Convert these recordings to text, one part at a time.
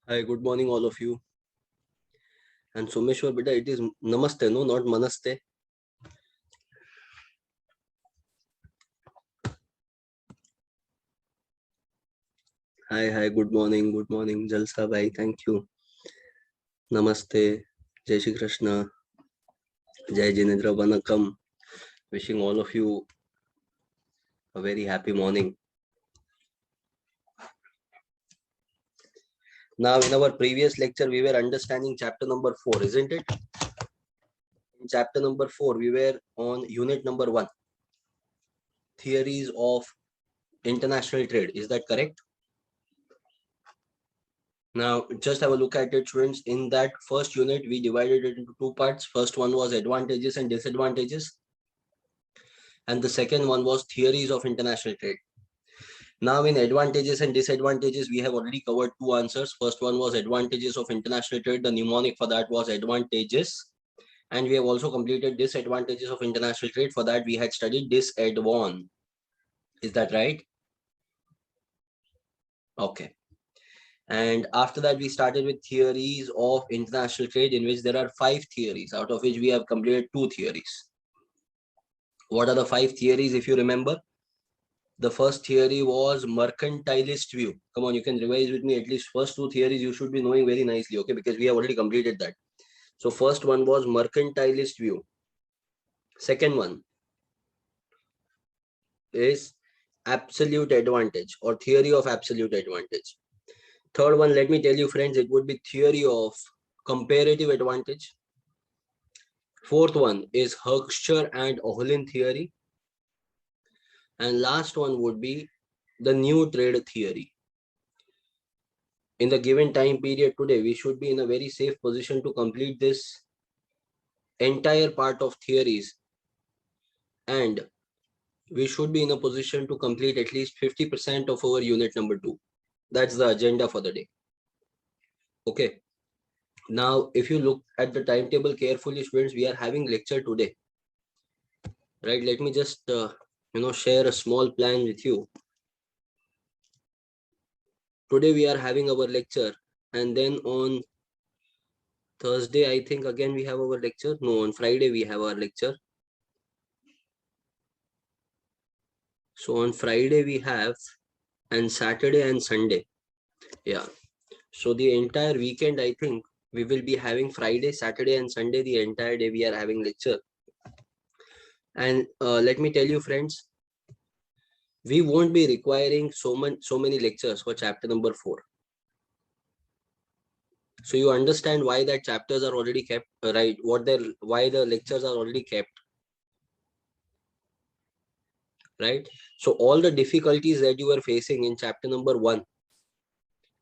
Hi, good morning, all of you. And Someshwar, beta, it is namaste, no, not manaste. Hi, good morning, Jalsa bhai, thank you. Namaste, Jai Shri Krishna, Jai Jinendra Vanakam. Wishing all of you a very happy morning. Now, in our previous lecture, we were understanding chapter number 4, isn't it? In chapter number 4, we were on unit number 1, theories of international trade. Is that correct? Now, just have a look at it, students. In that first unit, we divided it into two parts. First one was advantages and disadvantages. And the second one was theories of international trade. Now, in advantages and disadvantages, we have already covered two answers. First one was advantages of international trade. The mnemonic for that was advantages. And we have also completed disadvantages of international trade. For that, we had studied disadvan. Is that right? Okay. And after that, we started with theories of international trade, in which there are 5 theories, out of which we have completed 2 theories. What are the 5 theories, if you remember? The first theory was mercantilist view. Come on, you can revise with me. At least first 2 theories you should be knowing very nicely, okay? Because we have already completed that. So first one was mercantilist view. Second one is absolute advantage or theory of absolute advantage. Third one, let me tell you, friends, it would be theory of comparative advantage. Fourth one is Heckscher and Ohlin theory. And last one would be the new trade theory. In the given time period today, we should be in a very safe position to complete this entire part of theories. And we should be in a position to complete at least 50% of our unit number 2. That's the agenda for the day. Okay. Now, if you look at the timetable carefully, students, we are having lecture today. Right? Let me just, share a small plan with you. Today we are having our lecture, and then on Thursday, I think again we have our lecture. No, on Friday we have our lecture. So on Friday we have, and Saturday and Sunday. Yeah. So the entire weekend, I think we will be having Friday, Saturday, and Sunday. The entire day we are having lecture. And let me tell you, friends, we won't be requiring so many lectures for chapter number 4. So you understand why that chapters are already kept, right? Why the lectures are already kept, right? So all the difficulties that you are facing in chapter number 1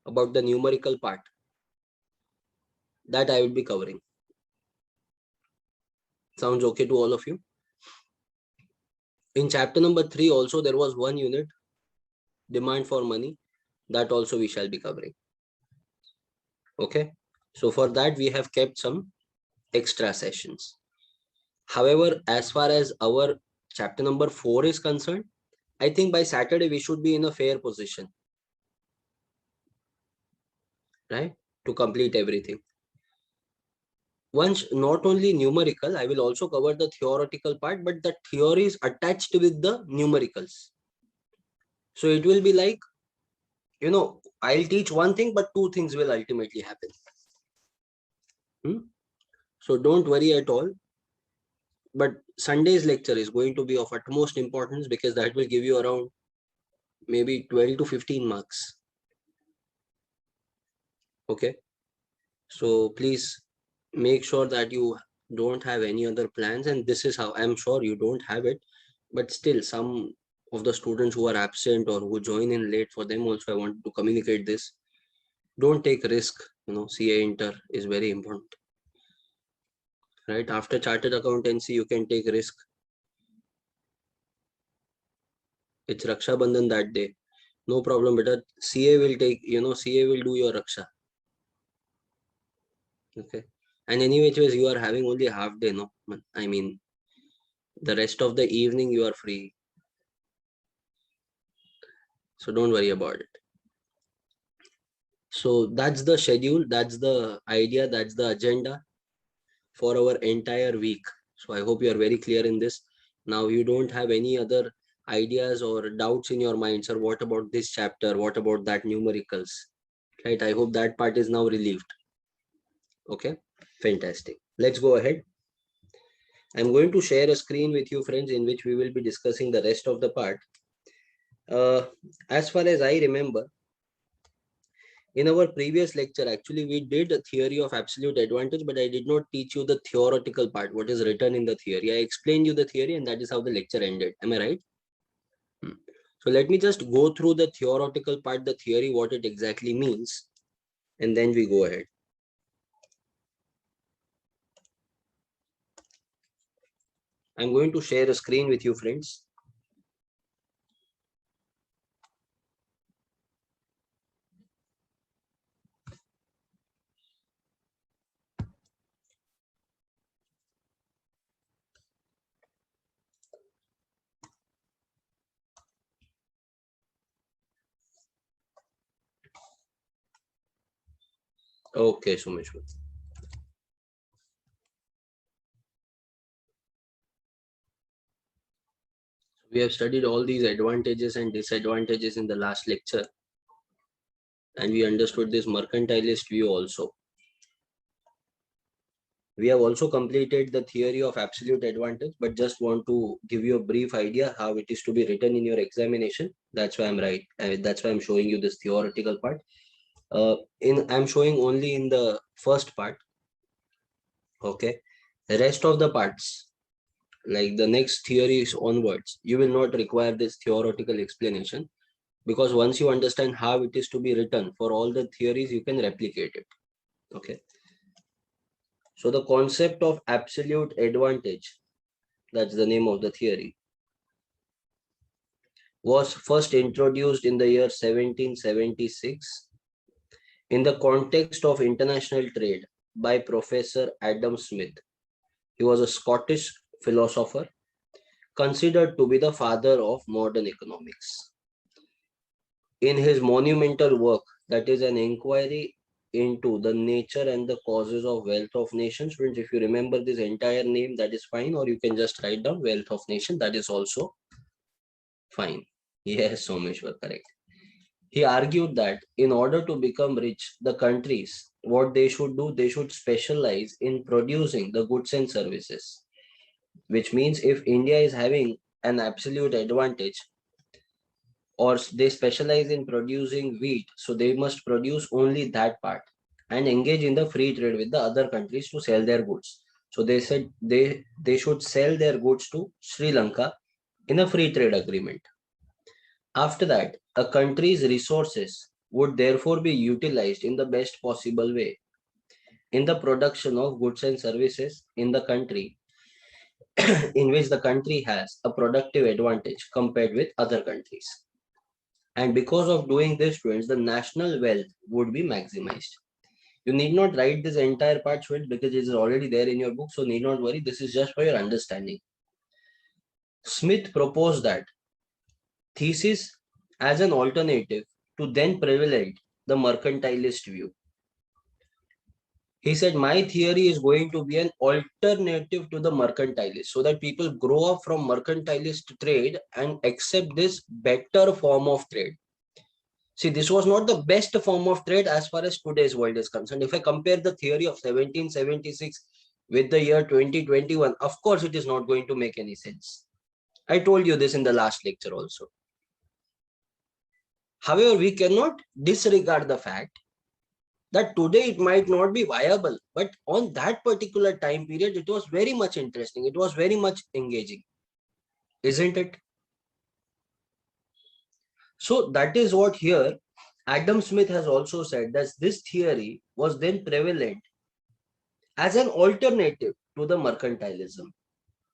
about the numerical part, that I will be covering. Sounds okay to all of you? In chapter number 3 also there was one unit, demand for money, that also we shall be covering. Okay, so for that we have kept some extra sessions. However, as far as our chapter number 4 is concerned, I think by Saturday we should be in a fair position, right, to complete everything. Once, not only numerical, I will also cover the theoretical part, but the theory is attached with the numericals. So it will be like, I'll teach one thing, but 2 things will ultimately happen. So don't worry at all. But Sunday's lecture is going to be of utmost importance, because that will give you around maybe 12 to 15 marks. Okay. So please make sure that you don't have any other plans. And this is how, I'm sure you don't have it, but still some of the students who are absent or who join in late, for them also I want to communicate this. Don't take risk. CA Inter is very important. Right? After chartered accountancy, you can take risk. It's Raksha Bandhan that day. No problem, but CA will take, CA will do your Raksha. Okay. And anyway, you are having only half day, no? I mean, the rest of the evening you are free. So don't worry about it. So that's the schedule, that's the idea, that's the agenda for our entire week. So I hope you are very clear in this. Now you don't have any other ideas or doubts in your minds, or what about this chapter, what about that numericals, right? I hope that part is now relieved. Okay, fantastic. Let's go ahead. I'm going to share a screen with you, friends, in which we will be discussing the rest of the part. As far as I remember, in our previous lecture, actually, we did a theory of absolute advantage, but I did not teach you the theoretical part, what is written in the theory. I explained you the theory, and that is how the lecture ended. Am I right? So let me just go through the theoretical part, the theory, what it exactly means, and then we go ahead. I'm going to share a screen with you, friends. Okay, Sumeshwar. We have studied all these advantages and disadvantages in the last lecture, and we understood this mercantilist view also. We have also completed the theory of absolute advantage, but just want to give you a brief idea how it is to be written in your examination. That's why I'm right. That's why I'm showing you this theoretical part. I'm showing only in the first part. Okay. The rest of the parts, like the next theories onwards, you will not require this theoretical explanation, because once you understand how it is to be written for all the theories, you can replicate it. Okay. So the concept of absolute advantage, that's the name of the theory, was first introduced in the year 1776 in the context of international trade by Professor Adam Smith. He was a Scottish philosopher considered to be the father of modern economics. In his monumental work, that is an inquiry into the nature and the causes of wealth of nations. Friends, if you remember this entire name, that is fine, or you can just write down wealth of nation, that is also fine. Yes, Someshwar, correct. He argued that in order to become rich, the countries, what they should do, they should specialize in producing the goods and services. Which means if India is having an absolute advantage, or they specialize in producing wheat, so they must produce only that part and engage in the free trade with the other countries to sell their goods. So they said they should sell their goods to Sri Lanka in a free trade agreement. After that, a country's resources would therefore be utilized in the best possible way in the production of goods and services in the country in which the country has a productive advantage compared with other countries. And because of doing this, students, the national wealth would be maximized. You need not write this entire part, students, because it is already there in your book. So need not worry. This is just for your understanding. Smith proposed that thesis as an alternative to then prevalent the mercantilist view. He said, my theory is going to be an alternative to the mercantilist, so that people grow up from mercantilist trade and accept this better form of trade. See, this was not the best form of trade as far as today's world is concerned. If I compare the theory of 1776 with the year 2021, of course, it is not going to make any sense. I told you this in the last lecture also. However, we cannot disregard the fact that today it might not be viable, but on that particular time period, it was very much interesting. It was very much engaging, isn't it? So that is what here Adam Smith has also said, that this theory was then prevalent as an alternative to the mercantilism,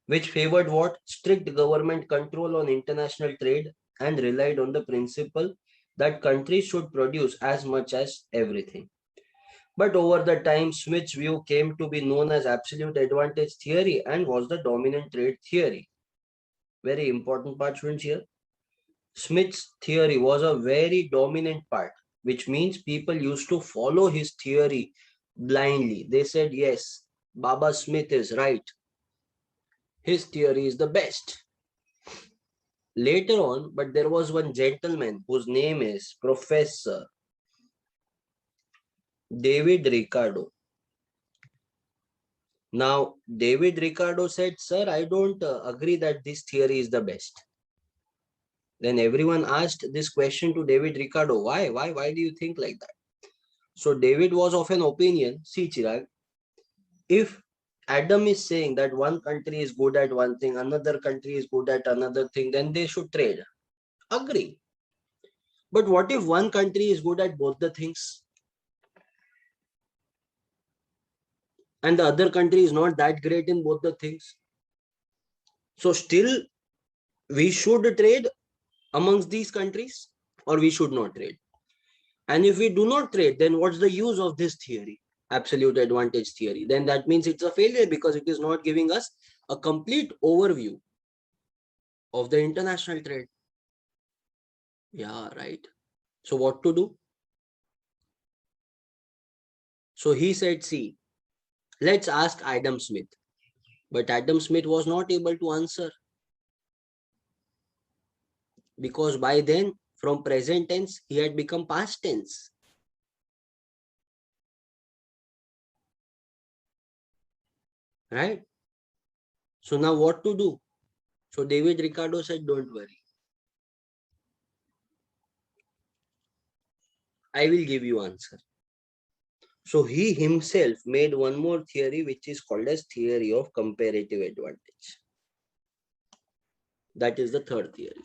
which favored what? Strict government control on international trade and relied on the principle that countries should produce as much as everything. But over the time, Smith's view came to be known as absolute advantage theory and was the dominant trade theory. Very important part, students, here. Smith's theory was a very dominant part which means people used to follow his theory blindly. They said, yes, Baba Smith is right. His theory is the best. Later on, but there was one gentleman whose name is Professor David Ricardo. Now, David Ricardo said, sir, I don't agree that this theory is the best. Then everyone asked this question to David Ricardo. Why? Why do you think like that? So David was of an opinion, see Chirag, if Adam is saying that one country is good at one thing, another country is good at another thing, then they should trade. Agree. But what if one country is good at both the things and the other country is not that great in both the things? So still we should trade amongst these countries or we should not trade? And if we do not trade, then what's the use of this theory, absolute advantage theory? Then that means it's a failure because it is not giving us a complete overview of the international trade. Yeah, right. So what to do? So he said, see, let's ask Adam Smith. But Adam Smith was not able to answer because by then from present tense, he had become past tense. Right? So now what to do? So David Ricardo said, don't worry. I will give you answer. So he himself made one more theory, which is called as theory of comparative advantage. That is the third theory.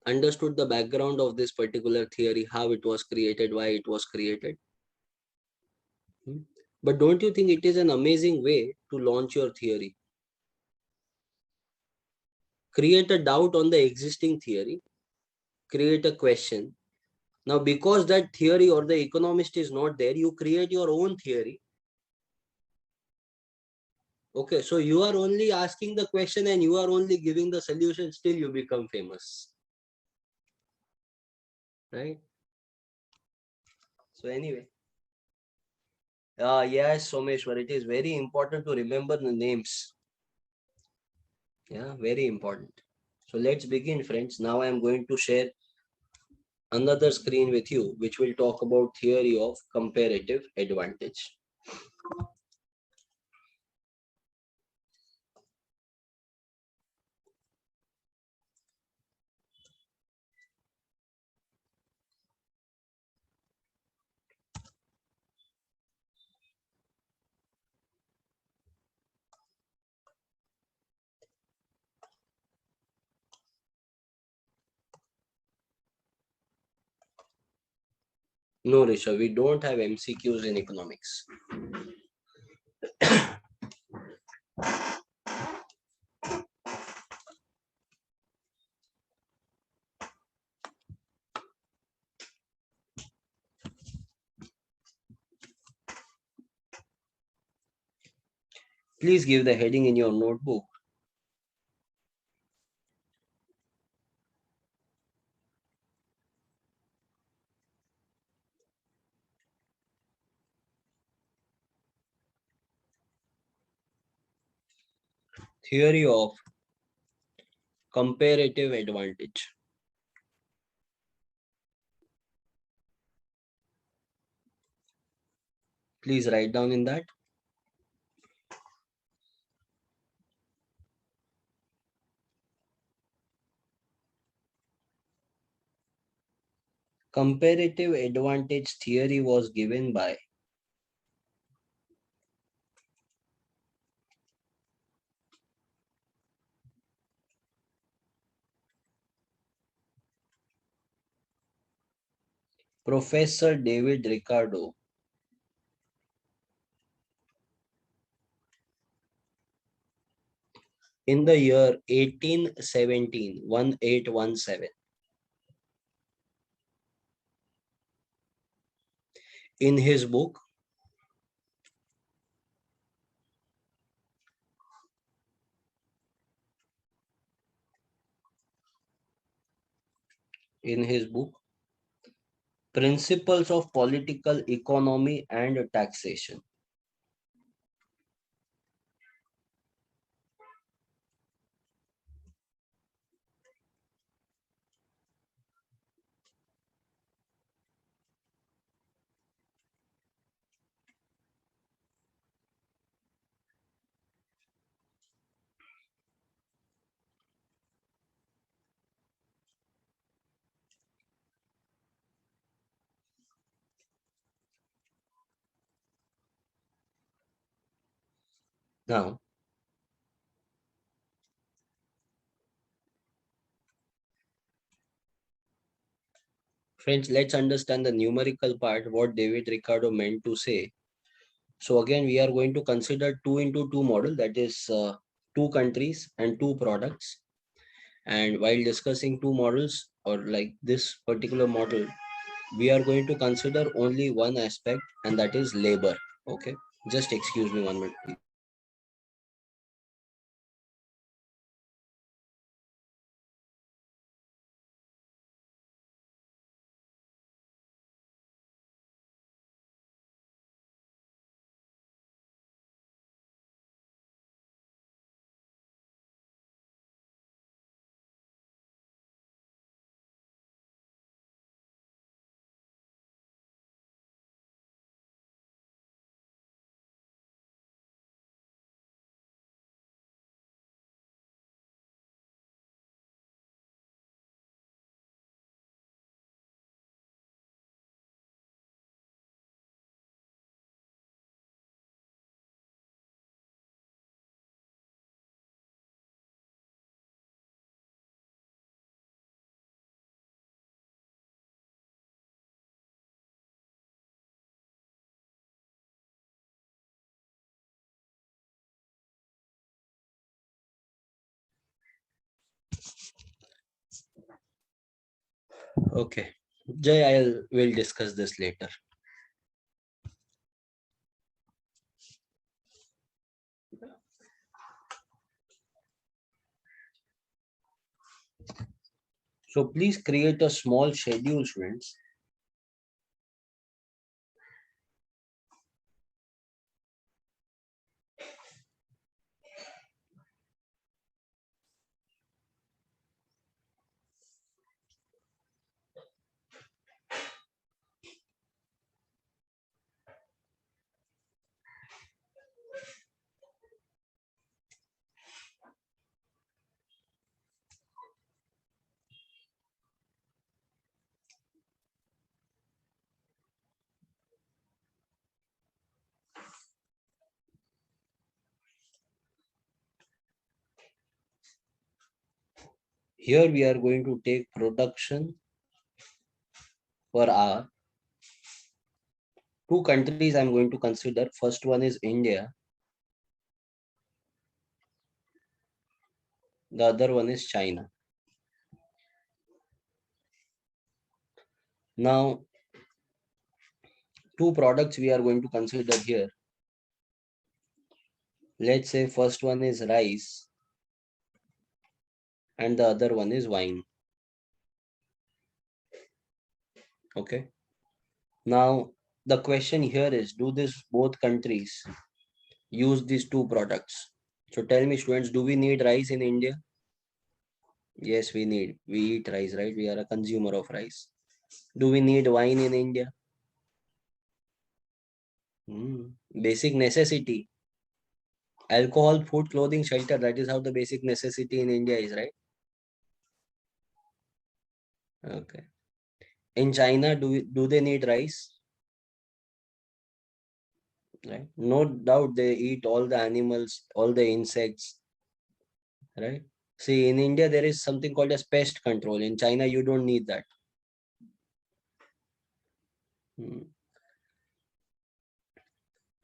Understood the background of this particular theory, how it was created, why it was created. But don't you think it is an amazing way to launch your theory? Create a doubt on the existing theory, create a question. Now, because that theory or the economist is not there, you create your own theory. Okay, so you are only asking the question and you are only giving the solution, still you become famous. Right? So anyway, yes, Someshwar, it is very important to remember the names. Yeah, very important. So let's begin, friends. Now I am going to share another screen with you, which will talk about theory of comparative advantage. No, Risha, we don't have MCQs in economics. Please give the heading in your notebook. Theory of comparative advantage. Please write down in that. Comparative advantage theory was given by Professor David Ricardo in the year 1817, 1817. In his book, in his book, Principles of political economy and taxation. Now, friends, let's understand the numerical part, what David Ricardo meant to say. So again, we are going to consider 2 into 2 model, that is two countries and two products. And while discussing two models or like this particular model, we are going to consider only one aspect, and that is labor. Okay, just excuse me 1 minute, please. Okay, Jay, will discuss this later. So please create a small schedule, friends. Here we are going to take production per hour. Two countries I'm going to consider. First one is India. The other one is China. Now, two products we are going to consider here. Let's say first one is rice and the other one is wine. Okay. Now, the question here is, do this both countries use these two products? So tell me, students, do we need rice in India? Yes, we need. We eat rice, right? We are a consumer of rice. Do we need wine in India? Basic necessity. Alcohol, food, clothing, shelter. That is how the basic necessity in India is, right? Okay. In China, do they need rice? Right. No doubt they eat all the animals, all the insects, right? See, in India, there is something called as pest control. In China, you don't need that. Hmm.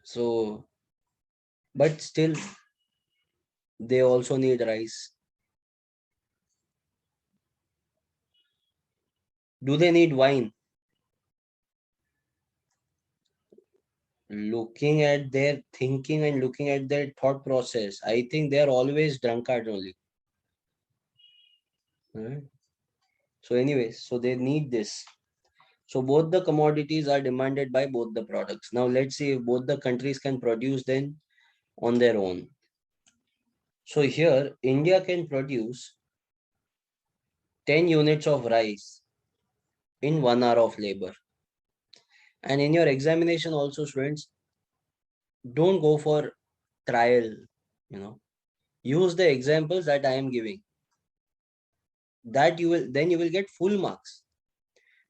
So, but still, they also need rice. Do they need wine? Looking at their thinking and looking at their thought process, I think they are always drunkard only. Right? So, anyways, so they need this. So both the commodities are demanded by both the products. Now let's see if both the countries can produce them on their own. So here India can produce 10 units of rice in 1 hour of labor. And in your examination also, students, don't go for trial, you know, use the examples that I am giving. That you will get full marks.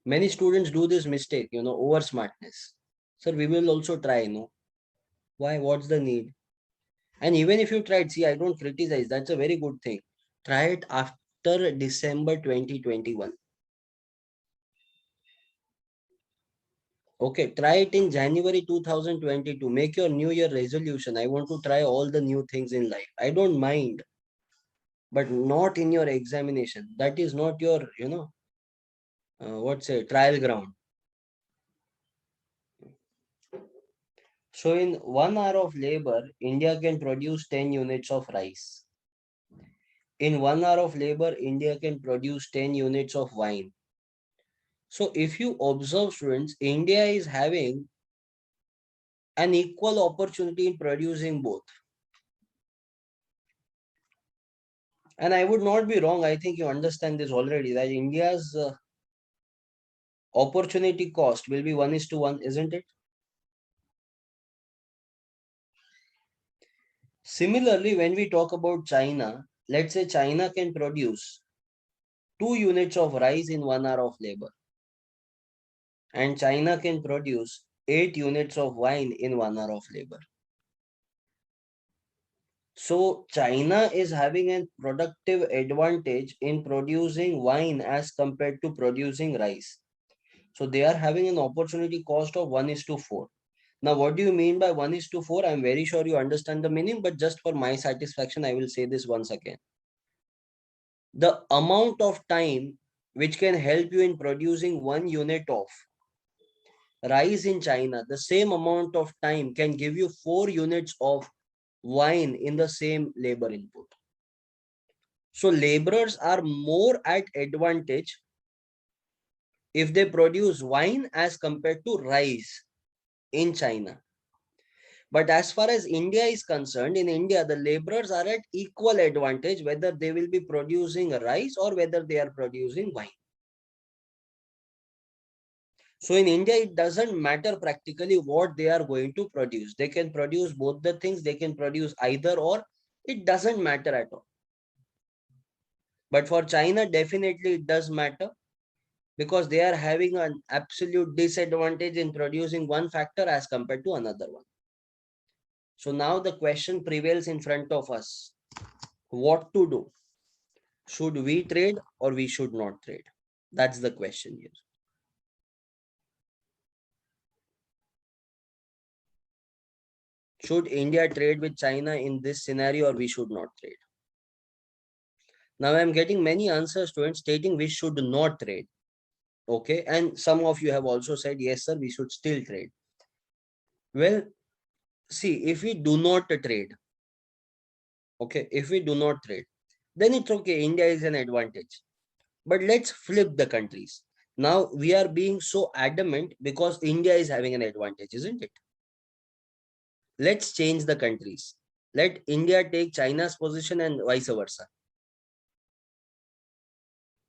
Many students do this mistake, over smartness. Sir, we will also try, why? What's the need? And even if you tried, see, I don't criticize. That's a very good thing. Try it after December 2021. Okay, try it in January 2022. Make your New Year resolution. I want to try all the new things in life. I don't mind, but not in your examination. That is not your, what's a trial ground. So in 1 hour of labor, India can produce 10 units of rice. In 1 hour of labor, India can produce 10 units of wine. So if you observe, students, India is having an equal opportunity in producing both. And I would not be wrong. I think you understand this already, that India's opportunity cost will be 1:1, isn't it? Similarly, when we talk about China, let's say China can produce 2 units of rice in 1 hour of labor. And China can produce 8 units of wine in 1 hour of labor. So China is having a productive advantage in producing wine as compared to producing rice. So they are having an opportunity cost of 1:4. Now, what do you mean by 1:4? I'm very sure you understand the meaning, but just for my satisfaction, I will say this once again. The amount of time which can help you in producing 1 unit of rice in China, the same amount of time can give you 4 units of wine in the same labor input. So laborers are more at advantage if they produce wine as compared to rice in China. But as far as India is concerned, in India, the laborers are at equal advantage whether they will be producing rice or whether they are producing wine. So in India, it doesn't matter practically what they are going to produce. They can produce both the things, they can produce either or, it doesn't matter at all. But for China, definitely it does matter, because they are having an absolute disadvantage in producing one factor as compared to another one. So now the question prevails in front of us. What to do? Should we trade or we should not trade? That's the question here. Should India trade with China in this scenario or we should not trade? Now I'm getting many answers, students, stating we should not trade. Okay, and some of you have also said, yes, sir, we should still trade. Well, see, if we do not trade, okay, if we do not trade, then it's okay. India is an advantage. But let's flip the countries. Now we are being so adamant because India is having an advantage, isn't it? Let's change the countries. Let India take China's position and vice versa.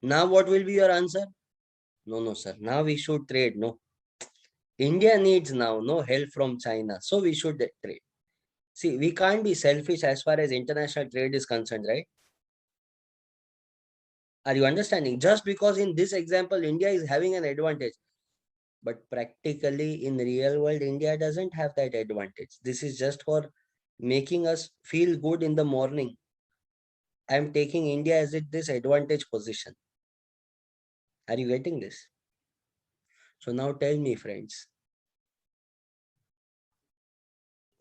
Now what will be your answer? No, no, sir. Now we should trade. No. India needs now no help from China. So we should trade. See, we can't be selfish as far as international trade is concerned, right? Are you understanding? Just because in this example, India is having an advantage, but practically in real world, India doesn't have that advantage. This is just for making us feel good in the morning. I'm taking India as it this advantage position. Are you getting this? So now tell me, friends.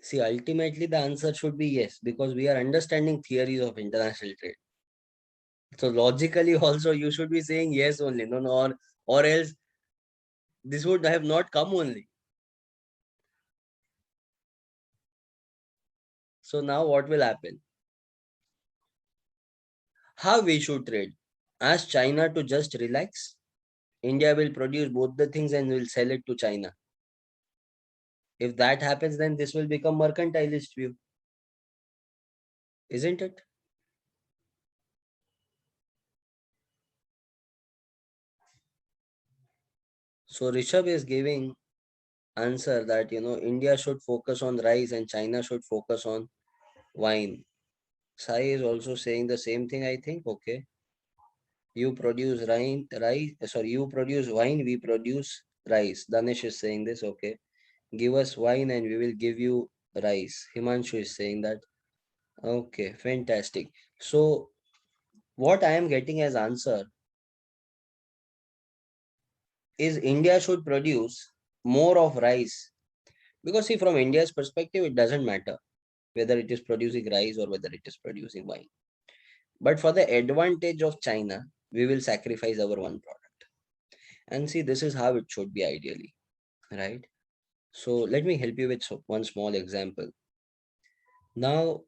See, ultimately the answer should be yes, because we are understanding theories of international trade. So logically also you should be saying yes only, no, no, or else this would have not come only. So now what will happen? How we should trade? Ask China to just relax? India will produce both the things and will sell it to China. If that happens, then this will become mercantilist view, isn't it? So Rishabh is giving answer that India should focus on rice and China should focus on wine. Sai is also saying the same thing, I think. Okay. You produce rice, sorry, you produce wine, we produce rice. Danish is saying this. Okay. Give us wine and we will give you rice. Himanshu is saying that. Okay, fantastic. So what I am getting as answer is India should produce more of rice. Because see, from India's perspective, it doesn't matter whether it is producing rice or whether it is producing wine. But for the advantage of China, we will sacrifice our one product. And see, this is how it should be ideally, right? So let me help you with one small example. Now,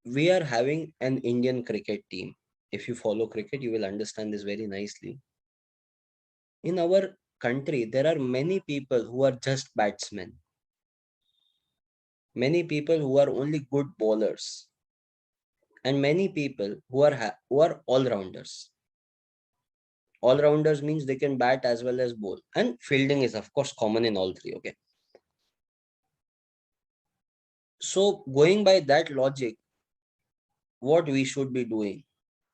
we are having an Indian cricket team. If you follow cricket, you will understand this very nicely. In our country, there are many people who are just batsmen, many people who are only good bowlers, and many people who are all rounders. All rounders means they can bat as well as bowl, and fielding is of course common in all three. Okay, so going by that logic, what we should be doing,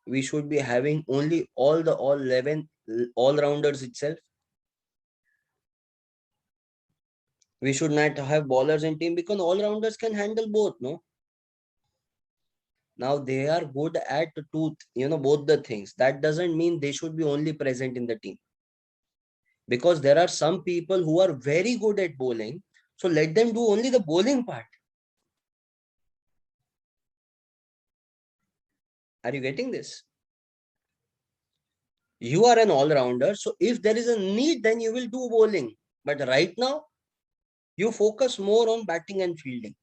we should be having only all 11 all rounders itself. We should not have bowlers in team because all rounders can handle both. No, now they are good at both the things. That doesn't mean they should be only present in the team, because there are some people who are very good at bowling, so let them do only the bowling part. Are you getting this? You are an all-rounder, so if there is a need, then you will do bowling. But right now, you focus more on batting and fielding.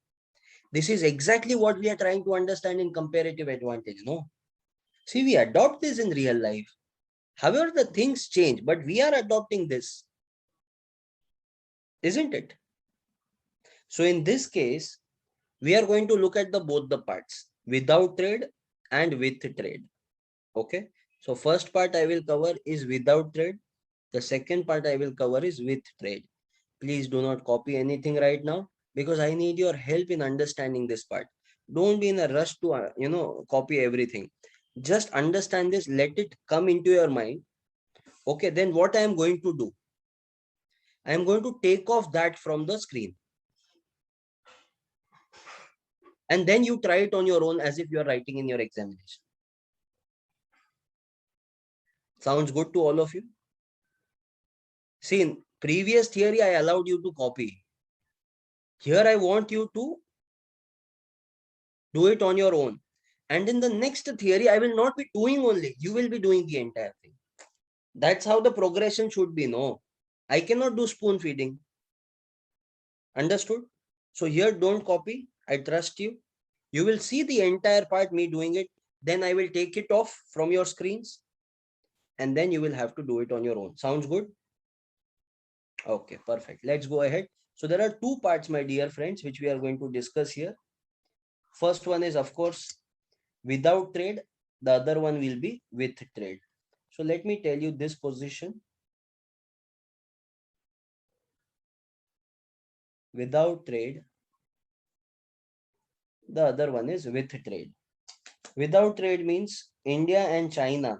This is exactly what we are trying to understand in comparative advantage. No, see, we adopt this in real life. However, the things change, but we are adopting this, isn't it? So in this case, we are going to look at the both the parts, without trade and with trade. Okay. So first part I will cover is without trade. The second part I will cover is with trade. Please do not copy anything right now, because I need your help in understanding this part. Don't be in a rush to copy everything. Just understand this, let it come into your mind. Okay, then what I am going to do, I am going to take off that from the screen, and then you try it on your own as if you are writing in your examination. Sounds good to all of you? See, in previous theory, I allowed you to copy. Here, I want you to do it on your own. And in the next theory, I will not be doing only. You will be doing the entire thing. That's how the progression should be. No, I cannot do spoon feeding. Understood? So here, don't copy. I trust you. You will see the entire part, me doing it. Then I will take it off from your screens. And then you will have to do it on your own. Sounds good? Okay, perfect. Let's go ahead. So there are two parts, my dear friends, which we are going to discuss here. First one is, of course, without trade. The other one will be with trade. So let me tell you this position. Without trade. The other one is with trade. Without trade means India and China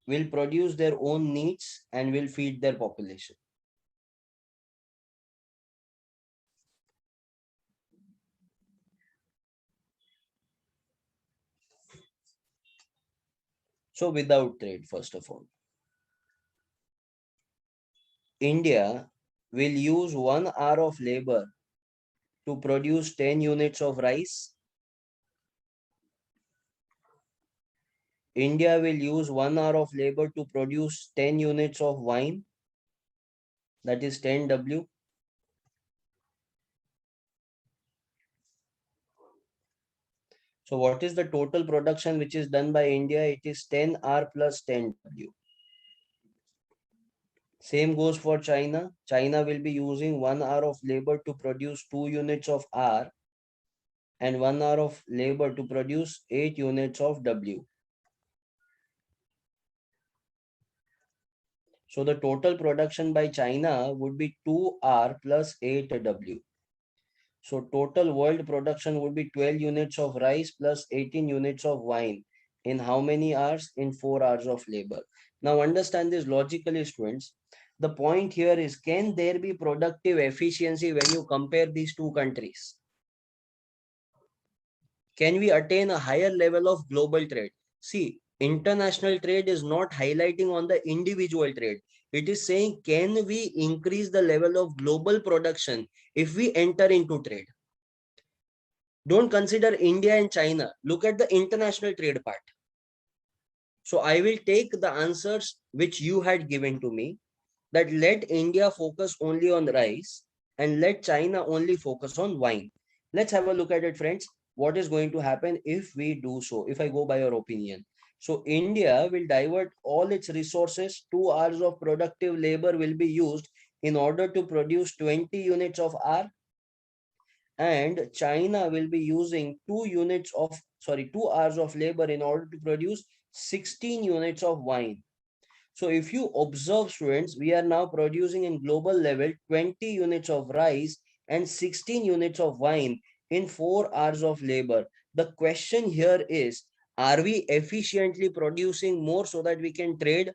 will produce their own needs and will feed their population. So without trade, first of all, India will use 1 hour of labor to produce 10 units of rice. India will use 1 hour of labor to produce 10 units of wine. That is 10 W. So what is the total production which is done by India? It is 10 R plus 10 W. Same goes for China. China will be using 1 hour of labor to produce 2 units of R and 1 hour of labor to produce 8 units of W. So the total production by China would be 2R plus 8W. So total world production would be 12 units of rice plus 18 units of wine. In how many hours? In 4 hours of labor. Now understand this logically, students. The point here is, can there be productive efficiency when you compare these two countries? Can we attain a higher level of global trade? See, international trade is not highlighting on the individual trade. It is saying, can we increase the level of global production if we enter into trade? Don't consider India and China. Look at the international trade part. So I will take the answers which you had given to me, that let India focus only on rice and let China only focus on wine. Let's have a look at it, friends. What is going to happen if we do so, if I go by your opinion? So India will divert all its resources. 2 hours of productive labor will be used in order to produce 20 units of R, and China will be using 2 hours of labor in order to produce 16 units of wine. So if you observe, students, we are now producing in global level 20 units of rice and 16 units of wine in 4 hours of labor. The question here is, are we efficiently producing more so that we can trade?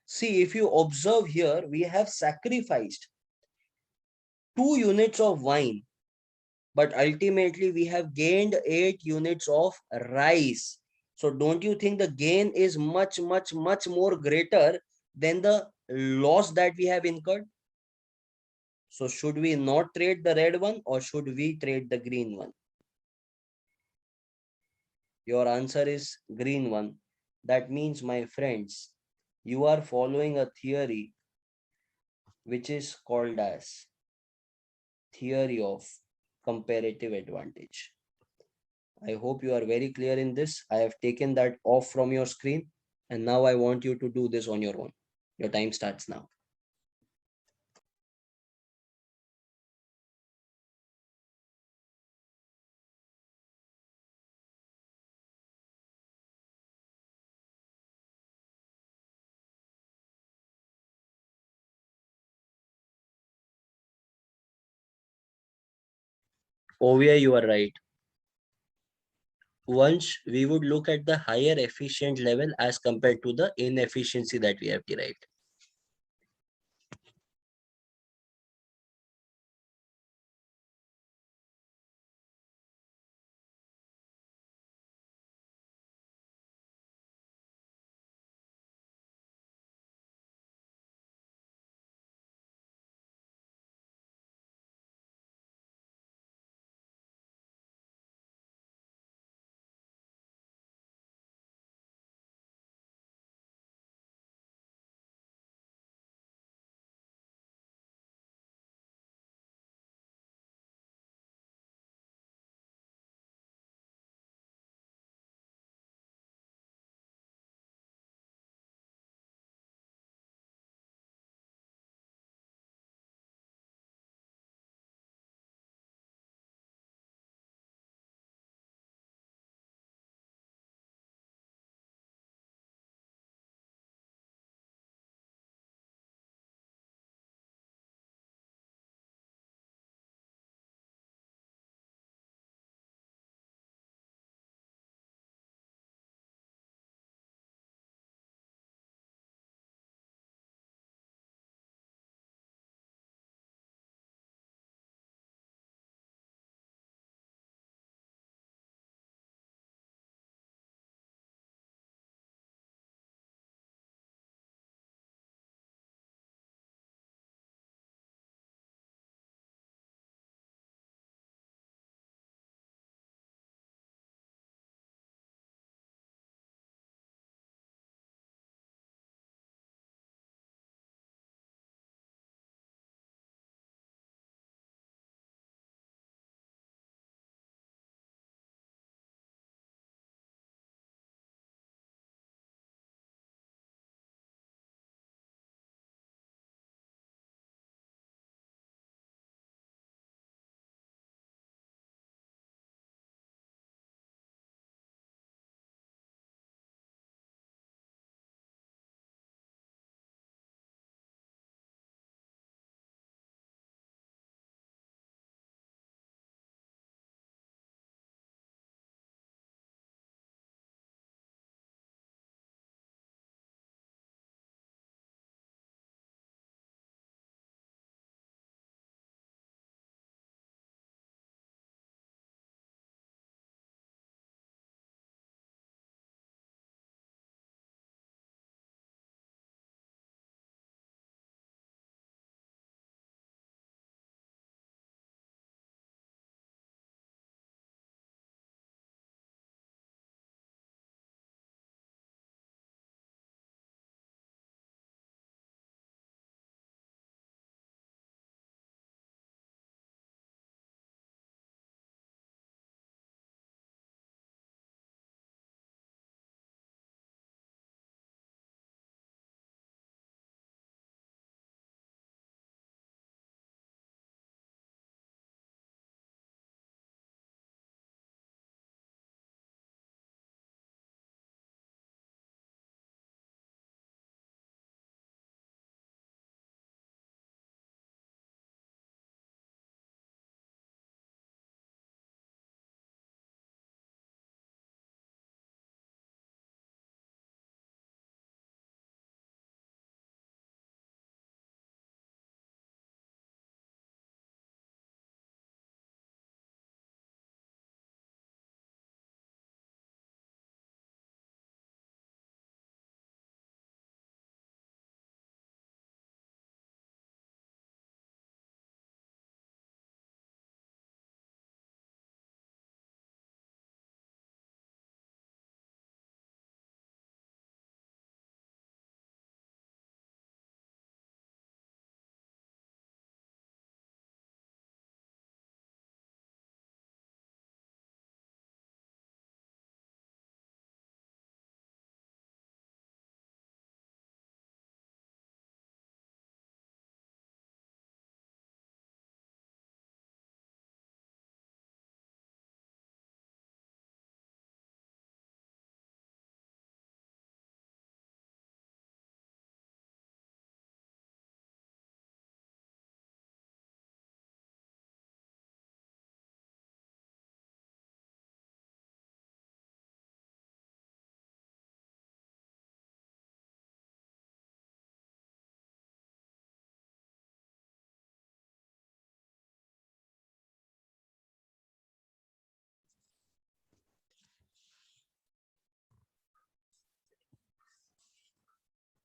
See, if you observe here, we have sacrificed 2 units of wine, but ultimately we have gained 8 units of rice. So don't you think the gain is much more greater than the loss that we have incurred? So should we not trade the red one, or should we trade the green one? Your answer is green one. That means, my friends, you are following a theory which is called as theory of comparative advantage. I hope you are very clear in this. I have taken that off from your screen, and now I want you to do this on your own. Your time starts now. Ovia, you are right. Once we would look at the higher efficient level as compared to the inefficiency that we have derived.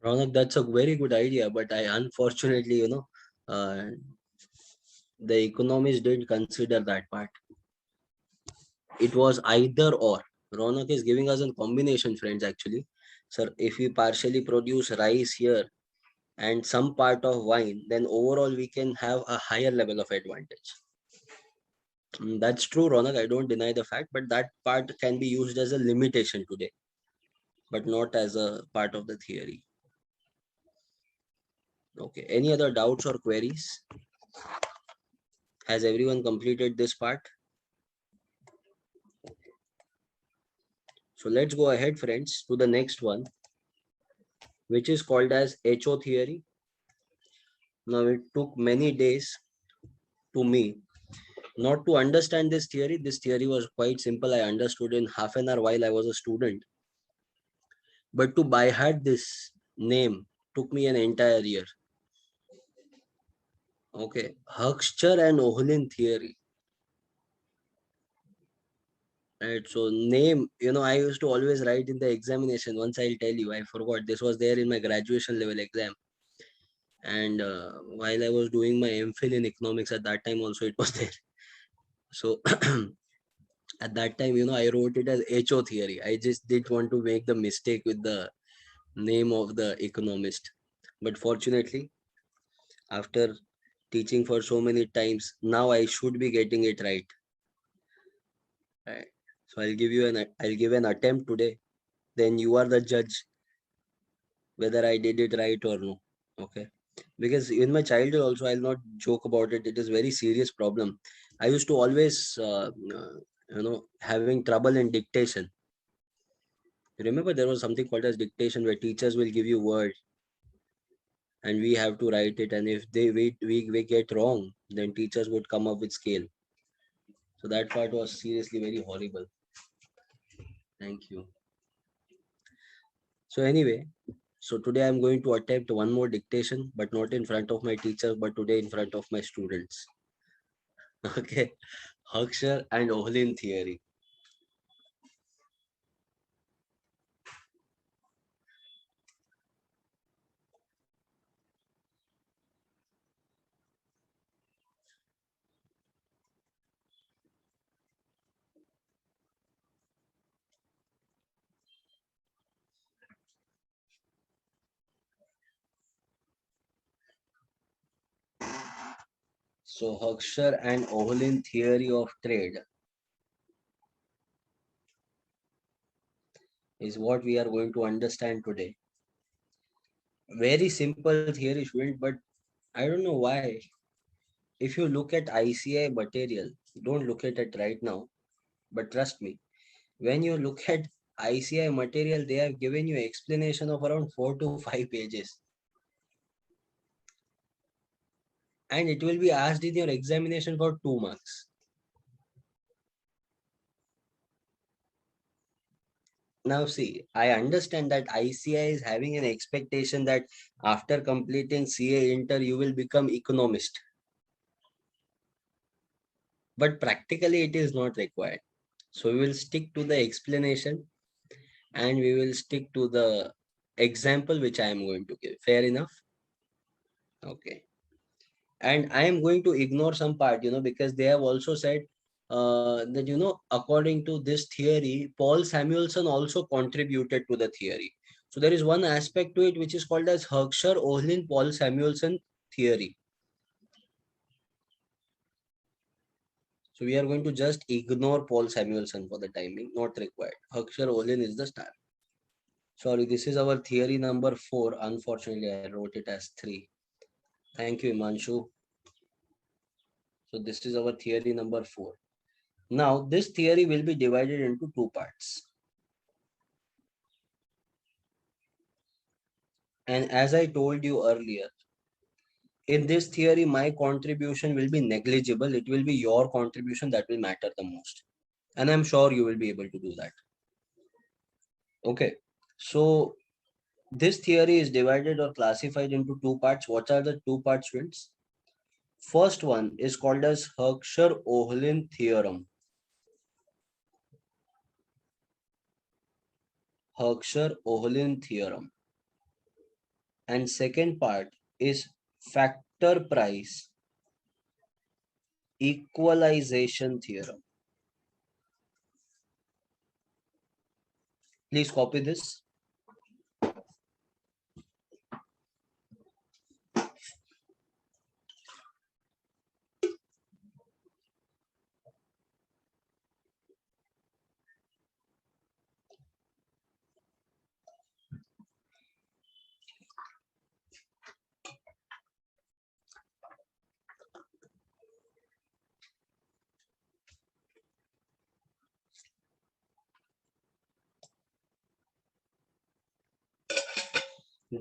Ronak, that's a very good idea, but I unfortunately, uh, the economists didn't consider that part. It was either or. Ronak is giving us a combination, friends, actually. Sir, if we partially produce rice here and some part of wine, then overall we can have a higher level of advantage. That's true, Ronak. I don't deny the fact, but that part can be used as a limitation today, but not as a part of the theory. Okay. Any other doubts or queries? Has everyone completed this part? So let's go ahead, friends, to the next one, which is called as HO theory. Now, it took many days to me not to understand this theory. This theory was quite simple. I understood in half an hour while I was a student. But to by heart this name took me an entire year. Okay. Huxter and Ohlin theory. Right. So name, I used to always write in the examination. Once I'll tell you, I forgot. This was there in my graduation level exam. And while I was doing my MPhil in economics at that time also it was there. So at that time, I wrote it as HO theory. I just didn't want to make the mistake with the name of the economist. But fortunately, after teaching for so many times, now I should be getting it right. Right. So I'll give an attempt today. Then you are the judge whether I did it right or no. Okay. Because in my childhood also, I'll not joke about it. It is very serious problem. I used to always, having trouble in dictation. Remember, there was something called as dictation where teachers will give you words and we have to write it. And if we get wrong, then teachers would come up with scale. So that part was seriously very horrible. Thank you. So anyway, so today I'm going to attempt one more dictation, but not in front of my teacher, but today in front of my students. Okay. Huxer and Ohlin theory. So Huxer and Ohlin theory of trade is what we are going to understand today. Very simple theory, student, but I don't know why. If you look at ICI material, don't look at it right now, but trust me, when you look at ICI material, they have given you explanation of around 4 to 5 pages. And it will be asked in your examination for 2 marks. Now see, I understand that ICI is having an expectation that after completing CA Inter, you will become economist. But practically it is not required. So we will stick to the explanation and we will stick to the example which I am going to give. Fair enough? Okay. And I am going to ignore some part, because they have also said that, according to this theory, Paul Samuelson also contributed to the theory. So there is one aspect to it which is called as Herscher Ohlin Paul Samuelson theory. So we are going to just ignore Paul Samuelson for the timing, not required. Herscher Ohlin is the star. Sorry, this is our theory number 4. Unfortunately, I wrote it as 3. Thank you, Imanshu. So this is our theory number 4. Now, this theory will be divided into 2 parts. And as I told you earlier, in this theory, my contribution will be negligible. It will be your contribution that will matter the most. And I'm sure you will be able to do that. Okay. So this theory is divided or classified into 2 parts. What are the 2 parts, friends? First one is called as Herscher-Ohlin theorem. Herscher-Ohlin theorem. And second part is factor price equalization theorem. Please copy this.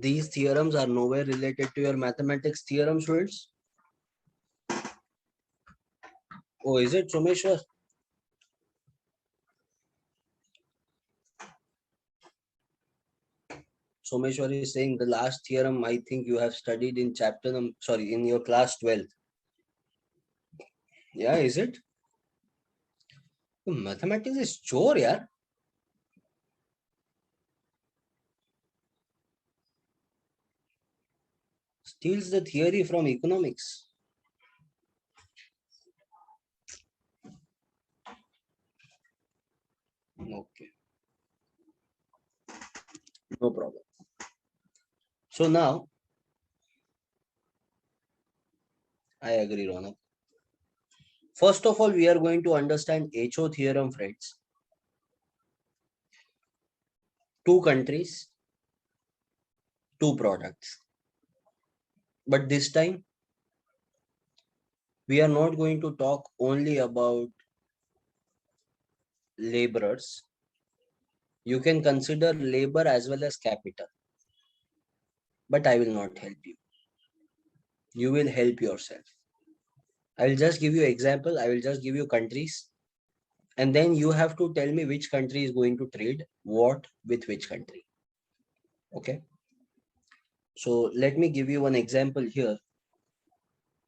These theorems are nowhere related to your mathematics theorem, students. Oh, is it, Someshwar? Someshwar is saying the last theorem I think you have studied in chapter in your class 12th. Yeah, is it? Mathematics is chore, yaar. Steals the theory from economics. Okay, no problem. So now, I agree, Ronak. First of all, we are going to understand HO theorem, friends. Two countries, two products. But this time, we are not going to talk only about laborers. You can consider labor as well as capital. But I will not help you. You will help yourself. I will just give you example. I will just give you countries. And then you have to tell me which country is going to trade what with which country. Okay. So let me give you one example here.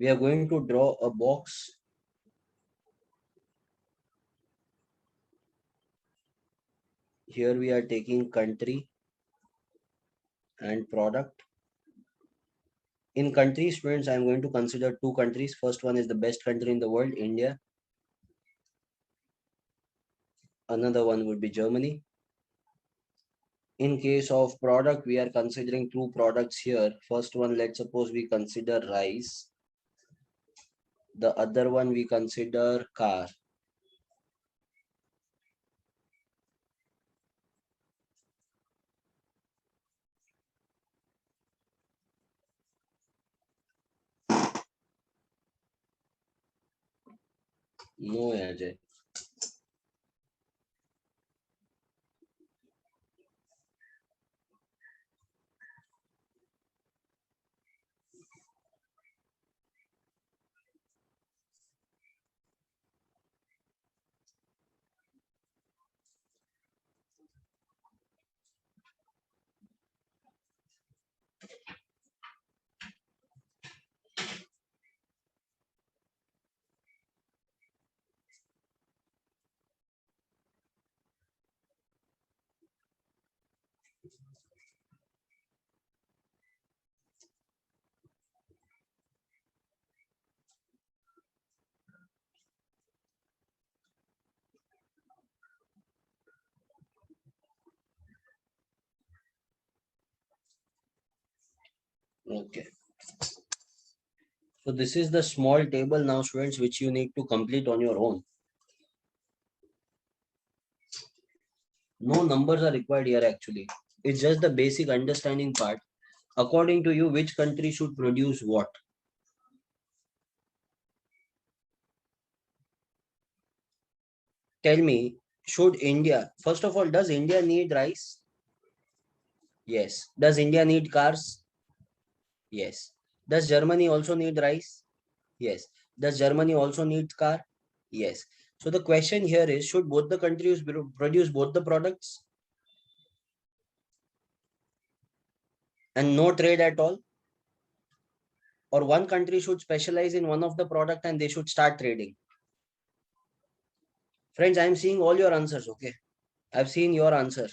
We are going to draw a box. Here we are taking country and product. In country, students, I am going to consider two countries. First one is the best country in the world, India. Another one would be Germany. In case of product, we are considering two products here. First one, let's suppose we consider rice. The other one we consider car. No, Ajay. Okay. So this is the small table now, students, which you need to complete on your own. No numbers are required here actually. It's just the basic understanding part. According to you, which country should produce what? Tell me, should India, first of all, does India need rice? Yes. Does India need cars? Yes. Does Germany also need rice? Yes. Does Germany also need car? Yes. So the question here is, should both the countries produce both the products and no trade at all? Or one country should specialize in one of the product and they should start trading? Friends, I am seeing all your answers. Okay. I've seen your answer.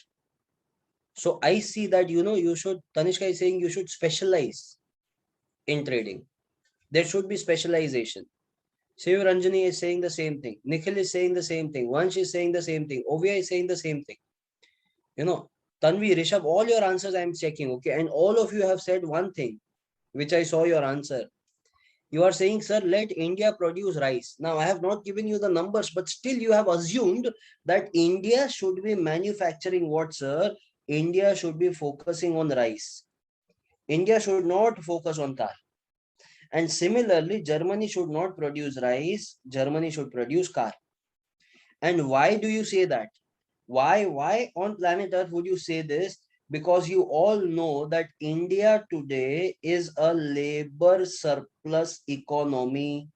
So I see that, you should, Tanishka is saying you should specialize in trading. There should be specialization. Shiv Ranjani is saying the same thing. Nikhil is saying the same thing. Vansh is saying the same thing. Ovia is saying the same thing. Tanvi, Rishabh, all your answers I am checking, okay? And all of you have said one thing, which I saw your answer. You are saying, sir, let India produce rice. Now, I have not given you the numbers, but still you have assumed that India should be manufacturing what, sir? India should be focusing on rice. India should not focus on car. And similarly, Germany should not produce rice. Germany should produce car. And why do you say that? Why on planet Earth would you say this? Because you all know that India today is a labor surplus economy.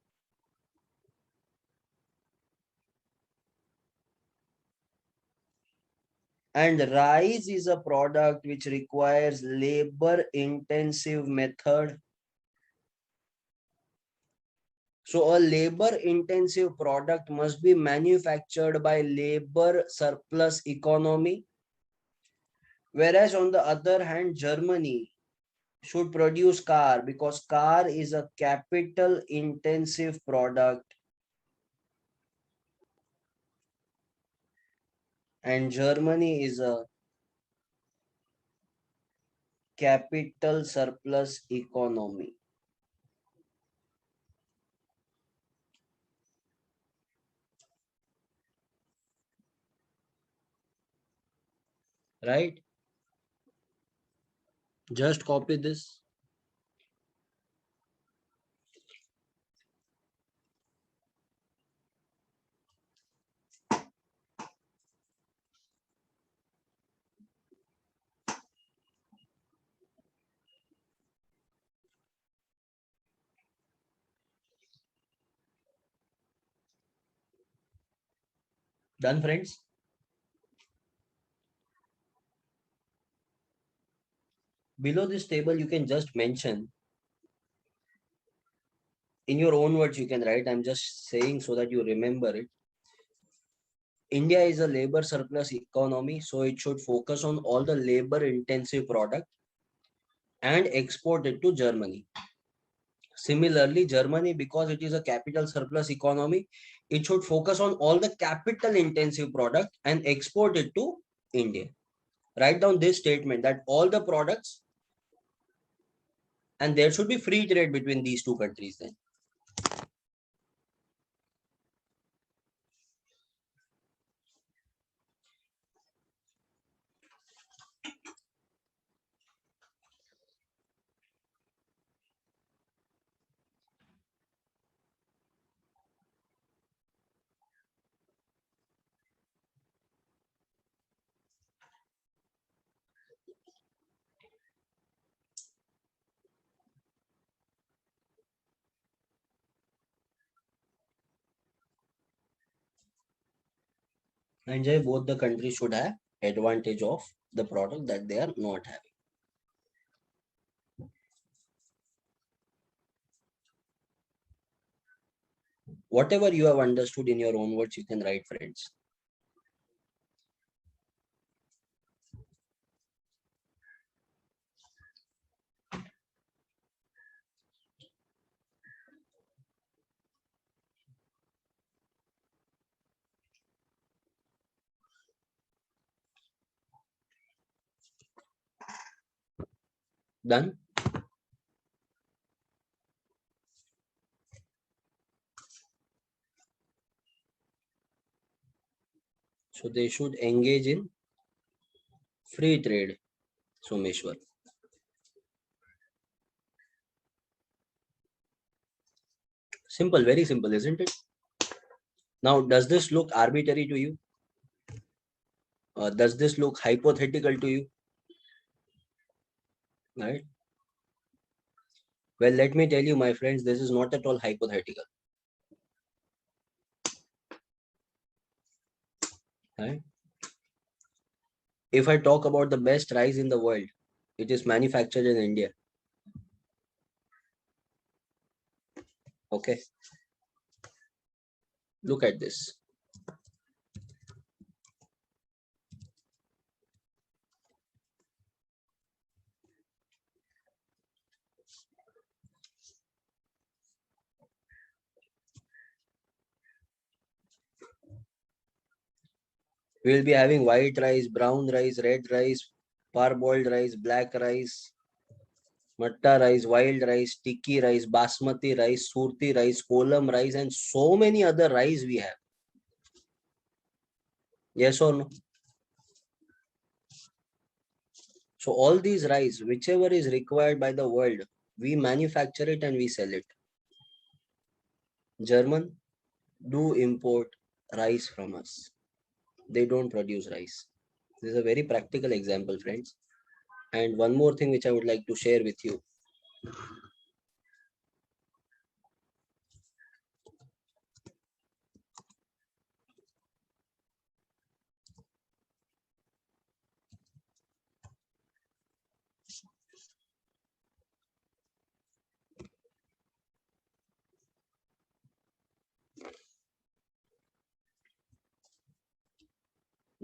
And rice is a product which requires labor intensive method. So a labor intensive product must be manufactured by labor surplus economy. Whereas on the other hand, Germany should produce car because car is a capital intensive product, and Germany is a capital surplus economy. Right? Just copy this. Done, friends? Below this table, you can just mention in your own words, you can write. I'm just saying so that you remember it. India is a labor surplus economy, so it should focus on all the labor intensive product and export it to Germany. Similarly, Germany, because it is a capital surplus economy, it should focus on all the capital intensive product and export it to India. Write down this statement that all the products, and there should be free trade between these two countries then. And both the countries should have advantage of the product that they are not having. Whatever you have understood in your own words, you can write, friends. Done? So they should engage in free trade, Someshwar. Simple, very simple, isn't it? Now, does this look arbitrary to you? Does this look hypothetical to you? Right? Well, let me tell you, my friends, this is not at all hypothetical. Right? If I talk about the best rice in the world, it is manufactured in India. Okay. Look at this. We will be having white rice, brown rice, red rice, parboiled rice, black rice, matta rice, wild rice, tikki rice, basmati rice, surti rice, kolam rice, and so many other rice we have. Yes or no? So all these rice, whichever is required by the world, we manufacture it and we sell it. German do import rice from us. They don't produce rice. This is a very practical example, friends. And one more thing which I would like to share with you.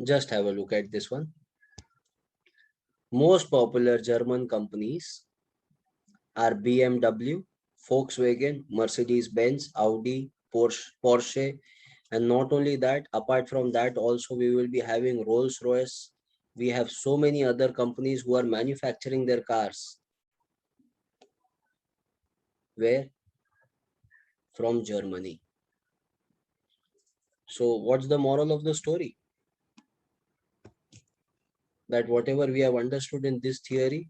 Just have a look at this one. Most popular German companies are BMW, Volkswagen, Mercedes-Benz, Audi, Porsche, and not only that, apart from that, also we will be having Rolls-Royce. We have so many other companies who are manufacturing their cars. Where? From Germany. So what's the moral of the story? That whatever we have understood in this theory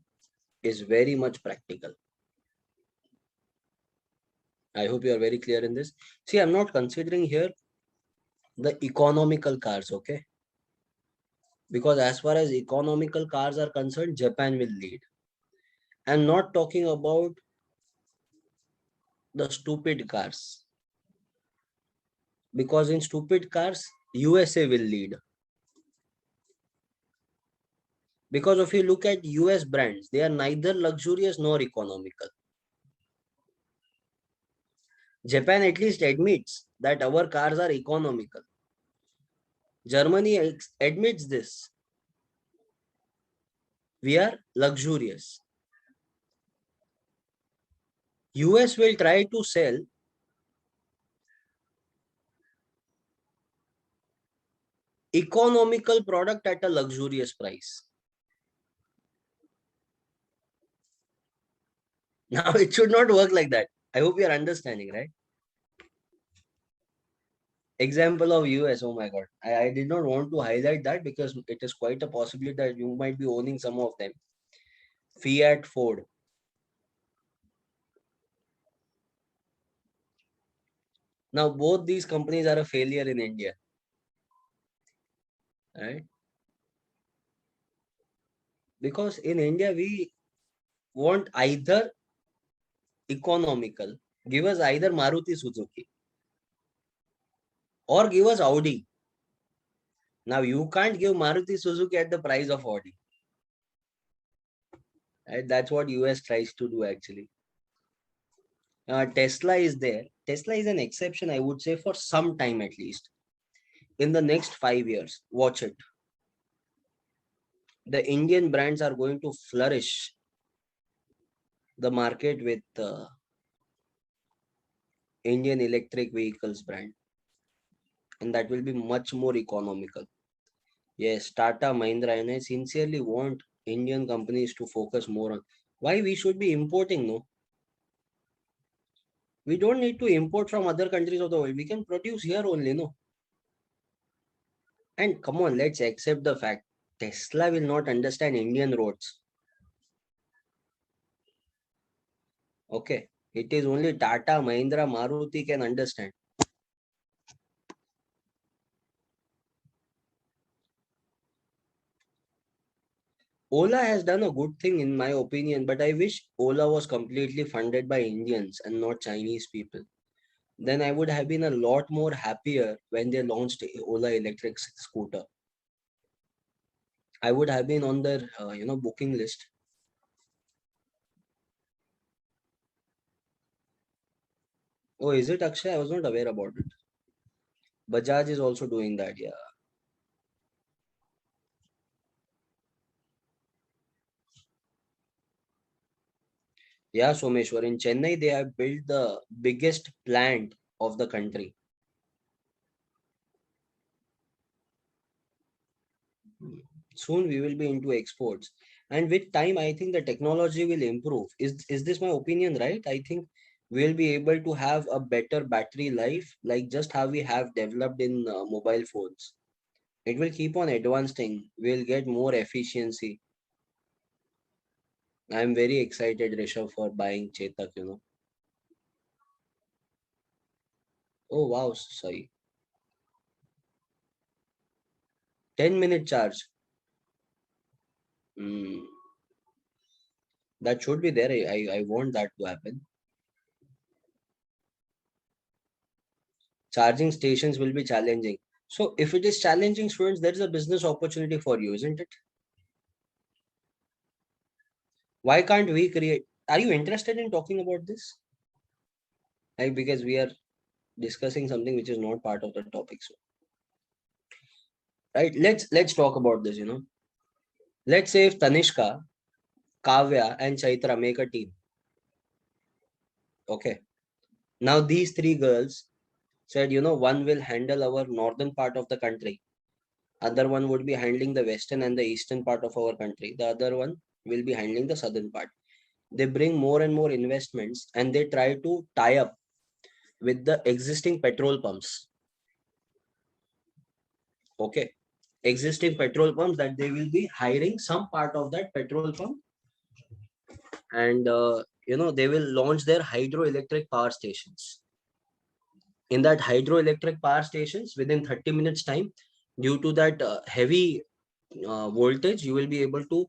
is very much practical. I hope you are very clear in this. See, I'm not considering here the economical cars, okay? Because as far as economical cars are concerned, Japan will lead. I'm not talking about the stupid cars. Because in stupid cars, USA will lead. Because if you look at US brands, they are neither luxurious nor economical. Japan at least admits that our cars are economical. Germany admits this. We are luxurious. US will try to sell economical product at a luxurious price. Now it should not work like that. I hope you are understanding, right? Example of US, oh my god. I did not want to highlight that because it is quite a possibility that you might be owning some of them. Fiat, Ford. Now both these companies are a failure in India, right? Because in India we want either economical, give us either Maruti Suzuki or give us Audi. Now you can't give Maruti Suzuki at the price of Audi. Right? That's what US tries to do actually. Tesla is there. Tesla is an exception, I would say, for some time at least. In the next 5 years, watch it. The Indian brands are going to flourish the market with Indian electric vehicles brand, and that will be much more economical. Yes, Tata, Mahindra, and I sincerely want Indian companies to focus more on why we should be importing. No, we don't need to import from other countries of the world. We can produce here only. No, and come on, let's accept the fact Tesla will not understand Indian roads. Okay, it is only Tata, Mahindra, Maruti can understand. Ola has done a good thing in my opinion, but I wish Ola was completely funded by Indians and not Chinese people. Then I would have been a lot more happier when they launched Ola electric scooter. I would have been on their booking list. Oh, is it Akshay? I was not aware about it. Bajaj is also doing that, yeah. Yeah, Someshwar. In Chennai, they have built the biggest plant of the country. Soon we will be into exports. And with time, I think the technology will improve. Is this my opinion, right? I think we'll be able to have a better battery life, like just how we have developed in mobile phones. It will keep on advancing. We'll get more efficiency. I'm very excited, Rishabh, for buying Chetak. Oh, wow, sorry. 10-minute charge. Hmm. That should be there. I want that to happen. Charging stations will be challenging. So if it is challenging, students, there is a business opportunity for you, isn't it? Why can't we create? Are you interested in talking about this? Like, because we are discussing something which is not part of the topic. So, right, let's talk about this. Let's say if Tanishka, Kavya, and Chaitra make a team. Okay. Now these three girls said, one will handle our northern part of the country. Other one would be handling the western and the eastern part of our country. The other one will be handling the southern part. They bring more and more investments and they try to tie up with the existing petrol pumps. Okay. Existing petrol pumps that they will be hiring some part of that petrol pump, and they will launch their hydroelectric power stations. In that hydroelectric power stations, within 30 minutes time, due to that heavy voltage, you will be able to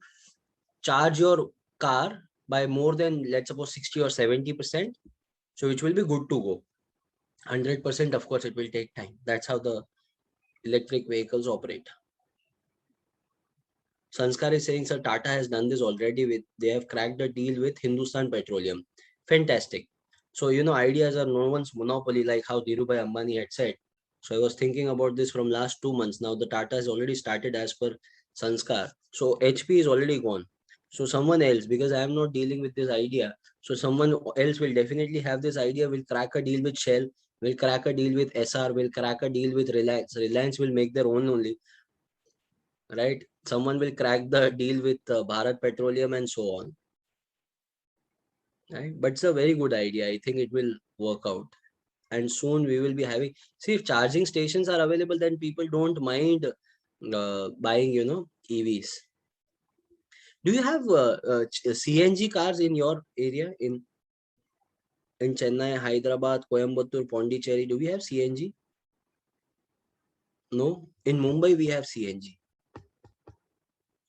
charge your car by more than, let's suppose, 60 or 70%. So which will be good to go. 100%, of course, it will take time. That's how the electric vehicles operate. Sanskar is saying, sir, Tata has done this already. They have cracked a deal with Hindustan Petroleum. Fantastic. So, ideas are no one's monopoly, like how Dhirubhai Ambani had said. So I was thinking about this from last 2 months. Now the Tata has already started as per Sanskar. So HP is already gone. So someone else, because I am not dealing with this idea. So someone else will definitely have this idea, will crack a deal with Shell, will crack a deal with SR, will crack a deal with Reliance. Reliance will make their own only, right? Someone will crack the deal with Bharat Petroleum and so on, right? But it's a very good idea. I think it will work out. And soon we will be having, see, if charging stations are available, then people don't mind buying, EVs. Do you have CNG cars in your area, in Chennai, Hyderabad, Coimbatore, Pondicherry? Do we have CNG? No. In Mumbai we have CNG.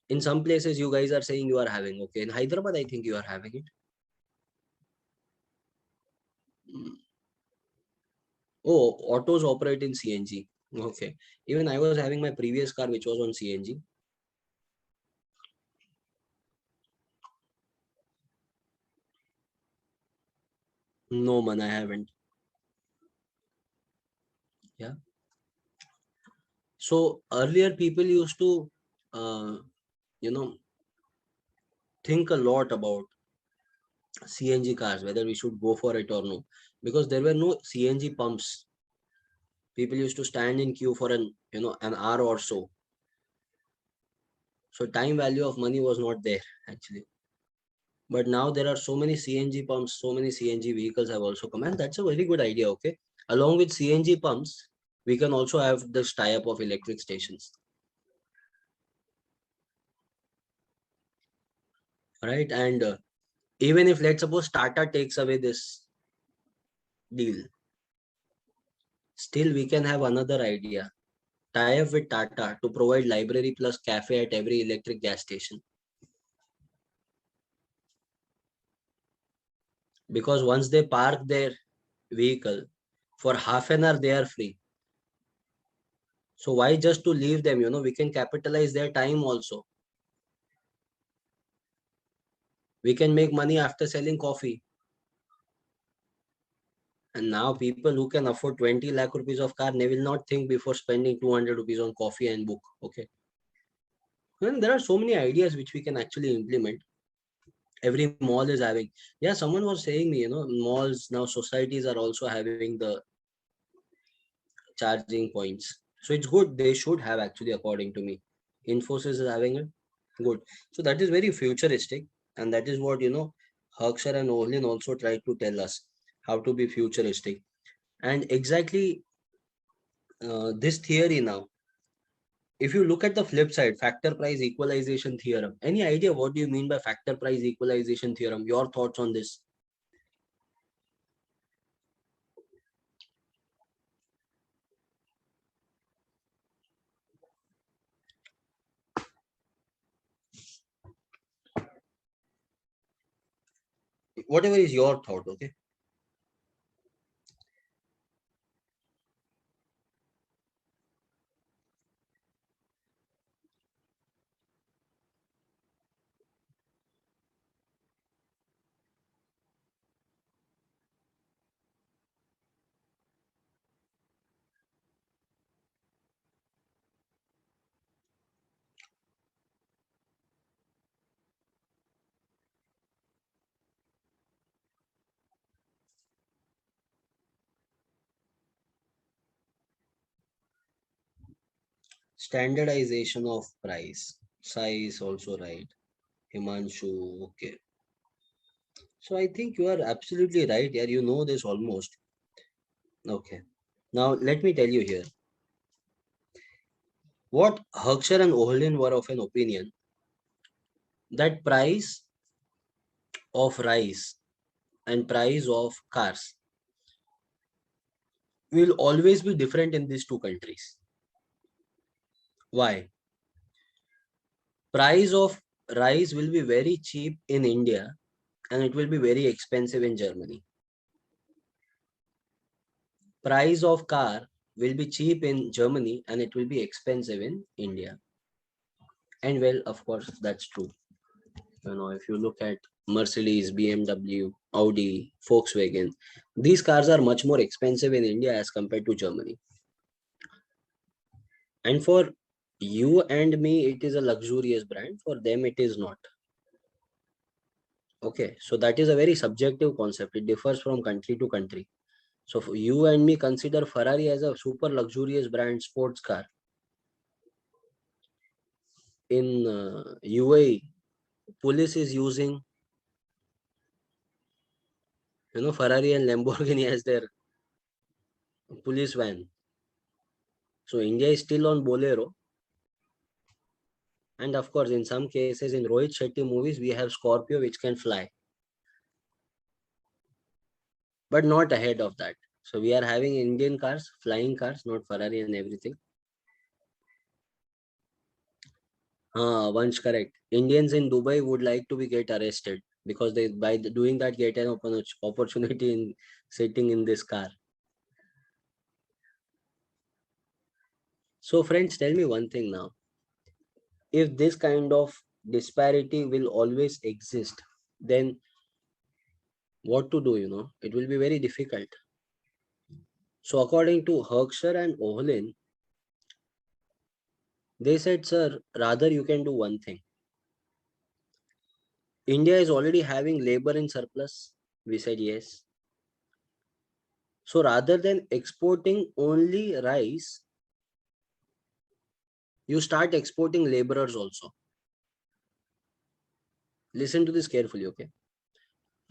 In some places you guys are saying you are having. Okay, in Hyderabad I think you are having it. Mm. Oh, autos operate in CNG. Okay. Even I was having my previous car which was on CNG. No, man, I haven't. Yeah. So earlier people used to, uh, you know, think a lot about CNG cars, whether we should go for it or no, because there were no CNG pumps. People used to stand in queue for an hour or so. So time value of money was not there actually. But now there are so many CNG pumps, so many CNG vehicles have also come, and that's a very good idea. Okay, along with CNG pumps, we can also have this tie-up of electric stations, right? And even if, let's suppose, Tata takes away this deal, still we can have another idea. Tie up with Tata to provide library plus cafe at every electric gas station. Because once they park their vehicle, for half an hour they are free. So why just to leave them? We can capitalize their time also. We can make money after selling coffee. And now people who can afford 20 lakh rupees of car, they will not think before spending 200 rupees on coffee and book. Okay. And there are so many ideas which we can actually implement. Every mall is having. Yeah, someone was saying me, malls now, societies are also having the charging points. So it's good. They should have actually, according to me. Infosys is having it. Good. So that is very futuristic, and that is what Herscher and Ohlin also tried to tell us, how to be futuristic. And exactly this theory now, if you look at the flip side, factor price equalization theorem. Any idea what do you mean by factor price equalization theorem? Your thoughts on this? Whatever is your thought, okay? Standardization of price. Size also right. Himanshu, okay. So I think you are absolutely right here. You know this almost. Okay. Now let me tell you here. What Herscher and Ohlin were of an opinion that price of rice and price of cars will always be different in these two countries. Why? Price of rice will be very cheap in India and it will be very expensive in Germany. Price of car will be cheap in Germany and it will be expensive in India. And well, of course, that's true. If you look at Mercedes, BMW, Audi, Volkswagen, these cars are much more expensive in India as compared to Germany. And for you and me, it is a luxurious brand. For them, it is not. Okay, so that is a very subjective concept. It differs from country to country. So for you and me consider Ferrari as a super luxurious brand sports car. In UAE, police is using Ferrari and Lamborghini as their police van. So India is still on Bolero. And of course, in some cases, in Rohit Shetty movies, we have Scorpio which can fly, but not ahead of that. So we are having Indian cars, flying cars, not Ferrari and everything. Once correct. Indians in Dubai would like to be get arrested because they by doing that get an opportunity in sitting in this car. So friends, tell me one thing now. If this kind of disparity will always exist, then what to do? It will be very difficult. So according to Herscher and Ohlin, they said, sir, rather you can do one thing. India is already having labor in surplus. We said yes. So rather than exporting only rice, you start exporting laborers also. Listen to this carefully, okay?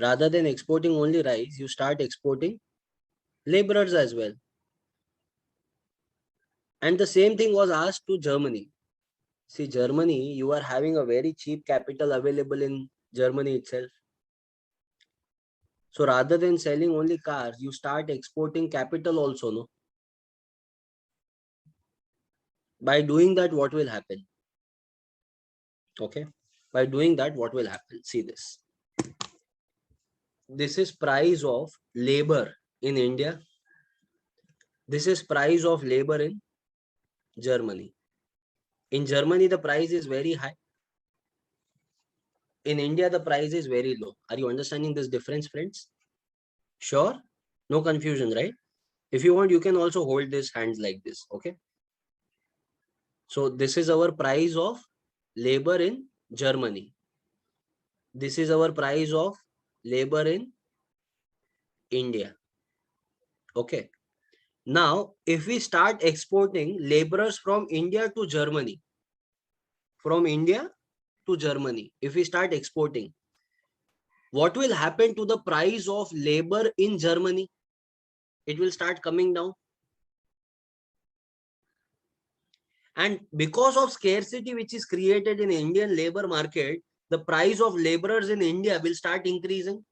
Rather than exporting only rice, you start exporting laborers as well. And the same thing was asked to Germany. See, Germany, you are having a very cheap capital available in Germany itself. So rather than selling only cars, you start exporting capital also, no? By doing that, what will happen? Okay. By doing that, what will happen? See this. This is price of labor in India. This is price of labor in Germany. In Germany, the price is very high. In India, the price is very low. Are you understanding this difference, friends? Sure? No confusion, right? If you want, you can also hold this hands like this. Okay. So this is our price of labor in Germany. This is our price of labor in India. Okay. Now, if we start exporting laborers from India to Germany, from India to Germany, if we start exporting, what will happen to the price of labor in Germany? It will start coming down. And because of scarcity which is created in Indian labor market, the price of laborers in India will start increasing.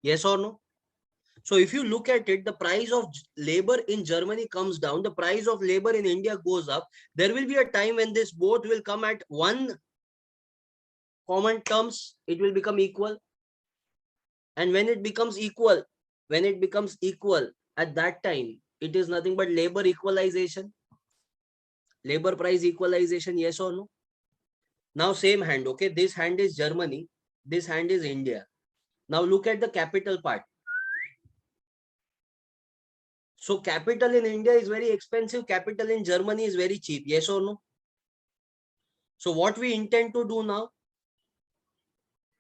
Yes or no? So if you look at it, the price of labor in Germany comes down, the price of labor in India goes up. There will be a time when this both will come at one common terms, it will become equal. And when it becomes equal, at that time, it is nothing but labor equalization, labor price equalization, yes or no? Now same hand, okay, this hand is Germany, this hand is India. Now look at the capital part. So capital in India is very expensive, capital in Germany is very cheap, yes or no? So what we intend to do now,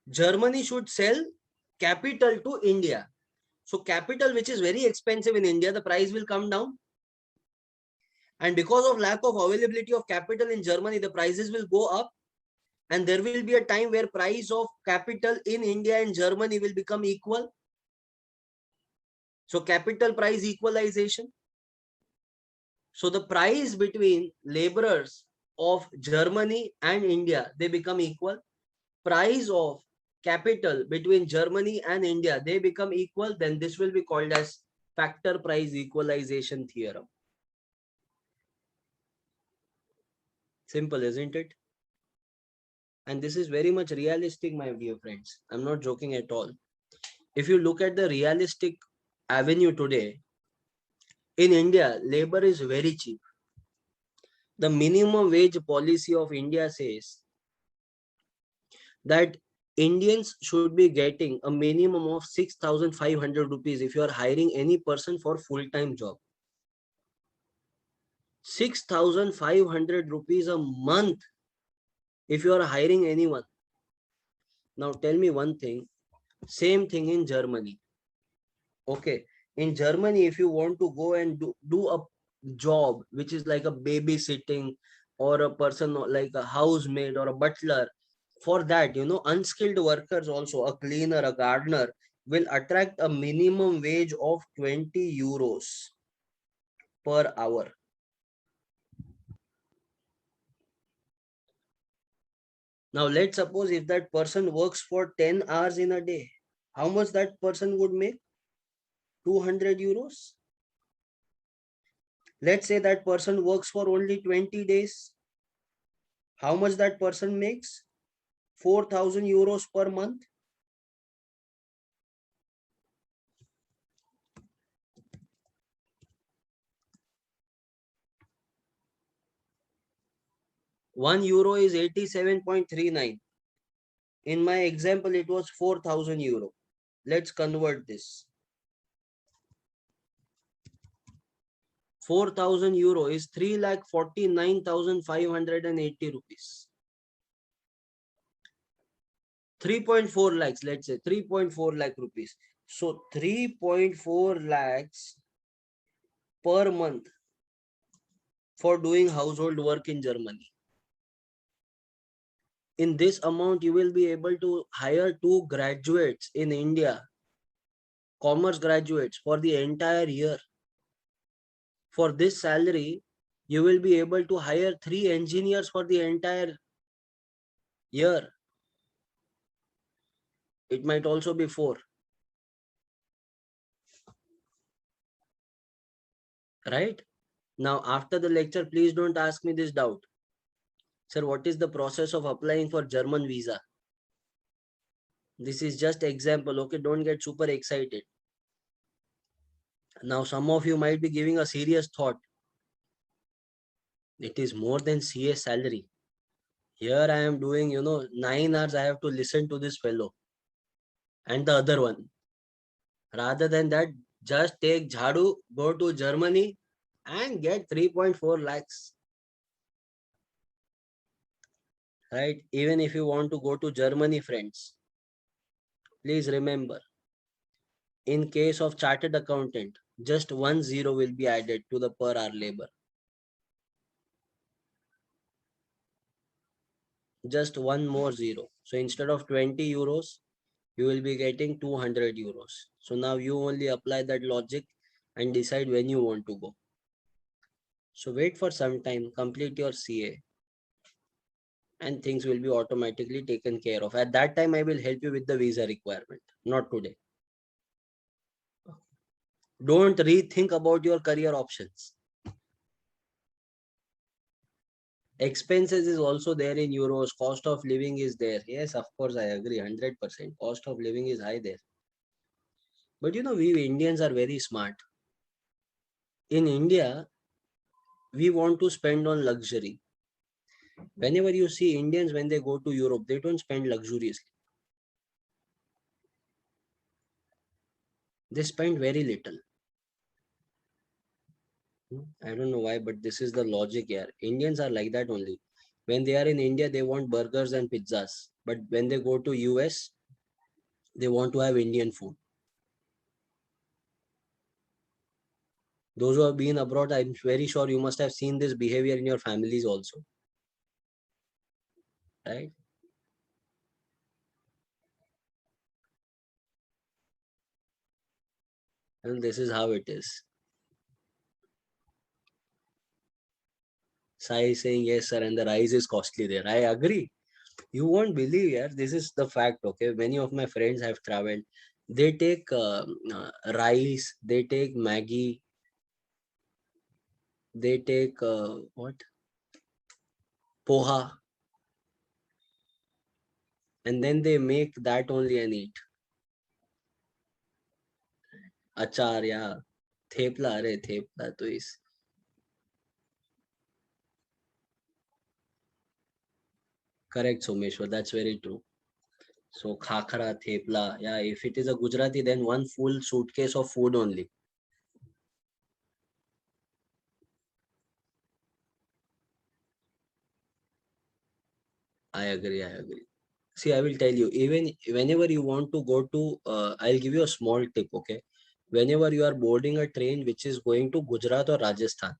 Germany should sell capital to India. So capital which is very expensive in India, the price will come down. And because of lack of availability of capital in Germany, the prices will go up. And there will be a time where price of capital in India and Germany will become equal. So capital price equalization. So the price between laborers of Germany and India, they become equal. Price of capital between Germany and India, they become equal. Then this will be called as factor price equalization theorem. Simple, isn't it? And this is very much realistic, my dear friends. I'm not joking at all. If you look at the realistic avenue today, in India, labor is very cheap. The minimum wage policy of India says that Indians should be getting a minimum of 6,500 rupees if you are hiring any person for full-time job. 6,500 rupees a month if you are hiring anyone. Now tell me one thing, same thing in Germany. Okay, in Germany, if you want to go and do a job which is like a babysitting or a person like a housemaid or a butler, for that, you know, unskilled workers also, a cleaner, a gardener, will attract a minimum wage of 20 euros per hour. Now let's suppose if that person works for 10 hours in a day, how much that person would make? 200 euros. Let's say that person works for only 20 days. How much that person makes? 4,000 euros per month. €1 is 87.39. In my example, it was 4,000 euro. Let's convert this. 4,000 euro is 3,49,580 rupees. 3.4 lakhs, let's say 3.4 lakh rupees. So 3.4 lakhs per month for doing household work in Germany. In this amount, you will be able to hire 2 graduates in India, commerce graduates, for the entire year. For this salary, you will be able to hire 3 engineers for the entire year. It might also be 4. Right? Now, after the lecture, please don't ask me this doubt. Sir, what is the process of applying for German visa? This is just example, okay? Don't get super excited. Now, some of you might be giving a serious thought. It is more than CA salary. Here I am doing, 9 hours I have to listen to this fellow and the other one. Rather than that, just take Jhadu, go to Germany and get 3.4 lakhs. Right? Even if you want to go to Germany, friends, please remember, in case of chartered accountant, just 1 0 will be added to the per hour labor. just one more zero. So instead of 20 euros, you will be getting 200 euros. So now you only apply that logic and decide when you want to go. So wait for some time, complete your CA, and things will be automatically taken care of. At that time, I will help you with the visa requirement, not today. Don't rethink about your career options. Expenses is also there in euros. Cost of living is there. Yes, of course, I agree 100%. Cost of living is high there. But you know, we Indians are very smart. In India, we want to spend on luxury. Whenever you see Indians, when they go to Europe, they don't spend luxuriously. They spend very little. I don't know why, but this is the logic here. Indians are like that only. When they are in India, they want burgers and pizzas. But when they go to US, they want to have Indian food. Those who have been abroad, I'm very sure you must have seen this behavior in your families also, right? And this is how it is. Sai is saying, yes, sir, and the rice is costly there. I agree. You won't believe, yeah, this is the fact, okay? Many of my friends have traveled. They take rice, they take Maggie, they take what? Poha, and then they make that only and eat. Achar, yeah. Thepla, are thepla to is correct, Someshwar. That's very true. So khakra, thepla, yeah. If it is a Gujarati, then one full suitcase of food only. I agree. I agree. See, I will tell you. Even whenever you want to go to, I'll give you a small tip. Okay, whenever you are boarding a train which is going to Gujarat or Rajasthan,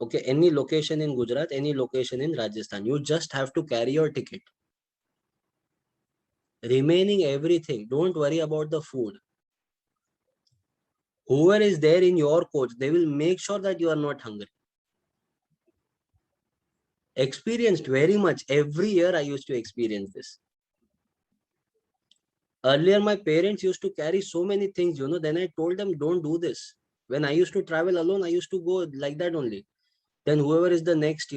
okay, any location in Gujarat, any location in Rajasthan, you just have to carry your ticket. Remaining everything, don't worry about the food. Whoever is there in your coach, they will make sure that you are not hungry. Experienced very much. Every year I used to experience this. Earlier, my parents used to carry so many things, then I told them, don't do this. When I used to travel alone, I used to go like that only. Then whoever is the next,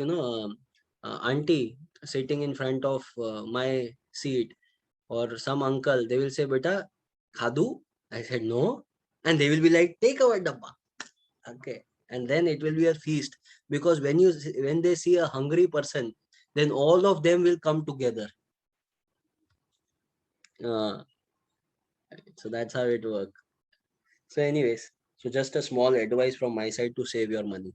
auntie sitting in front of my seat, or some uncle, they will say, beta, khadu? I said, no. And they will be like, take our dabba. Okay. And then it will be a feast, because when they see a hungry person, then all of them will come together. Uh, so that's how it works. So anyways, so just a small advice from my side to save your money.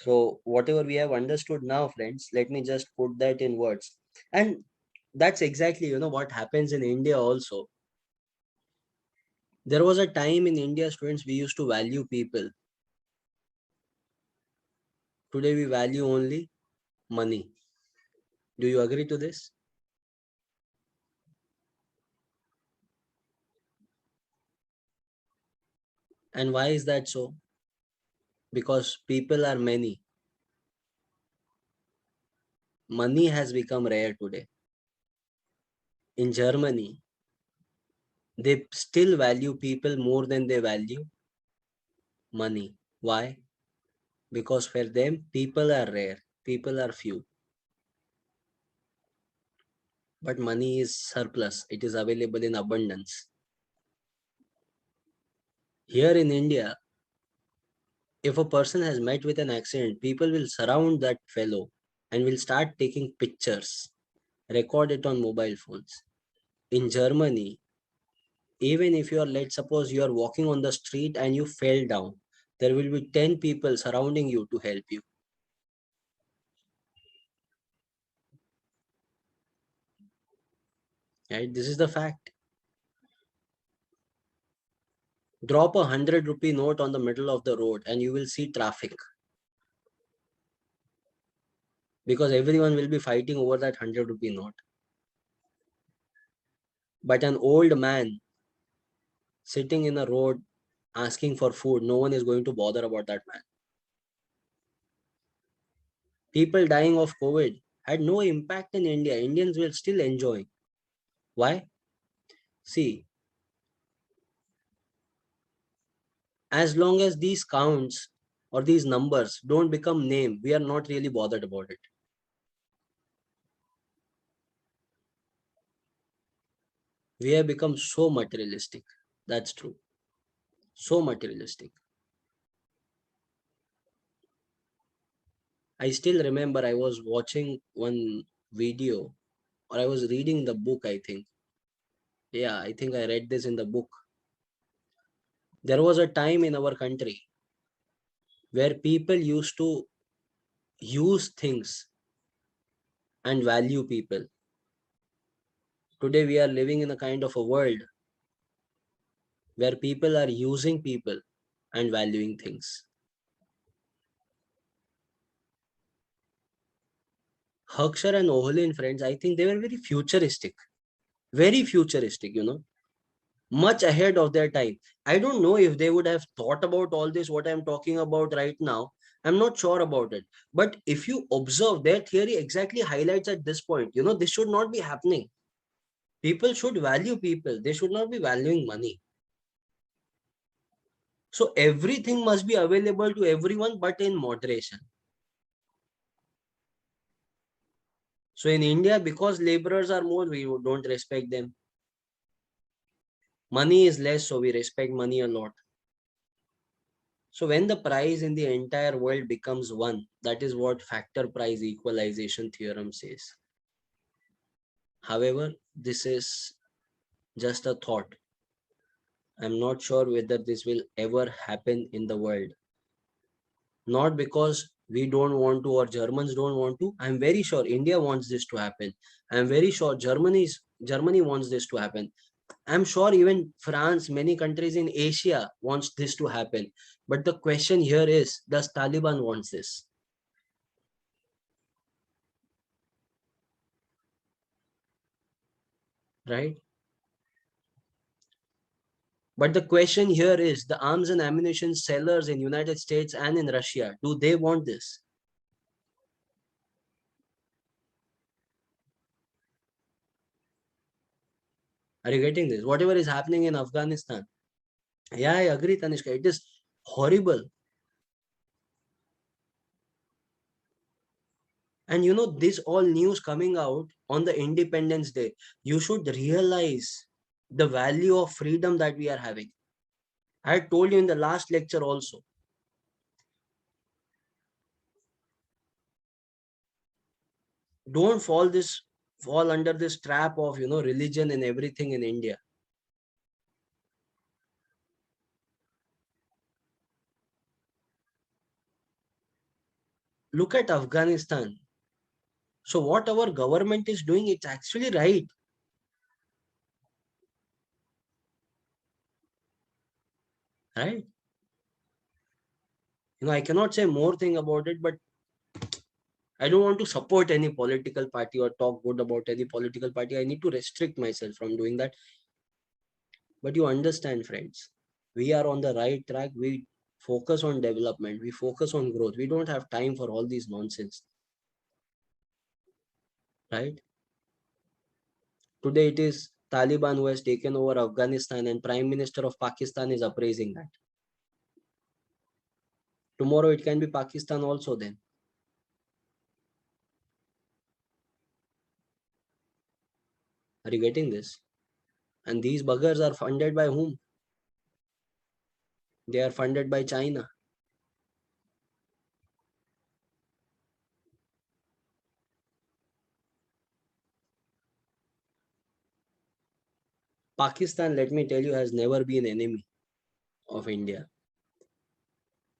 So whatever we have understood now, friends, let me just put that in words. And that's exactly, what happens in India also. There was a time in India, students, we used to value people. Today we value only money. Do you agree to this? And why is that so? Because people are many. Money has become rare today. In Germany, they still value people more than they value money. Why? Because for them, people are rare, people are few, but money is surplus. It is available in abundance. Here in India, if a person has met with an accident, people will surround that fellow and will start taking pictures, record it on mobile phones. In Germany, even if you are, let's suppose you are walking on the street and you fell down, there will be 10 people surrounding you to help you. Right? This is the fact. Drop a 100 rupee note on the middle of the road and you will see traffic. because everyone will be fighting over that 100 rupee note. But an old man sitting in a road asking for food, no one is going to bother about that man. People dying of COVID had no impact in India. Indians will still enjoy. Why? See, as long as these counts or these numbers don't become name, we are not really bothered about it. We have become so materialistic. That's true. So materialistic. I still remember I was watching one video, or I was reading the book, I think. Yeah, I think I read this in the book. There was a time in our country where people used to use things and value people. Today we are living in a kind of a world where people are using people and valuing things. Hawkshire and Oholin, friends, I think they were very futuristic, much ahead of their time. I don't know if they would have thought about all this, what I'm talking about right now. I'm not sure about it. But if you observe, their theory exactly highlights at this point, this should not be happening. People should value people. They should not be valuing money. So everything must be available to everyone, but in moderation. So in India, because laborers are more, we don't respect them. Money is less, so we respect money a lot. So when the price in the entire world becomes one, that is what factor price equalization theorem says. However, this is just a thought. I'm not sure whether this will ever happen in the world. Not because we don't want to or Germans don't want to. I'm very sure India wants this to happen. I'm very sure Germany wants this to happen. I'm sure even France, many countries in Asia wants this to happen. But the question here is, does Taliban wants this? Right? But the question here is, the arms and ammunition sellers in United States and in Russia, do they want this? Are you getting this? Whatever is happening in Afghanistan. Yeah, I agree, Tanishka. It is horrible. And this all news coming out on the Independence Day, you should realize the value of freedom that we are having. I had told you in the last lecture also. Don't fall under this trap of religion and everything in India. Look at Afghanistan. So what our government is doing, it's actually right. Right? I cannot say more thing about it, but I don't want to support any political party or talk good about any political party. I need to restrict myself from doing that. But you understand, friends, we are on the right track. We focus on development. We focus on growth. We don't have time for all these nonsense. Right? Today it is Taliban who has taken over Afghanistan and Prime Minister of Pakistan is appraising that. Tomorrow it can be Pakistan also then. Are you getting this? And these buggers are funded by whom? They are funded by China. Pakistan, let me tell you, has never been enemy of India.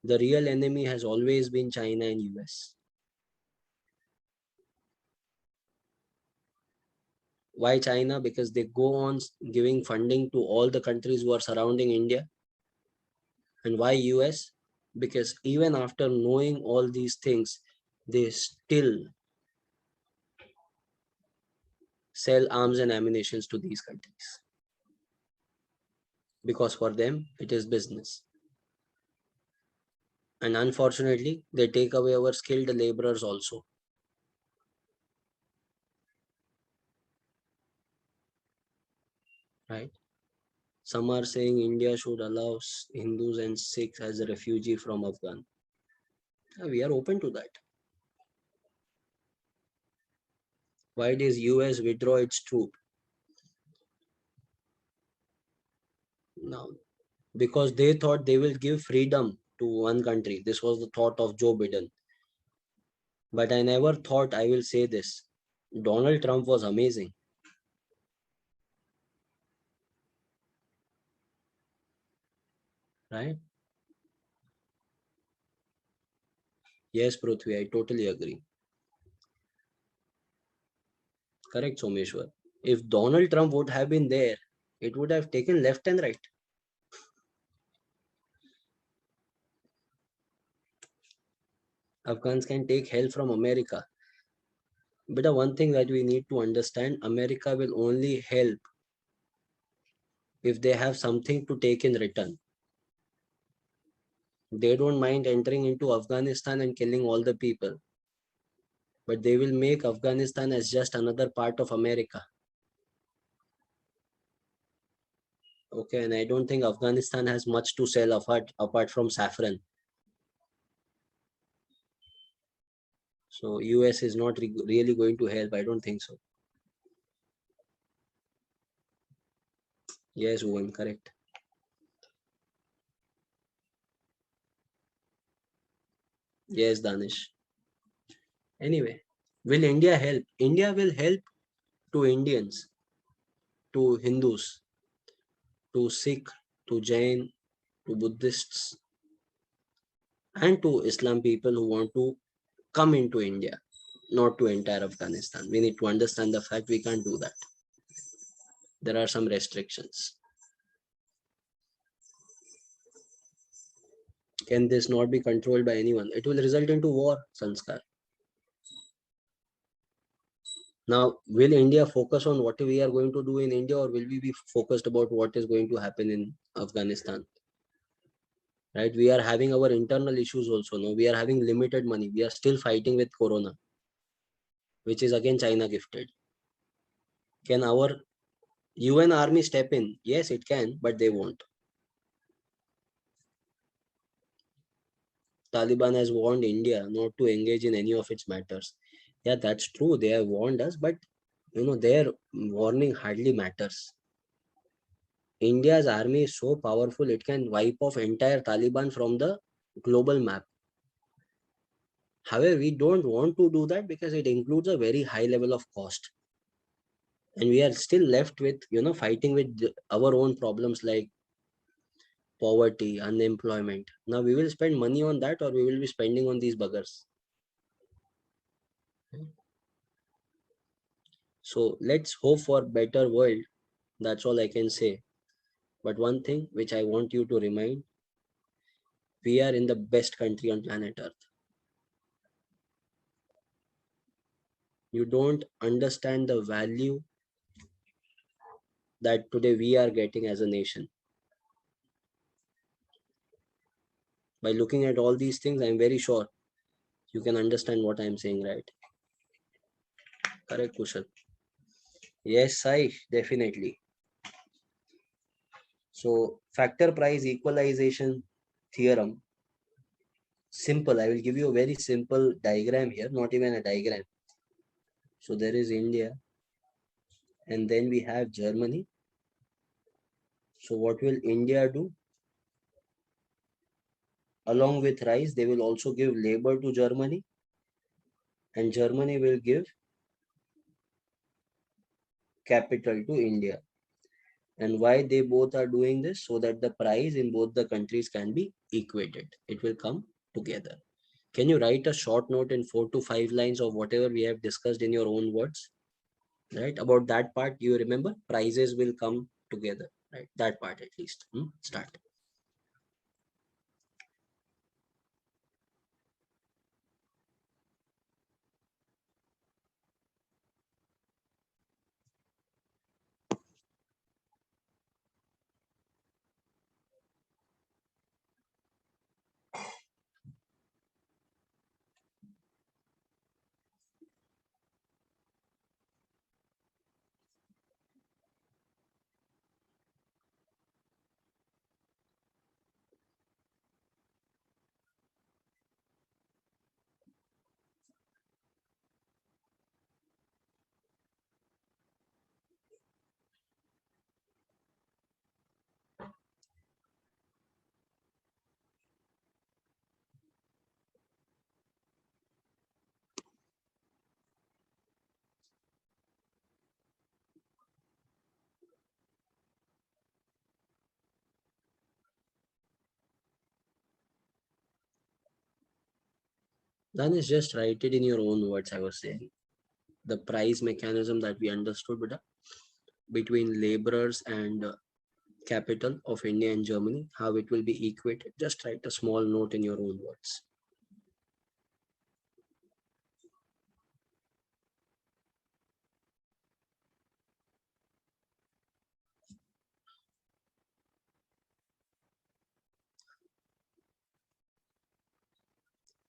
The real enemy has always been China and US. Why China? Because they go on giving funding to all the countries who are surrounding India. And why US? Because even after knowing all these things, they still sell arms and ammunition to these countries, because for them it is business. And unfortunately, they take away our skilled laborers also. Right? Some are saying India should allow Hindus and Sikhs as a refugee from Afghan. We are open to that. Why does US withdraw its troop? Now, because they thought they will give freedom to one country. This was the thought of Joe Biden. But I never thought I will say this. Donald Trump was amazing. Right? Yes, Prithvi, I totally agree. Correct, Someshwar. If Donald Trump would have been there, it would have taken left and right. Afghans can take help from America. But the one thing that we need to understand, America will only help if they have something to take in return. They don't mind entering into Afghanistan and killing all the people, but they will make Afghanistan as just another part of America. Okay, and I don't think Afghanistan has much to sell apart from saffron. So US is not really going to help. I don't think so. Yes, Owen, correct. Yes, Danish. Anyway, will India help? India will help to Indians, to Hindus, to Sikh, to Jain, to Buddhists, and to Islam people who want to come into India, not to entire Afghanistan. We need to understand the fact we can't do that. There are some restrictions. Can this not be controlled by anyone? It will result into war, Sanskar. Now, will India focus on what we are going to do in India, or will we be focused about what is going to happen in Afghanistan? Right? We are having our internal issues also. Now, we are having limited money. We are still fighting with Corona, which is again China gifted. Can our UN army step in? Yes, it can, but they won't. Taliban has warned India not to engage in any of its matters. Yeah, that's true. They have warned us, but their warning hardly matters. India's army is so powerful, it can wipe off entire Taliban from the global map. However, we don't want to do that because it includes a very high level of cost. And we are still left with, fighting with our own problems like poverty, unemployment. Now we will spend money on that, or we will be spending on these buggers. So let's hope for better world. That's all I can say. But one thing which I want you to remind, we are in the best country on planet Earth. You don't understand the value that today we are getting as a nation. By looking at all these things, I'm very sure you can understand what I'm saying, right? Correct, Kushal. Yes, I definitely. So factor price equalization theorem. Simple. I will give you a very simple diagram here, not even a diagram. So there is India, and then we have Germany. So what will India do? Along with rice, they will also give labor to Germany, and Germany will give capital to India. And why they both are doing this? So that the price in both the countries can be equated. It will come together. Can you write a short note in 4 to 5 lines of whatever we have discussed in your own words? Right? About that part, you remember? Prices will come together. Right? That part at least. Start. Danish, just write it in your own words. I was saying the price mechanism that we understood between laborers and capital of India and Germany, how it will be equated. Just write a small note in your own words.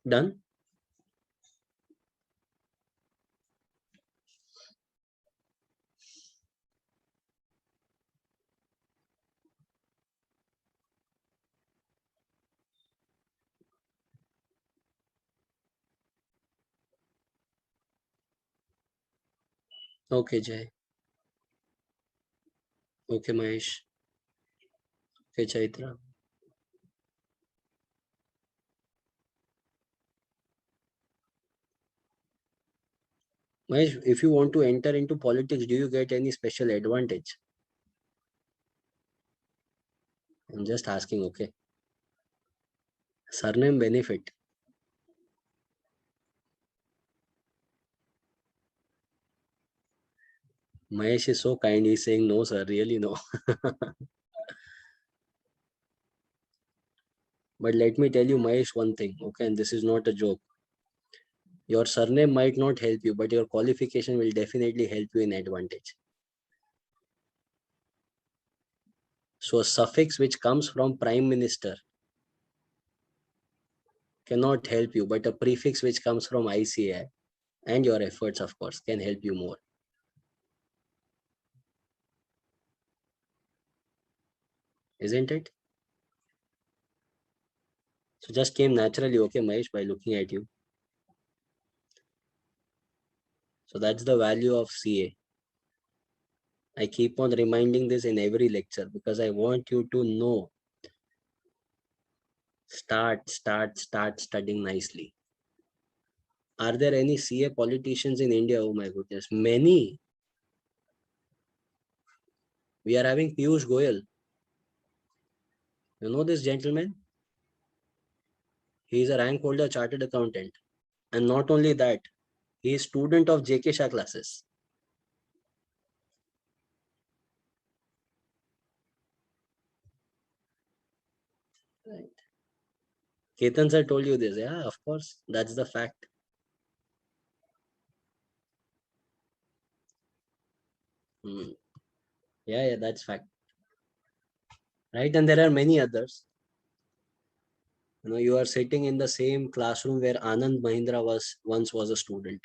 Done? Okay, Jay. Okay, Mahesh. Okay, Chaitra. Mahesh, if you want to enter into politics, do you get any special advantage? I'm just asking, okay. Surname benefit. Mahesh is so kind. He's saying no, sir. Really no. But let me tell you, Mahesh, one thing, okay, and this is not a joke. Your surname might not help you, but your qualification will definitely help you in advantage. So a suffix which comes from prime minister cannot help you, but a prefix which comes from ICI and your efforts, of course, can help you more. Isn't it? So just came naturally, okay, Mahesh, by looking at you. So that's the value of CA. I keep on reminding this in every lecture because I want you to know. Start studying nicely. Are there any CA politicians in India? Oh my goodness, many. We are having Piyush Goyal. You know this gentleman? He is a rank holder chartered accountant. And not only that, he is student of JK Shah classes. Right. Ketan sir told you this. Yeah, of course. That's the fact. Hmm. Yeah, that's fact. Right. And there are many others. You are sitting in the same classroom where Anand Mahindra was a student.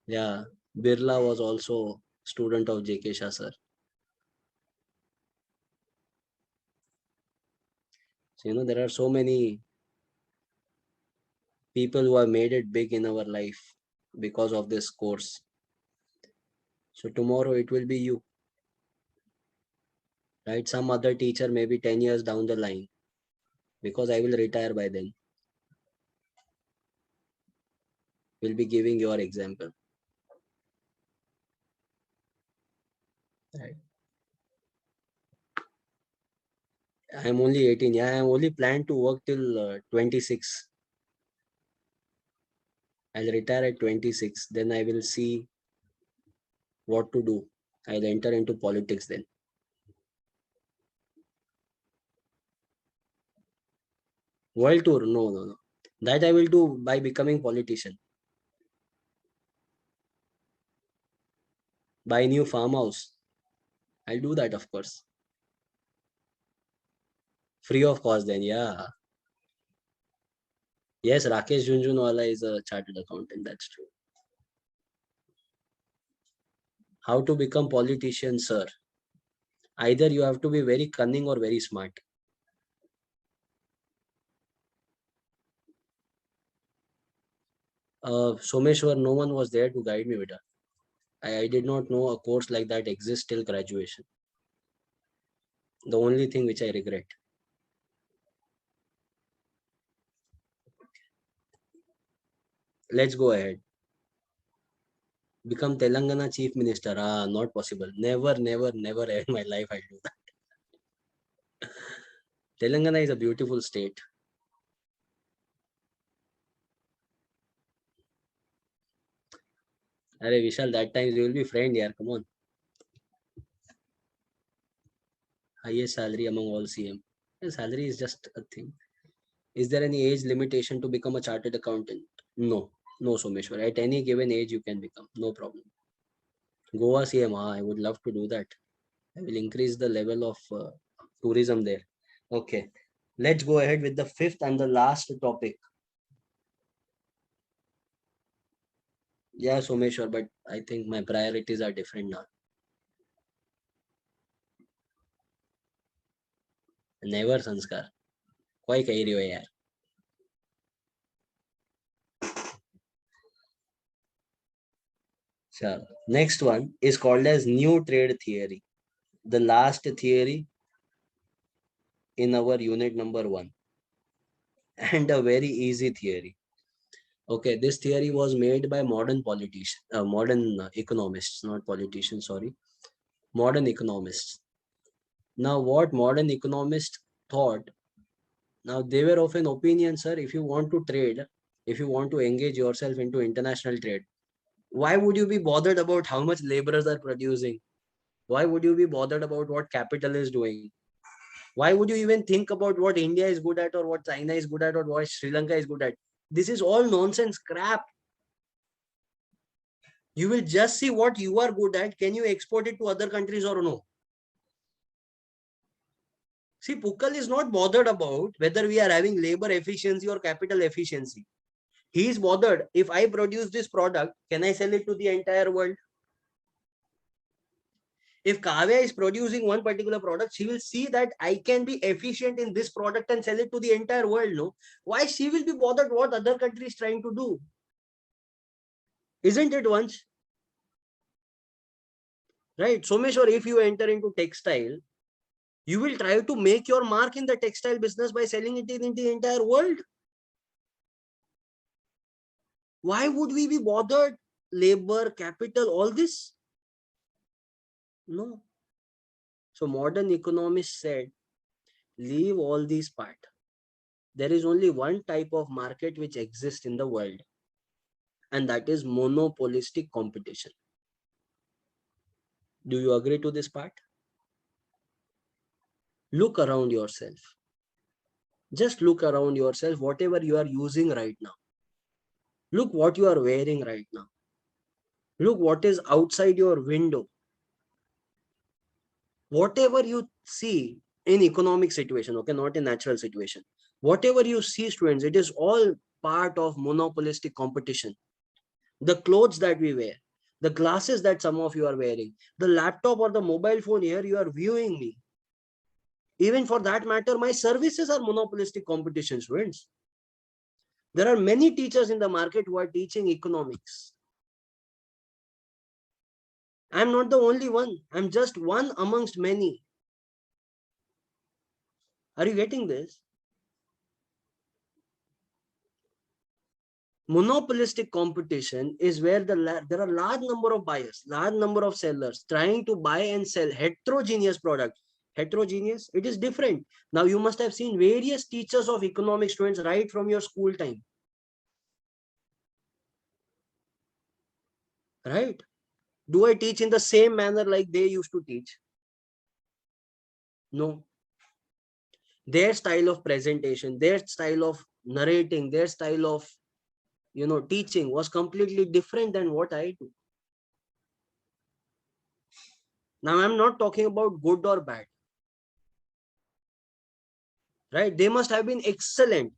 Yeah. Birla was also student of JK Shah sir. So, there are so many people who have made it big in our life because of this course. So tomorrow it will be you, right? Some other teacher maybe 10 years down the line because I will retire by then. Will be giving your example. Right. I'm only 18. Yeah, I'm only planned to work till 26. I'll retire at 26. Then I will see what to do. I'll enter into politics then. World tour? No, no, no. That I will do by becoming politician. Buy new farmhouse. I'll do that, of course. Free of cost then, yeah. Yes, Rakesh Junjunwala is a chartered accountant. That's true. How to become politician, sir? Either you have to be very cunning or very smart. Someshwar, no one was there to guide me with that. I did not know a course like that exists till graduation. The only thing which I regret. Let's go ahead. Become Telangana chief minister. Not possible. Never, never, never in my life I'll do that. Telangana is a beautiful state. Arey Vishal, that time you will be friend, yaar. Come on. Highest salary among all CM. Yeah, salary is just a thing. Is there any age limitation to become a chartered accountant? No. No, Someshwar. At any given age, you can become. No problem. Goa CM, I would love to do that. I will increase the level of tourism there. Okay. Let's go ahead with the fifth and the last topic. Yeah, Someshwar, but I think my priorities are different now. Never Sanskar. कोई कह रही हो यार. Sure. Next one is called as new trade theory. The last theory in our unit number 1. And a very easy theory. Okay, this theory was made by modern politicians, modern economists, not politicians, sorry. Modern economists. Now, what modern economists thought, now they were of an opinion, sir, if you want to trade, if you want to engage yourself into international trade, why would you be bothered about how much laborers are producing? Why would you be bothered about what capital is doing? Why would you even think about what India is good at or what China is good at or what Sri Lanka is good at? This is all nonsense crap. You will just see what you are good at. Can you export it to other countries or no? See, Pukal is not bothered about whether we are having labor efficiency or capital efficiency. He is bothered. If I produce this product, can I sell it to the entire world? If Kavya is producing one particular product, she will see that I can be efficient in this product and sell it to the entire world. No, why she will be bothered what other country is trying to do? Isn't it once? Right? Someshwar, if you enter into textile, you will try to make your mark in the textile business by selling it in the entire world. Why would we be bothered? Labor, capital, all this? No. So modern economists said, leave all these part. There is only one type of market which exists in the world, and that is monopolistic competition. Do you agree to this part? Look around yourself. Just look around yourself, whatever you are using right now. Look what you are wearing right now. Look what is outside your window. Whatever you see in economic situation, okay, not in natural situation. Whatever you see, students, it is all part of monopolistic competition. The clothes that we wear, the glasses that some of you are wearing, the laptop or the mobile phone here you are viewing me. Even for that matter, my services are monopolistic competition, students. There are many teachers in the market who are teaching economics. I'm not the only one. I'm just one amongst many. Are you getting this? Monopolistic competition is where there are large number of buyers, large number of sellers trying to buy and sell heterogeneous product. Heterogeneous, it is different. Now you must have seen various teachers of economic students right from your school time. Right? Do I teach in the same manner like they used to teach? No. Their style of presentation, their style of narrating, their style of teaching was completely different than what I do. Now I'm not talking about good or bad. Right? They must have been excellent.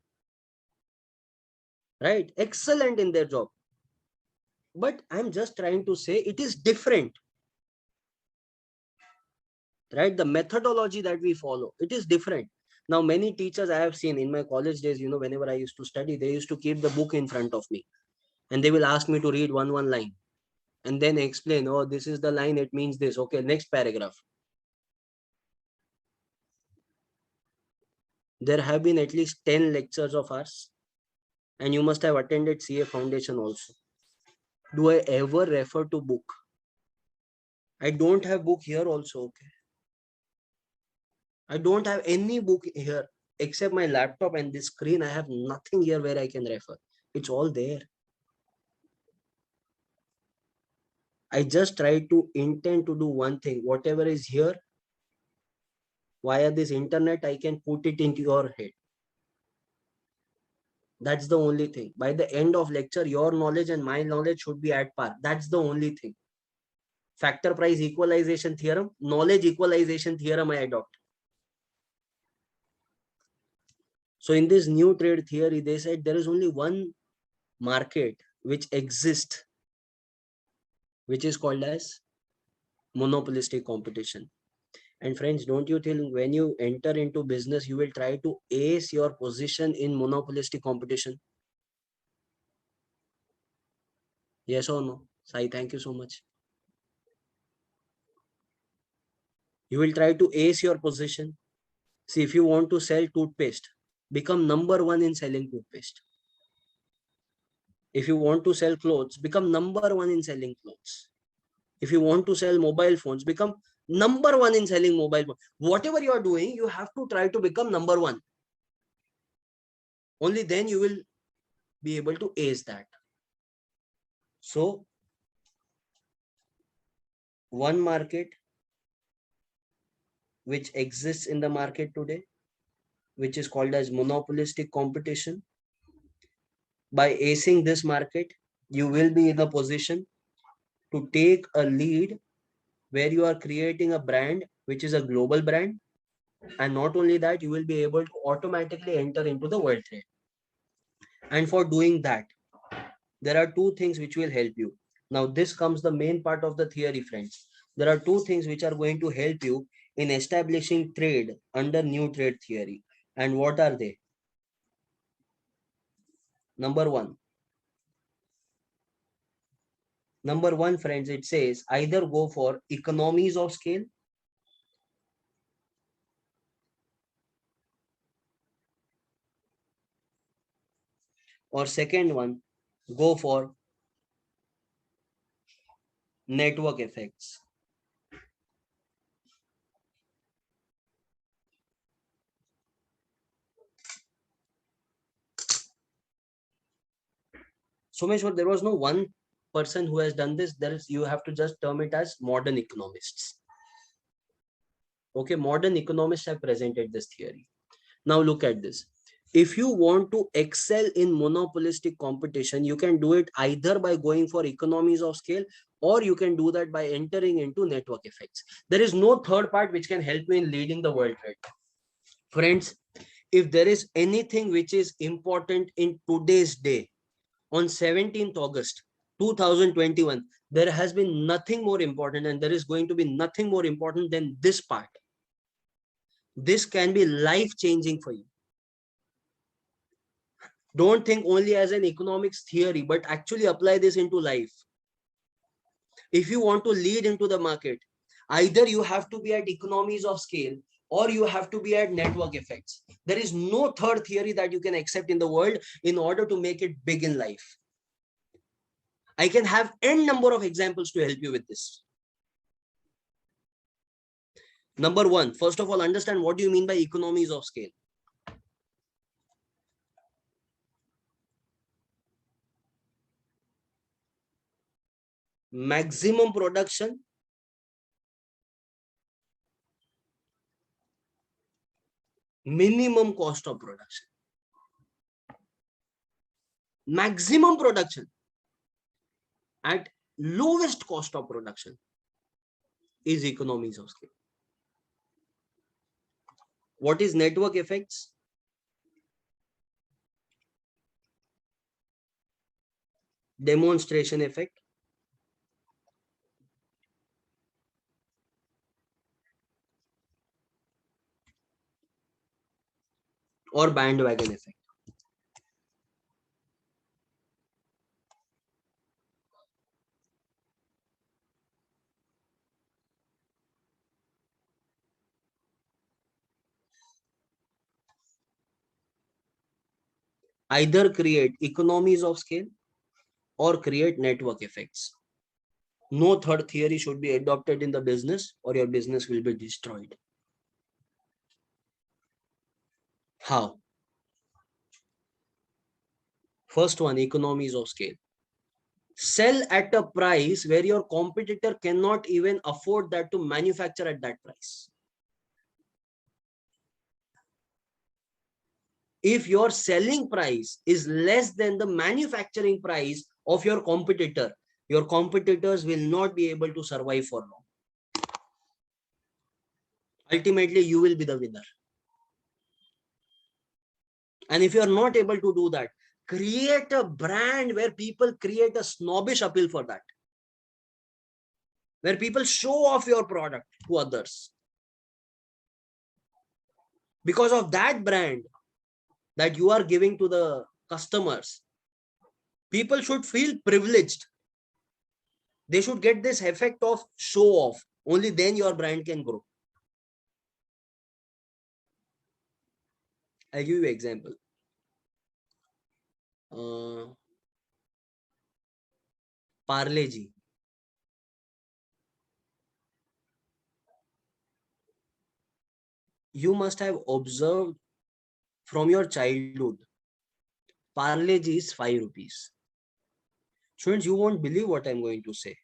Right? Excellent in their job. But I'm just trying to say it is different. Right? The methodology that we follow, it is different. Now, many teachers I have seen in my college days, whenever I used to study, they used to keep the book in front of me. And they will ask me to read one line. And then explain, oh, this is the line, it means this. Okay, next paragraph. There have been at least 10 lectures of ours. And you must have attended CA Foundation also. Do I ever refer to book? I don't have book here also, okay. I don't have any book here except my laptop and this screen. I have nothing here where I can refer. It's all there. I just try to intend to do one thing. Whatever is here via this internet, I can put it into your head. That's the only thing. By the end of lecture, your knowledge and my knowledge should be at par. That's the only thing. Factor price equalization theorem, knowledge equalization theorem I adopt. So in this new trade theory, they said there is only one market which exists, which is called as monopolistic competition. And friends, don't you think when you enter into business, you will try to ace your position in monopolistic competition? Yes or no? Sai, thank you so much. You will try to ace your position. See, if you want to sell toothpaste, become number one in selling toothpaste. If you want to sell clothes, become number one in selling clothes. If you want to sell mobile phones, become number one in selling mobile phones. Whatever you are doing, you have to try to become number one. Only then you will be able to ace that. So, one market which exists in the market today, which is called as monopolistic competition. By acing this market, you will be in a position to take a lead where you are creating a brand which is a global brand, and not only that, you will be able to automatically enter into the world trade. And for doing that, there are two things which will help you. Now this comes the main part of the theory, friends. There are two things which are going to help you in establishing trade under new trade theory. And what are they? Number one, friends, it says either go for economies of scale, or second one, go for network effects. Someshwar, there was no one person who has done this. There is, you have to just term it as modern economists. Okay, modern economists have presented this theory. Now look at this. If you want to excel in monopolistic competition, you can do it either by going for economies of scale, or you can do that by entering into network effects. There is no third part which can help you in leading the world trade. Friends, if there is anything which is important in today's day, on 17th August 2021, there has been nothing more important, and there is going to be nothing more important than this part. This can be life changing for you. Don't think only as an economics theory, but actually apply this into life. If you want to lead into the market, either you have to be at economies of scale, or you have to be at network effects. There is no third theory that you can accept in the world in order to make it big in life. I can have n number of examples to help you with this. Number one, first of all, understand what do you mean by economies of scale. Maximum production, minimum cost of production. Maximum production at lowest cost of production is economies of scale. What is network effects? Demonstration effect. Or bandwagon effect. Either create economies of scale or create network effects. No third theory should be adopted in the business, or your business will be destroyed. How? First one, economies of scale. Sell at a price where your competitor cannot even afford that to manufacture at that price. If your selling price is less than the manufacturing price of your competitors will not be able to survive for long. Ultimately, you will be the winner. And if you are not able to do that, create a brand where people create a snobbish appeal for that, where people show off your product to others. Because of that brand that you are giving to the customers, people should feel privileged. They should get this effect of show off. Only then your brand can grow. I'll give you an example. Parle-G. You must have observed from your childhood, Parle-G is 5 rupees. Students, you won't believe what I'm going to say.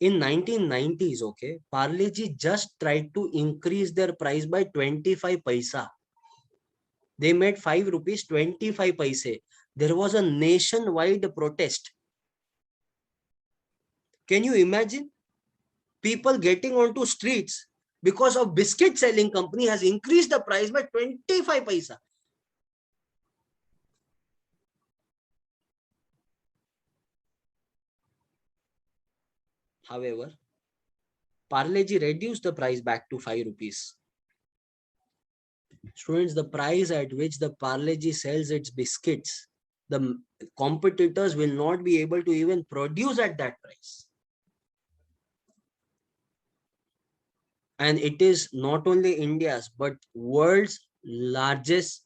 In 1990s, okay, Parle-G just tried to increase their price by 25 paisa. They made 5 rupees 25 paise. There was a nationwide protest. Can you imagine? People getting onto streets because of biscuit selling company has increased the price by 25 paisa. However, Parle-G reduced the price back to 5 rupees. Students, the price at which the Parle-G sells its biscuits, the competitors will not be able to even produce at that price. And it is not only India's, but world's largest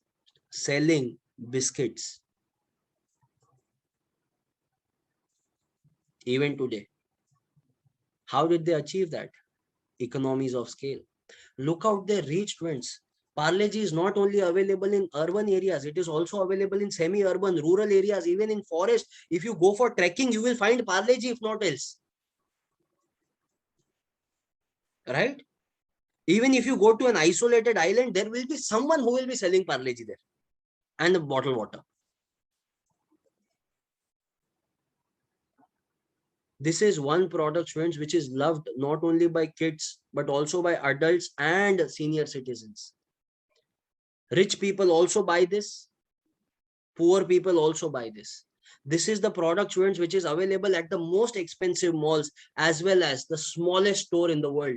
selling biscuits. Even today. How did they achieve that? Economies of scale. Look out their reach, friends. Parle-G is not only available in urban areas, it is also available in semi-urban, rural areas, even in forest. If you go for trekking, you will find Parle-G, if not else. Right? Even if you go to an isolated island, there will be someone who will be selling Parle-G there and the bottled water. This is one product, friends, which is loved not only by kids, but also by adults and senior citizens. Rich people also buy this. Poor people also buy this. This is the product, friends, which is available at the most expensive malls as well as the smallest store in the world.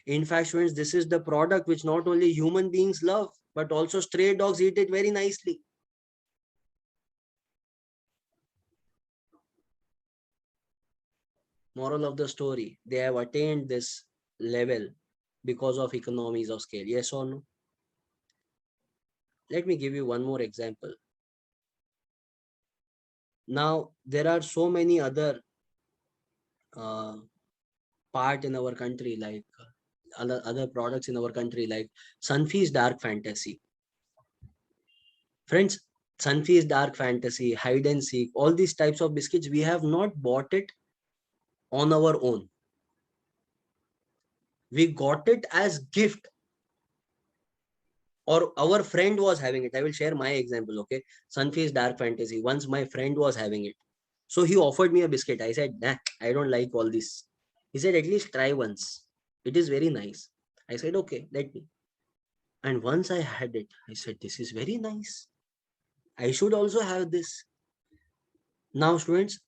In fact, friends, this is the product which not only human beings love, but also stray dogs eat it very nicely. Moral of the story, they have attained this level because of economies of scale. Yes or no? Let me give you one more example. Now, there are so many other uh, part in our country, like other products in our country, like Sunfeast Dark Fantasy. Friends, Sunfeast Dark Fantasy, Hide and Seek, all these types of biscuits, we have not bought it on our own. We got it as gift, or our friend was having it. I will share my example, okay? Sunfeast Dark Fantasy. Once my friend was having it. So he offered me a biscuit. I said, nah, I don't like all this. He said, at least try once. It is very nice. I said, okay, let me. And once I had it, I said, this is very nice. I should also have this. Now, students,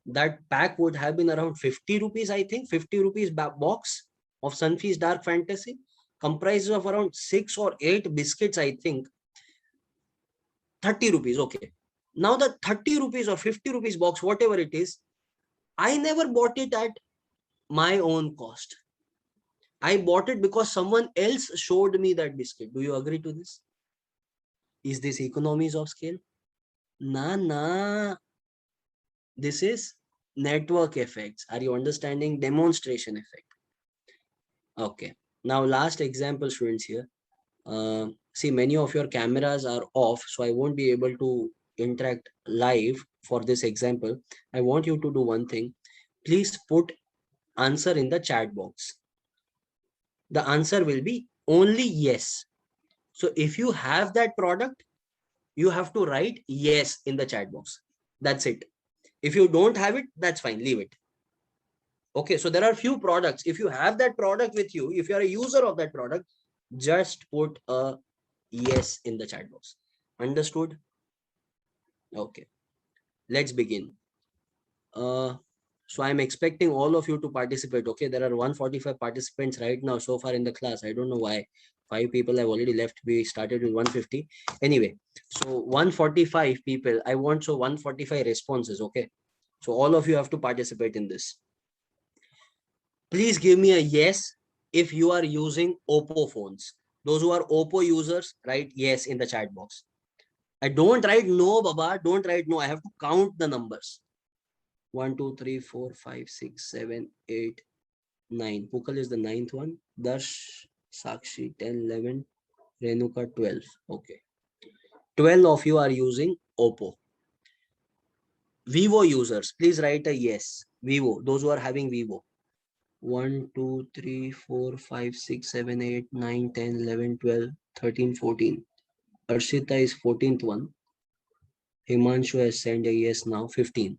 that pack would have been around 50 rupees, I think, 50 rupees box of Sunfeast Dark Fantasy, comprises of around 6 or 8 biscuits, I think. 30 rupees, okay. Now the 30 rupees or 50 rupees box, whatever it is, I never bought it at my own cost. I bought it because someone else showed me that biscuit. Do you agree to this? Is this economies of scale? Nah. This is network effects. Are you understanding? Demonstration effect. Okay. Now, last example, students here. See, many of your cameras are off, so I won't be able to interact live for this example. I want you to do one thing. Please put answer in the chat box. The answer will be only yes. So if you have that product, you have to write yes in the chat box. That's it. If you don't have it, that's fine. Leave it. Okay, so there are few products. If you have that product with you, if you are a user of that product, just put a yes in the chat box. Understood? Okay, let's begin. So I'm expecting all of you to participate. Okay, there are 145 participants right now so far in the class. I don't know why. 5 people have already left. We started with 150. Anyway, so 145 people. I want 145 responses. Okay, so all of you have to participate in this. Please give me a yes if you are using Oppo phones. Those who are Oppo users, write yes in the chat box. I don't write no, Baba. Don't write no. I have to count the numbers. 1, 2, 3, 4, 5, 6, 7, 8, 9. Pukal is the ninth one. Darsh, Sakshi, 10, 11, Renuka, 12. Okay. 12 of you are using Oppo. Vivo users, please write a yes. Vivo, those who are having Vivo. 1, 2, 3, 4, 5, 6, 7, 8, 9, 10, 11, 12, 13, 14. Arshita is 14th one. Himanshu has sent a yes now, 15.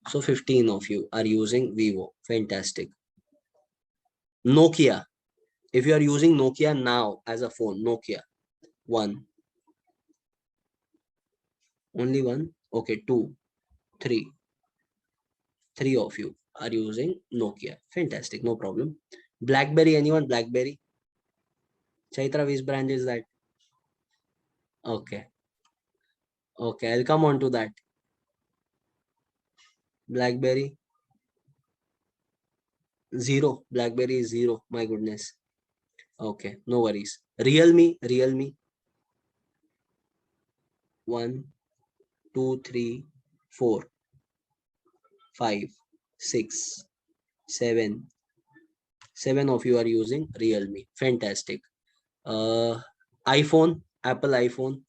So 15 of you are using Vivo. Fantastic. Nokia. If you are using Nokia now as a phone, Nokia. 1. Only one? Okay, 2, 3. 3 of you are using Nokia. Fantastic, no problem. BlackBerry, anyone? BlackBerry? Chaitra, which brand is that? Okay. Okay, I'll come on to that. BlackBerry? 0. BlackBerry is 0. My goodness. Okay, no worries. Realme? Realme? 1, 2, 3, 4, 5, 6, 7. 7 of you are using Realme. Fantastic. iPhone, Apple iPhone.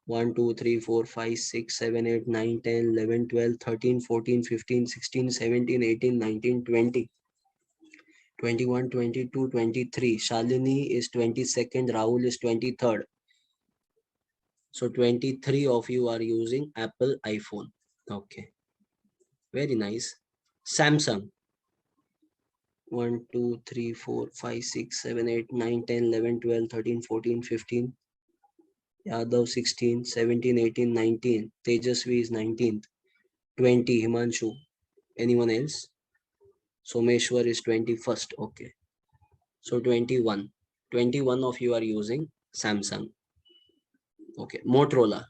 1, 2, 3, 4, 5, 6, 7, 8, 9, 10, 11, 12, 13, 14, 15, 16, 17, 18, 19, 20, 21, 22, 23. Shalini is 22nd. Rahul is 23rd. So 23 of you are using Apple iPhone. Okay. Very nice. Samsung. 1, 2, 3, 4, 5, 6, 7, 8, 9, 10, 11, 12, 13, 14, 15. Yadav 16, 17, 18, 19. Tejasvi is 19th. 20. Himanshu. Anyone else? Someshwar is 21st. Okay. So 21. 21 of you are using Samsung. Okay. Motorola.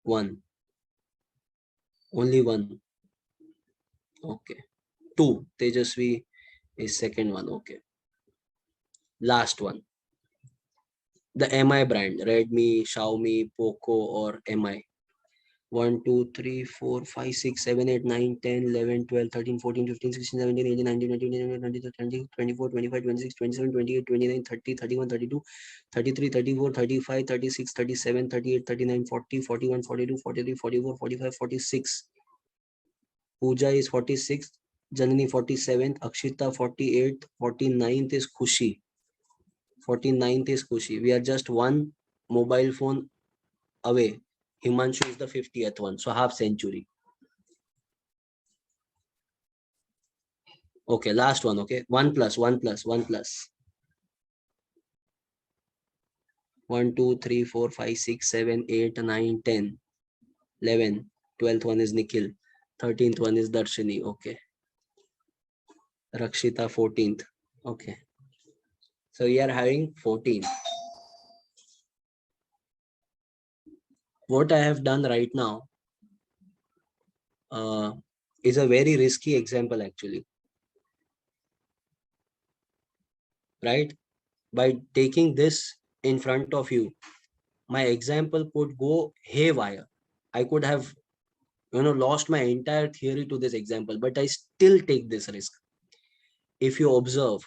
1. Only 1. Okay. 2. Tejasvi is second one. Okay. Last one. The MI brand. Redmi, Xiaomi, Poco or MI. 1, 2, 3, 4, 5, 6, 7, 8, 9, 10, 11, 12, 13, 14, 15, 16, 17, 18, 19, 20, 21, 22, 20, 24, 25, 26, 27, 28, 29, 30, 31, 32, 33, 34, 35, 36, 37, 38, 39, 40, 41, 42, 43, 44, 45, 46. Pooja is 46th. Janani 47th. Akshita 48th. 49th is Khushi. 49th is Khushi. We are just one mobile phone away. Himanshu is the 50th one. So half century. Okay, last one. Okay, 1 plus 1 plus 1 plus 1, 2, 3, 4, 5, 6, 7, 8, 9, 10, 11. 12th one is Nikhil. 13th one is Darshini. Okay, Rakshita 14th. Okay, so we are having 14. What I have done right now is a very risky example actually, right? By taking this in front of you, my example could go haywire. I could have lost my entire theory to this example, but I still take this risk. If you observe,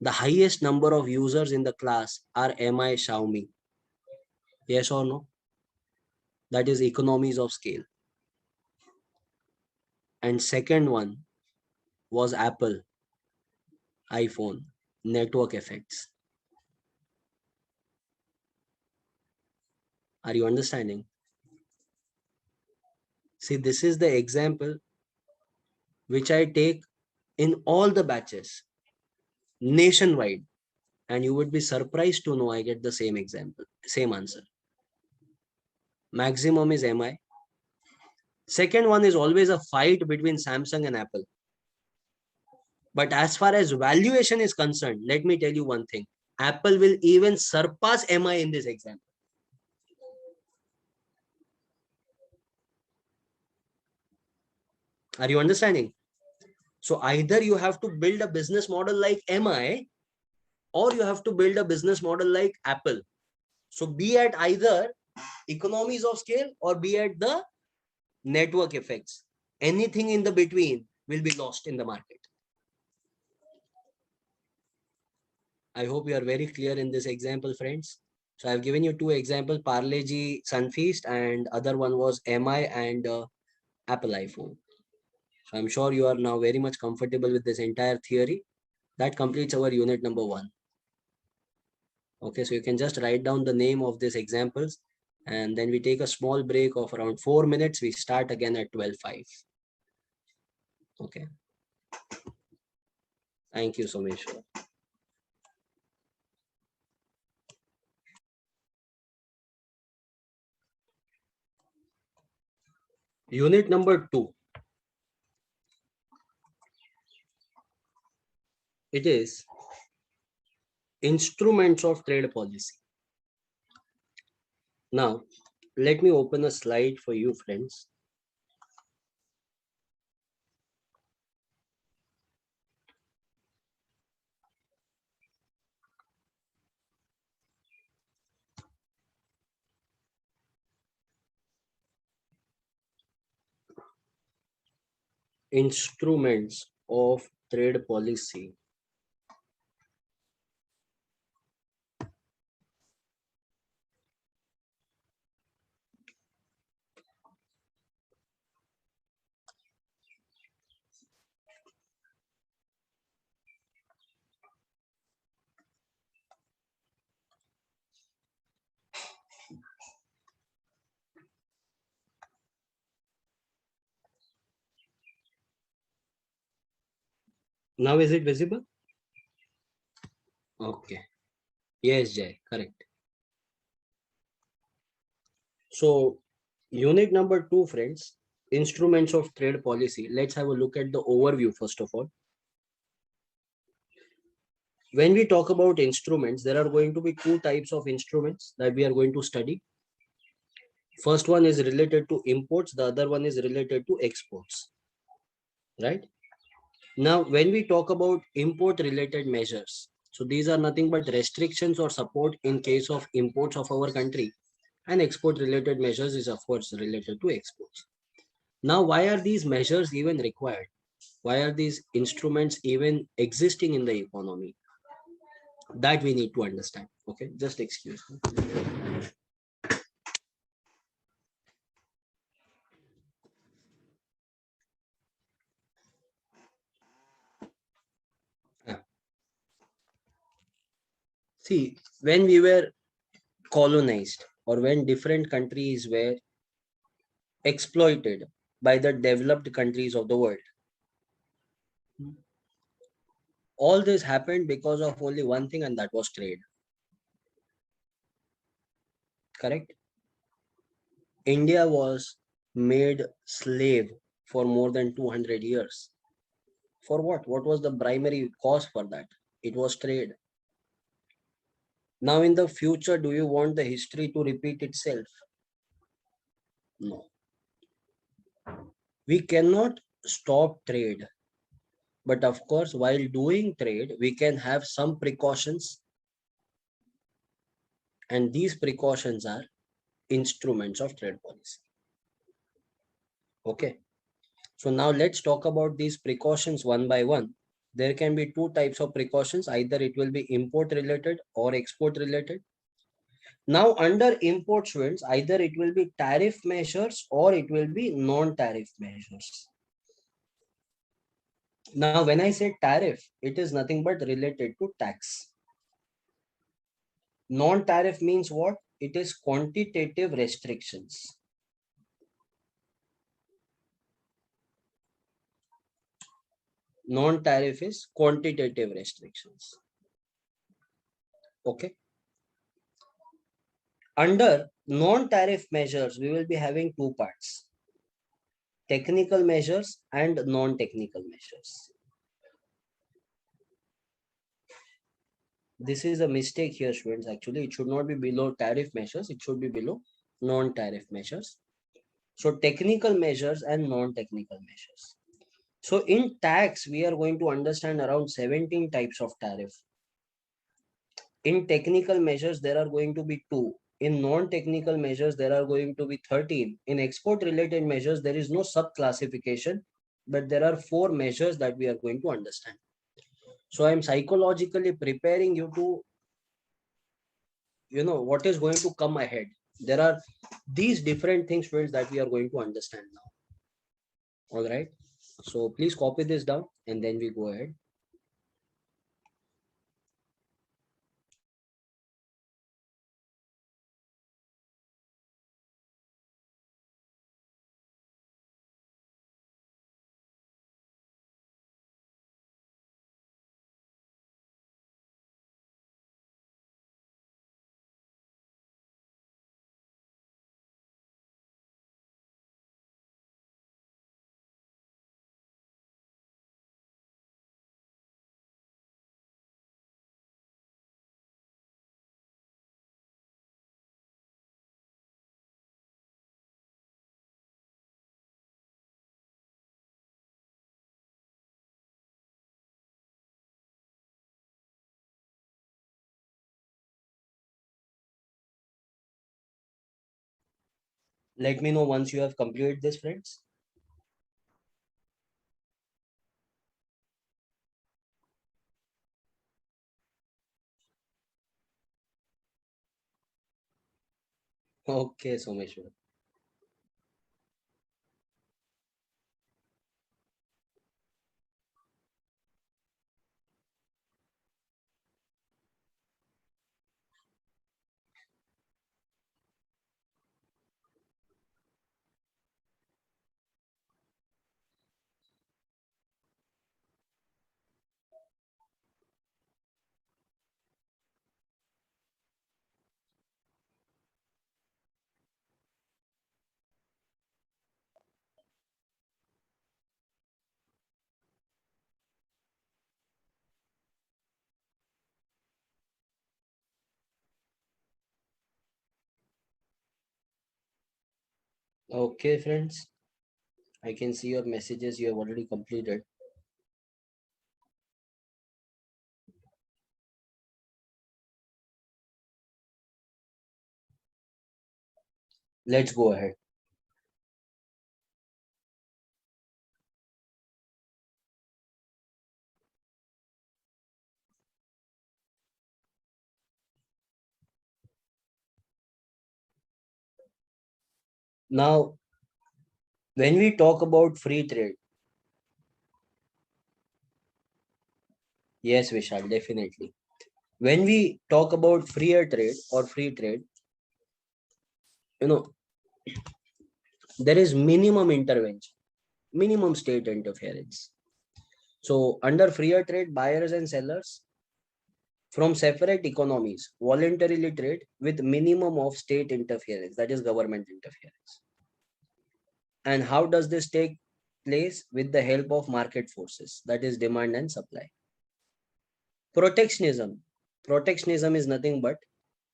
the highest number of users in the class are MI Xiaomi. Yes or no? That is economies of scale. And second one was Apple, iPhone, network effects. Are you understanding? See, this is the example which I take in all the batches nationwide. And you would be surprised to know I get the same example, same answer. Maximum is MI. Second one is always a fight between Samsung and Apple. But as far as valuation is concerned, let me tell you one thing. Apple will even surpass MI in this example. Are you understanding? So either you have to build a business model like MI, or you have to build a business model like Apple. So be at either economies of scale or be at the network effects. Anything in the between will be lost in the market. I hope you are very clear in this example, friends. So I've given you two examples, Parle-G Sunfeast, and other one was MI and Apple iPhone. So I'm sure you are now very much comfortable with this entire theory. That completes our unit number 1. Okay, so you can just write down the name of these examples, and then we take a small break of around 4 minutes. We start again at 12:05. Okay. Thank you so much. Unit number 2. It is instruments of trade policy. Now, let me open a slide for you, friends. Instruments of trade policy. Now is it visible? Okay. Yes, Jay, correct. So unit number 2, friends, instruments of trade policy. Let's have a look at the overview first of all. When we talk about instruments, there are going to be 2 types of instruments that we are going to study. First one is related to imports, the other one is related to exports, right? Now, when we talk about import related measures, so these are nothing but restrictions or support in case of imports of our country, and export related measures is of course related to exports. Now, why are these measures even required? Why are these instruments even existing in the economy? That we need to understand. Okay, just excuse me. See, when we were colonized or when different countries were exploited by the developed countries of the world, all this happened because of only one thing, and that was trade. Correct? India was made slave for more than 200 years. For what? What was the primary cause for that? It was trade. Now, in the future, do you want the history to repeat itself? No. We cannot stop trade. But of course, while doing trade, we can have some precautions. And these precautions are instruments of trade policy. Okay. So now let's talk about these precautions one by one. There can be two types of precautions. Either it will be import related or export related. Now under import students, either it will be tariff measures or it will be non-tariff measures. Now when I say tariff, it is nothing but related to tax. Non-tariff means what? It is quantitative restrictions. Non-tariff is quantitative restrictions. Okay. Under non-tariff measures, we will be having two parts: technical measures and non-technical measures. This is a mistake here, students. Actually, it should not be below tariff measures. It should be below non-tariff measures. So technical measures and non-technical measures. So in tax, we are going to understand around 17 types of tariff. In technical measures, there are going to be two. In non-technical measures, there are going to be 13. In export related measures, there is no sub-classification, but there are 4 measures that we are going to understand. So I'm psychologically preparing you to, what is going to come ahead. There are these different things, friends, that we are going to understand now. All right. So please copy this down and then we go ahead. Let me know once you have completed this, friends. Okay, Someshwar. Okay, friends. I can see your messages you have already completed. Let's go ahead. Now, when we talk about free trade, yes, Vishal, definitely. When we talk about freer trade or free trade, you know, there is minimum intervention, minimum state interference. So under freer trade, buyers and sellers from separate economies voluntarily trade with minimum of state interference, that is government interference. And how does this take place? With the help of market forces, that is demand and supply. Protectionism. Protectionism is nothing but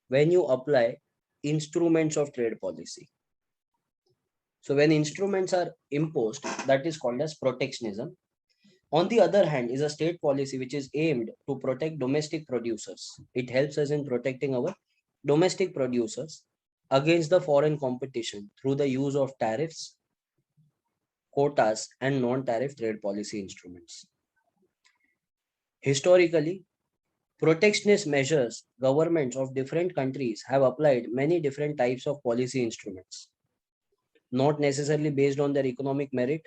when you apply instruments of trade policy. So when instruments are imposed, that is called as protectionism. On the other hand, is a state policy which is aimed to protect domestic producers. It helps us in protecting our domestic producers against the foreign competition through the use of tariffs, quotas, and non-tariff trade policy instruments. Historically, protectionist measures, governments of different countries have applied many different types of policy instruments, not necessarily based on their economic merit,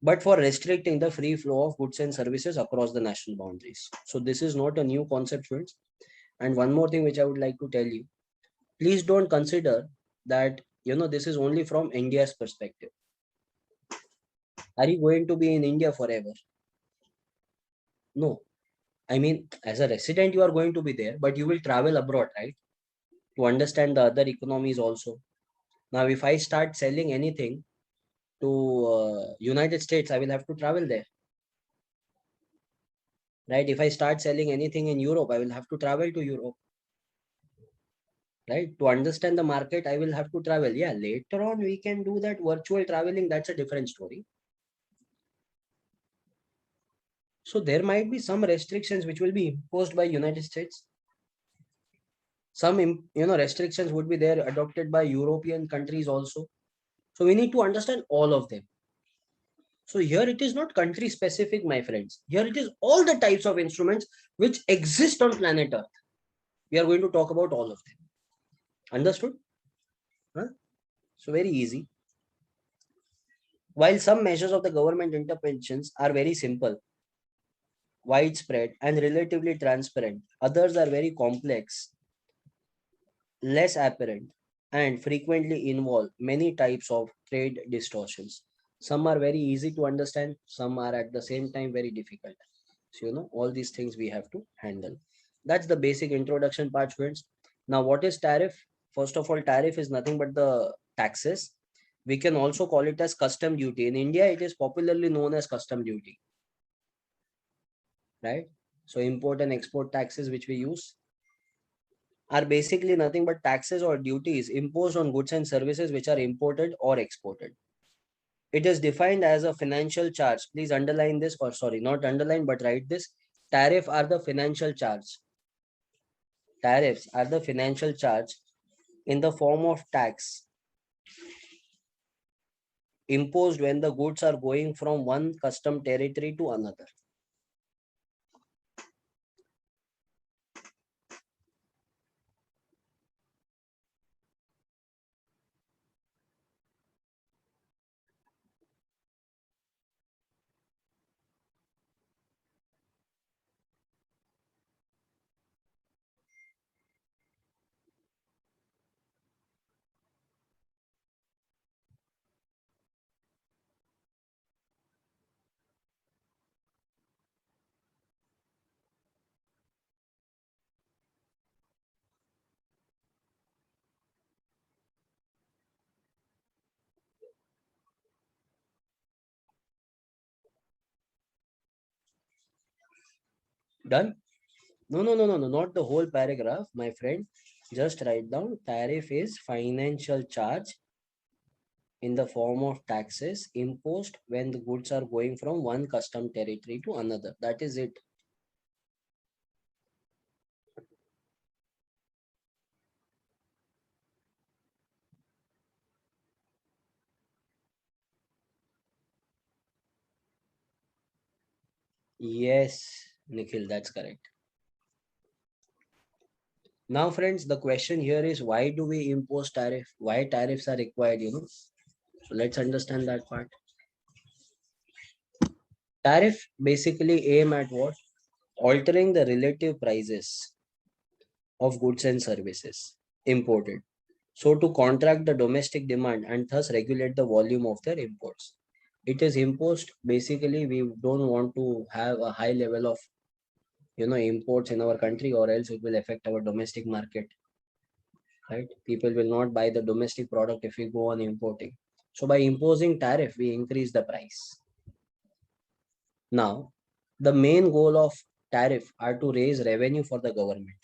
but for restricting the free flow of goods and services across the national boundaries. So this is not a new concept, friends. And one more thing which I would like to tell you, please don't consider that, this is only from India's perspective. Are you going to be in India forever? No. I mean, as a resident, you are going to be there, but you will travel abroad, right? To understand the other economies also. Now, if I start selling anything to United States, I will have to travel there, right? If I start selling anything in Europe, I will have to travel to Europe, right? To understand the market, I will have to travel. Yeah, later on, we can do that virtual traveling. That's a different story. So there might be some restrictions which will be imposed by United States. Some restrictions would be there adopted by European countries also. So we need to understand all of them. So here it is not country specific, my friends. Here it is all the types of instruments which exist on planet Earth. We are going to talk about all of them. Understood? Huh? So very easy. While some measures of the government interventions are very simple, widespread, and relatively transparent, others are very complex, less apparent, and frequently involve many types of trade distortions. Some are very easy to understand, some are at the same time very difficult. So, all these things we have to handle. That's the basic introduction part, friends. Now, what is tariff? First of all, tariff is nothing but the taxes. We can also call it as custom duty. In India, it is popularly known as custom duty, right? So, import and export taxes, which we use, are basically nothing but taxes or duties imposed on goods and services which are imported or exported. It is defined as a financial charge. Please underline this, or sorry, not underline, but write this. Tariff are the financial charge. Tariffs are the financial charge in the form of tax imposed when the goods are going from one custom territory to another. Done? No, no, no, no, no, not the whole paragraph, my friend. Just write down tariff is financial charge in the form of taxes imposed when the goods are going from one custom territory to another. That is it. Yes, Nikhil, that's correct. Now, friends, the question here is why do we impose tariff? Why tariffs are required? So let's understand that part. Tariff basically aim at what? Altering the relative prices of goods and services imported. So to contract the domestic demand and thus regulate the volume of their imports. It is imposed basically we don't want to have a high level of imports in our country, or else it will affect our domestic market, right? People will not buy the domestic product if we go on importing. So by imposing tariff, we increase the price. Now, the main goal of tariff are to raise revenue for the government,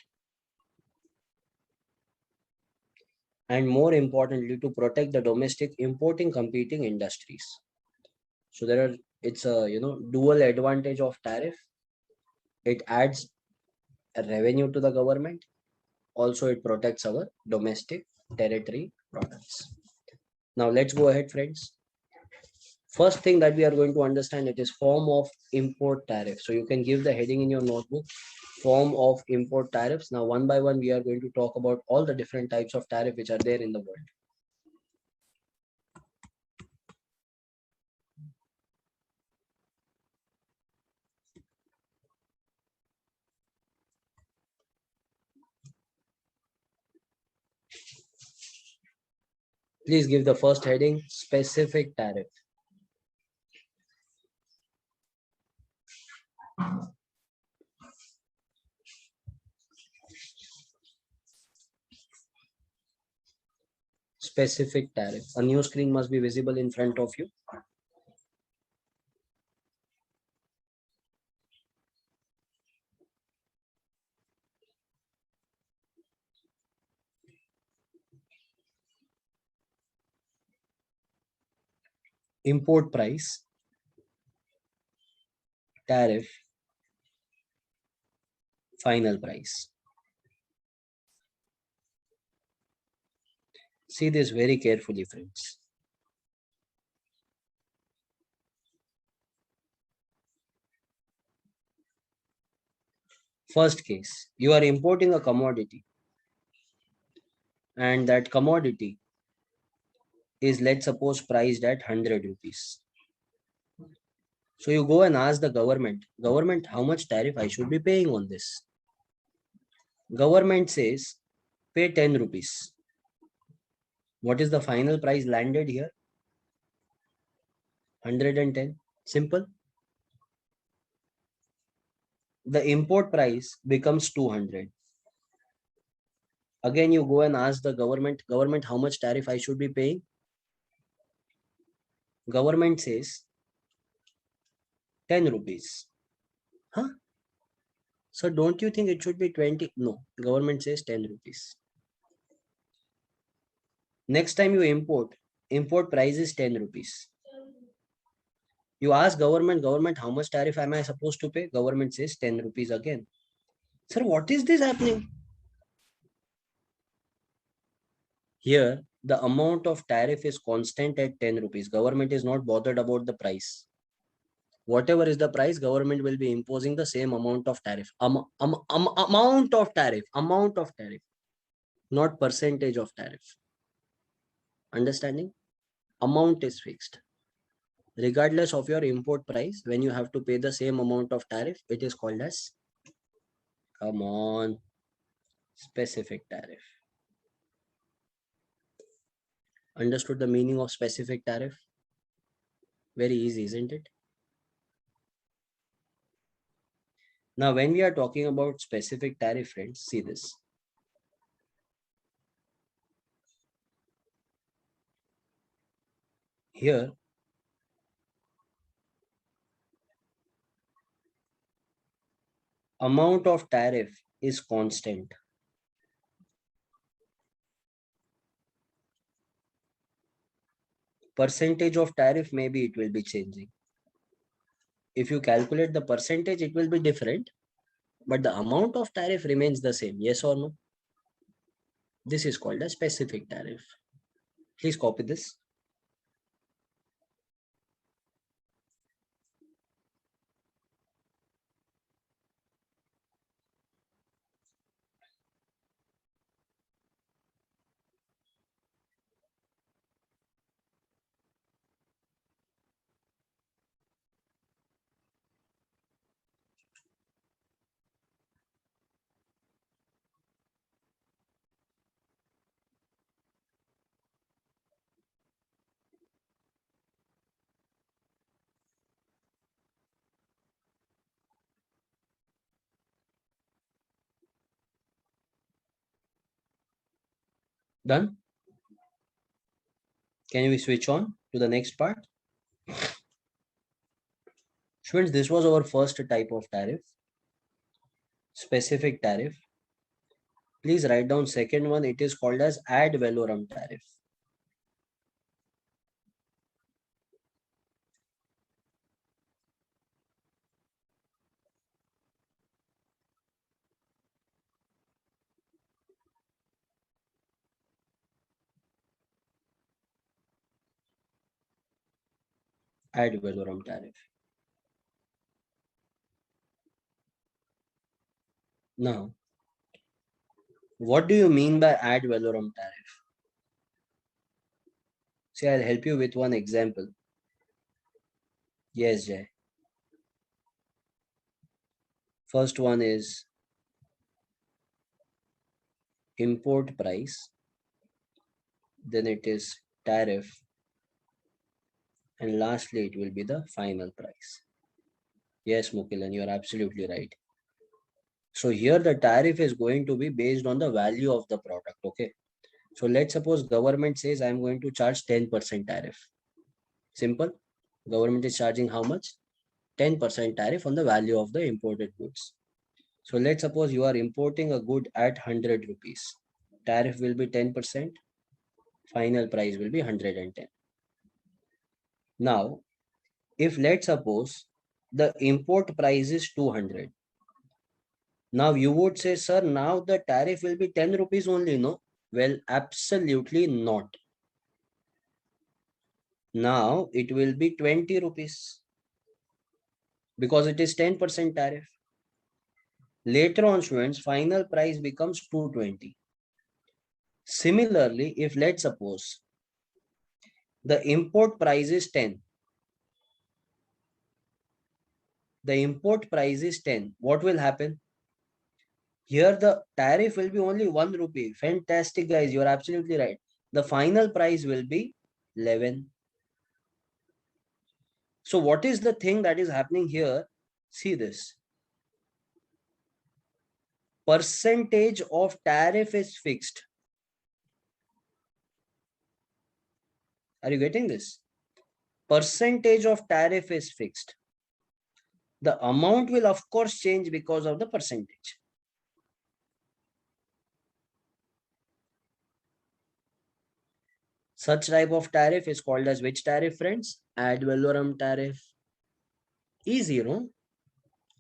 and more importantly, to protect the domestic importing competing industries. So it's a dual advantage of tariff. It adds a revenue to the government. Also, it protects our domestic territory products. Now let's go ahead, friends. First thing that we are going to understand, it is form of import tariff. So you can give the heading in your notebook, form of import tariffs. Now, one by one, we are going to talk about all the different types of tariff which are there in the world. Please give the first heading, specific tariff. Specific tariff. A new screen must be visible in front of you. Import price, tariff, final price. See this very carefully, friends. First case, you are importing a commodity, and that commodity is, let's suppose, priced at 100 rupees. So you go and ask the government, how much tariff I should be paying on this? Government says, pay 10 rupees. What is the final price landed here? 110. Simple. The import price becomes 200. Again, you go and ask the government, how much tariff I should be paying? Government says 10 rupees. Huh? So don't you think it should be 20? No, government says 10 rupees. Next time you import price is 10 rupees. You ask government, how much tariff am I supposed to pay? Government says 10 rupees again. Sir, what is this happening? Here, the amount of tariff is constant at 10 rupees. Government is not bothered about the price. Whatever is the price, government will be imposing the same amount of tariff. Amount of tariff, not percentage of tariff. Understanding? Amount is fixed. Regardless of your import price, when you have to pay the same amount of tariff, it is called as, come on, specific tariff. Understood the meaning of specific tariff? Very easy, isn't it? Now, when we are talking about specific tariff, friends, see this. Here, amount of tariff is constant. Percentage of tariff, maybe it will be changing. If you calculate the percentage, it will be different, but the amount of tariff remains the same. Yes or no? This is called a specific tariff. Please copy this. Done? Can we switch on to the next part? Students, this was our first type of tariff, specific tariff. Please write down second one. It is called as ad valorem tariff. ad valorem tariff. Now, what do you mean by ad valorem tariff? See, I'll help you with one example. Yes, Jay. First one is import price, then it is tariff, and lastly it will be the final price. Yes, Mukilan, you are absolutely right. So here the tariff is going to be based on the value of the product. Okay. So let's suppose government says I'm going to charge 10% tariff. Simple. Government is charging how much? 10% tariff on the value of the imported goods. So let's suppose you are importing a good at 100 rupees. Tariff will be 10%. Final price will be 110. Now, if let's suppose the import price is 200. Now you would say, sir, now the tariff will be 10 rupees only, no? Well, absolutely not. Now it will be 20 rupees because it is 10% tariff. Later on, students, final price becomes 220. Similarly, if let's suppose the import price is 10, the import price is 10, what will happen? Here the tariff will be only 1 rupee. Fantastic, guys. You're absolutely right. The final price will be 11. So what is the thing that is happening here? See this. Percentage of tariff is fixed. Are you getting this? Percentage of tariff is fixed. The amount will of course change because of the percentage. Such type of tariff is called as which tariff, friends? Ad valorem tariff. Easy, no?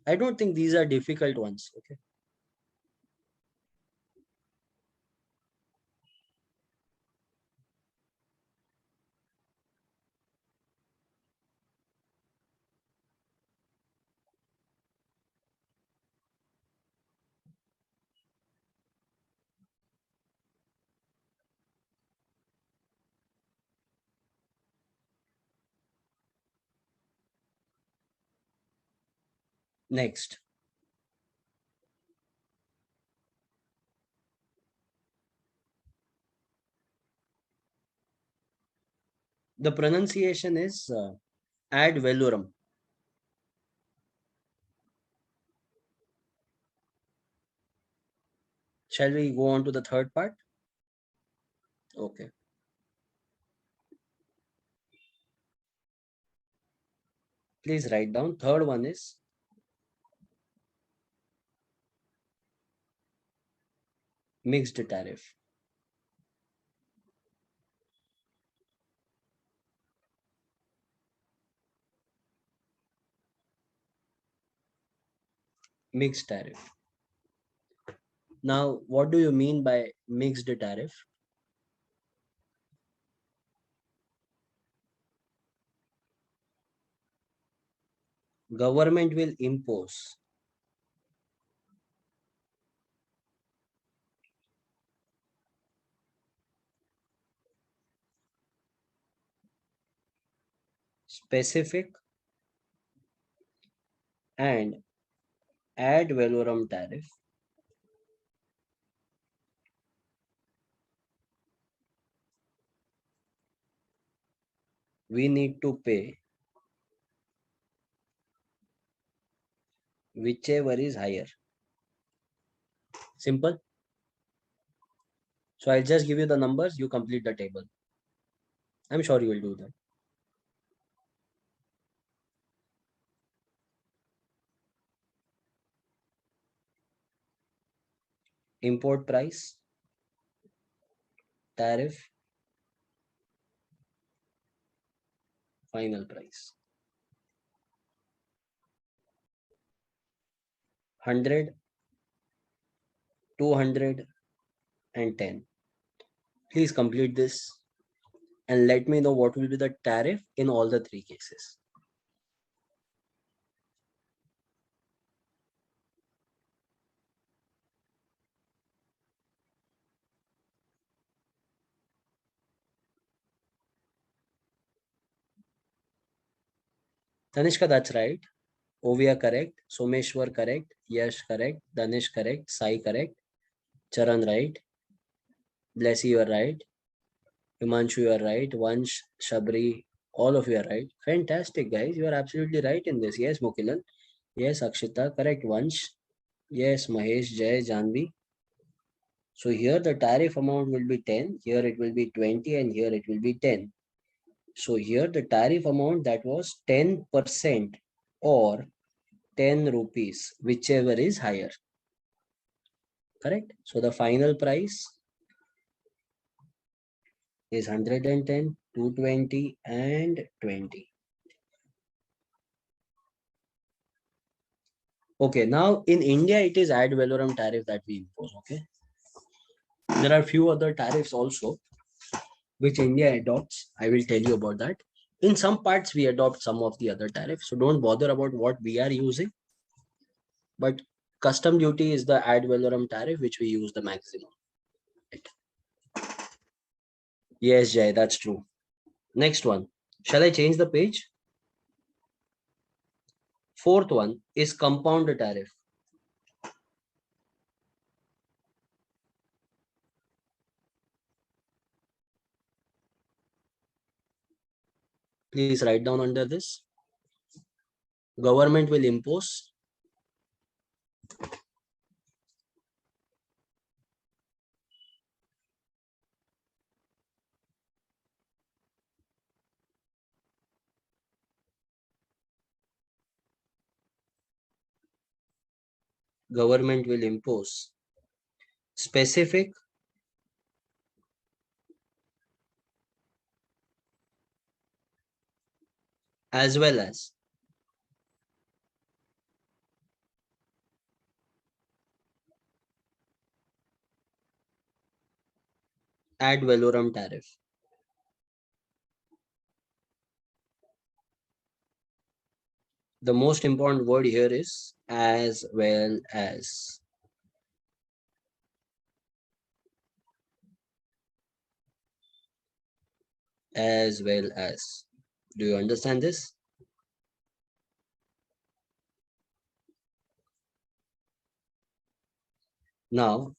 I don't think these are difficult ones. Okay. Next. The pronunciation is ad valorem. Shall we go on to the third part? Okay. Please write down. Third one is mixed tariff. Mixed tariff. Now, what do you mean by mixed tariff? Government will impose specific and ad valorem tariff we need to pay whichever is higher. Simple. So I'll just give you the numbers, you complete the table. I'm sure you will do that. Import price, tariff, final price. 100, 200 and 10. Please complete this and let me know what will be the tariff in all the three cases. Tanishka, that's right. Ovia correct. Someshwar correct. Yash correct. Danish correct. Sai correct. Charan right. Blessy, you are right. Himanshu, you are right. Vansh, Shabri, all of you are right. Fantastic, guys. You are absolutely right in this. Yes, Mukilan. Yes, Akshita, correct. Vansh. Yes, Mahesh, Jay, Janvi. So here the tariff amount will be 10. Here it will be 20 and here it will be 10. So here the tariff amount that was 10% or 10 rupees, whichever is higher. Correct? So the final price is 110, 220 and 20. Okay, now in India, it is ad valorem tariff that we impose. Okay, there are few other tariffs also which India adopts. I will tell you about that. In some parts, we adopt some of the other tariffs. So don't bother about what we are using. But custom duty is the ad valorem tariff which we use the maximum. Right. Yes, Jay, that's true. Next one. Shall I change the page? Fourth one is compound tariff. Please write down under this. Government will impose. Government will impose specific as well as ad valorem tariff. The most important word here is as well as. As well as. Do you understand this? Now,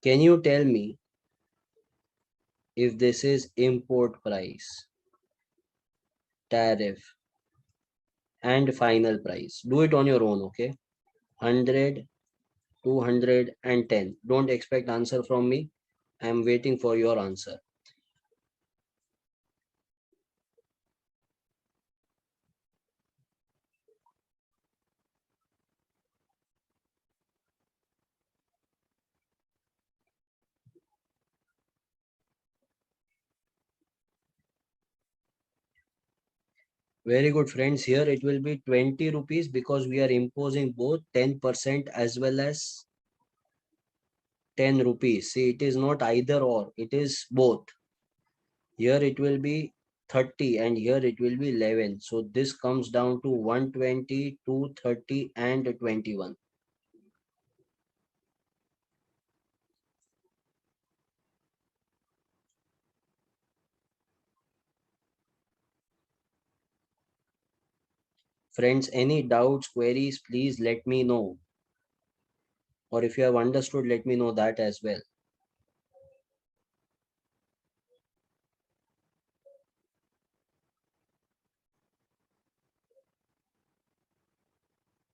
can you tell me if this is import price, tariff, and final price? Do it on your own, okay? 100, 200, and 10. Don't expect answer from me. I am waiting for your answer. Very good, friends. Here it will be 20 rupees because we are imposing both 10% as well as 10 rupees. See, it is not either or, it is both. Here it will be 30 and here it will be 11. So this comes down to 120, 230 and 21. Friends, any doubts, queries, please let me know. Or if you have understood, let me know that as well.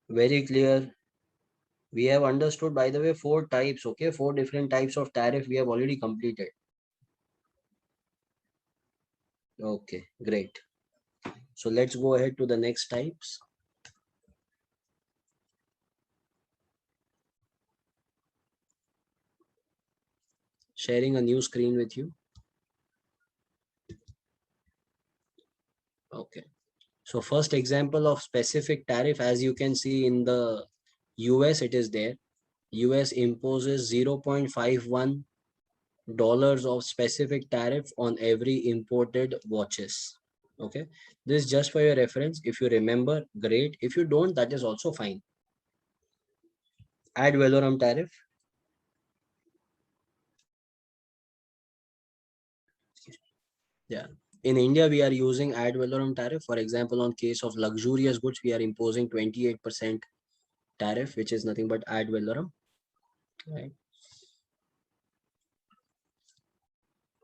Very clear. We have understood, by the way, 4 types, okay? 4 different types of tariff we have already completed. Okay, great. So let's go ahead to the next types. Sharing a new screen with you. Okay. So first example of specific tariff, as you can see in the US, it is there. US imposes 0.51 dollars of specific tariff on every imported watches. Okay. This is just for your reference. If you remember, great. If you don't, that is also fine. Ad valorem tariff. Yeah. In India, we are using ad valorem tariff. For example, on case of luxurious goods, we are imposing 28% tariff, which is nothing but ad valorem. Right.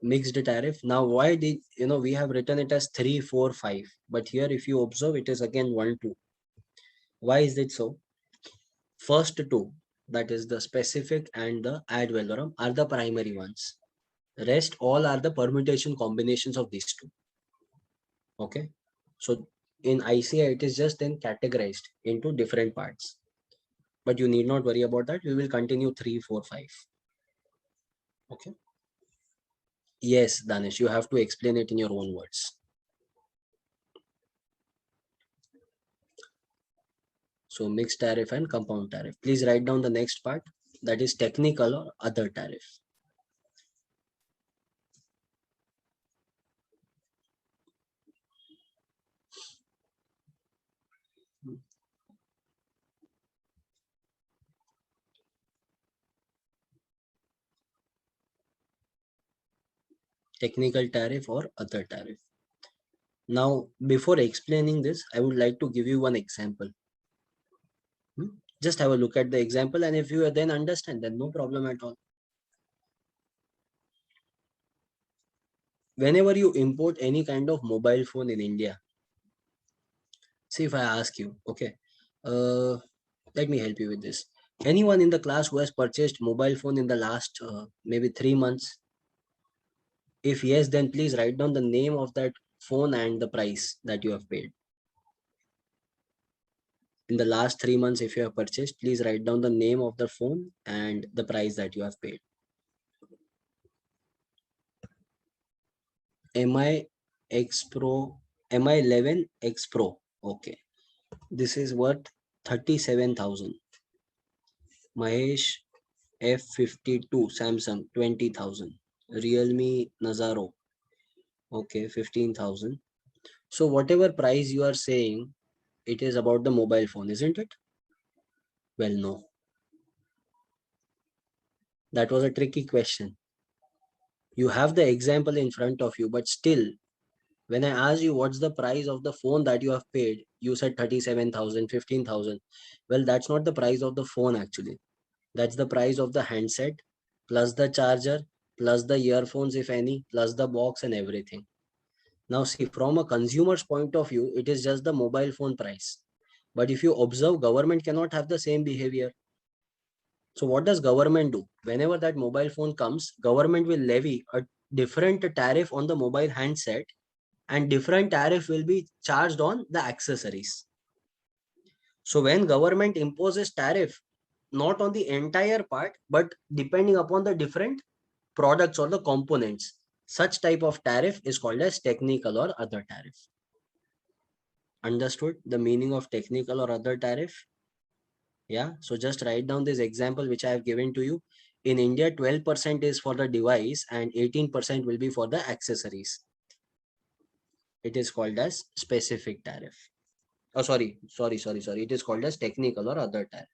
Mixed tariff. Now, why did we have written it as 3, 4, 5, but here if you observe, it is again 1, 2. Why is it so? First two, that is the specific and the ad valorem, are the primary ones. Rest all are the permutation combinations of these two. Okay. So in ICI, it is just then categorized into different parts. But you need not worry about that. We will continue 3, 4, 5. Okay. Yes, Danish, you have to explain it in your own words. So mixed tariff and compound tariff. Please write down the next part, that is technical or other tariff. Technical tariff or other tariff. Now, before explaining this, I would like to give you one example. Just have a look at the example, and if you then understand, then no problem at all. Whenever you import any kind of mobile phone in India, see, if I ask you, okay, uh, let me help you with this. Anyone in the class who has purchased mobile phone in the last maybe 3 months? If yes, then please write down the name of that phone and the price that you have paid. In the last 3 months, if you have purchased, please write down the name of the phone and the price that you have paid. MI X Pro, MI 11 X Pro. Okay. This is worth 37,000. Mahesh F52 Samsung 20,000. Realme Nazaro. Okay, 15,000. So whatever price you are saying, it is about the mobile phone, isn't it? Well, no. That was a tricky question. You have the example in front of you, but still, when I asked you what's the price of the phone that you have paid, you said 37,000, 15,000. Well, that's not the price of the phone actually. That's the price of the handset, plus the charger, plus the earphones, if any, plus the box and everything. Now, see, from a consumer's point of view, it is just the mobile phone price. But if you observe, government cannot have the same behavior. So what does government do? Whenever that mobile phone comes, government will levy a different tariff on the mobile handset, and different tariff will be charged on the accessories. So when government imposes tariff, not on the entire part, but depending upon the different products or the components, such type of tariff is called as technical or other tariff. Understood the meaning of technical or other tariff? Yeah. So just write down this example which I have given to you. In India, 12% is for the device and 18% will be for the accessories. It is called as specific tariff. Oh, sorry. It is called as technical or other tariff.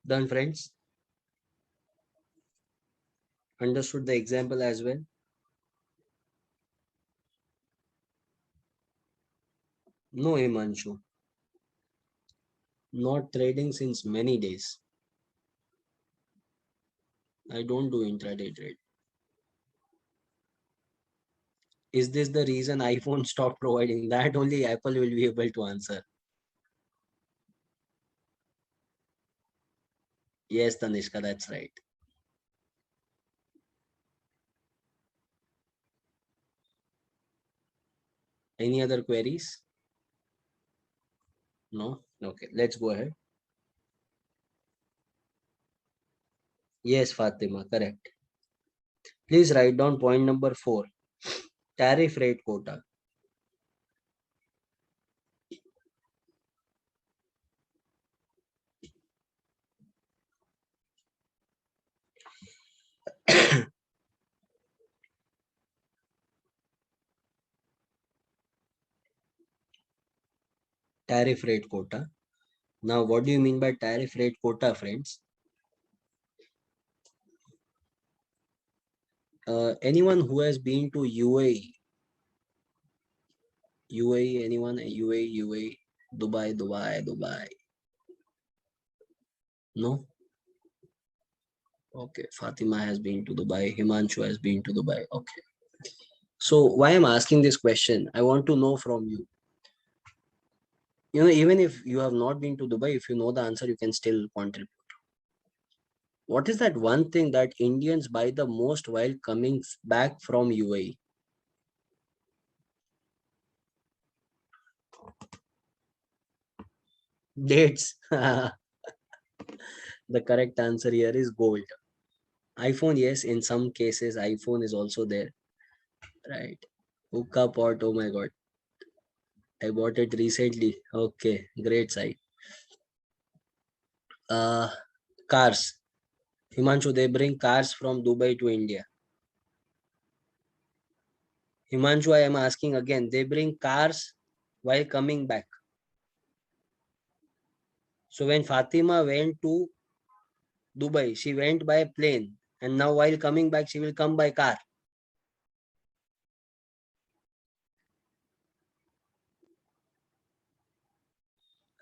Done, friends? Understood the example as well? No, Himanshu. Not trading since many days. I don't do intraday trade. Is this the reason iPhone stopped providing? That only Apple will be able to answer. Yes, Tanishka, that's right. Any other queries? No? Okay, let's go ahead. Yes, Fatima, correct. Please write down point number 4. Tariff rate quota. Tariff rate quota. Now, what do you mean by tariff rate quota, friends? Anyone who has been to UAE, UAE, anyone? UAE, UAE, Dubai, Dubai, Dubai. No? Okay, Fatima has been to Dubai. Himanshu has been to Dubai. Okay. So why I'm asking this question, I want to know from you. Even if you have not been to Dubai, if you know the answer, you can still contribute. What is that one thing that Indians buy the most while coming back from UAE? Dates. The correct answer here is gold. iPhone, yes, in some cases, iPhone is also there, right? Hookah pot, oh my god. I bought it recently. Okay, great site. Uh, Cars. Himanshu, they bring cars from Dubai to India. Himanshu, I am asking again, they bring cars while coming back. So when Fatima went to Dubai, she went by plane, and now while coming back, she will come by car.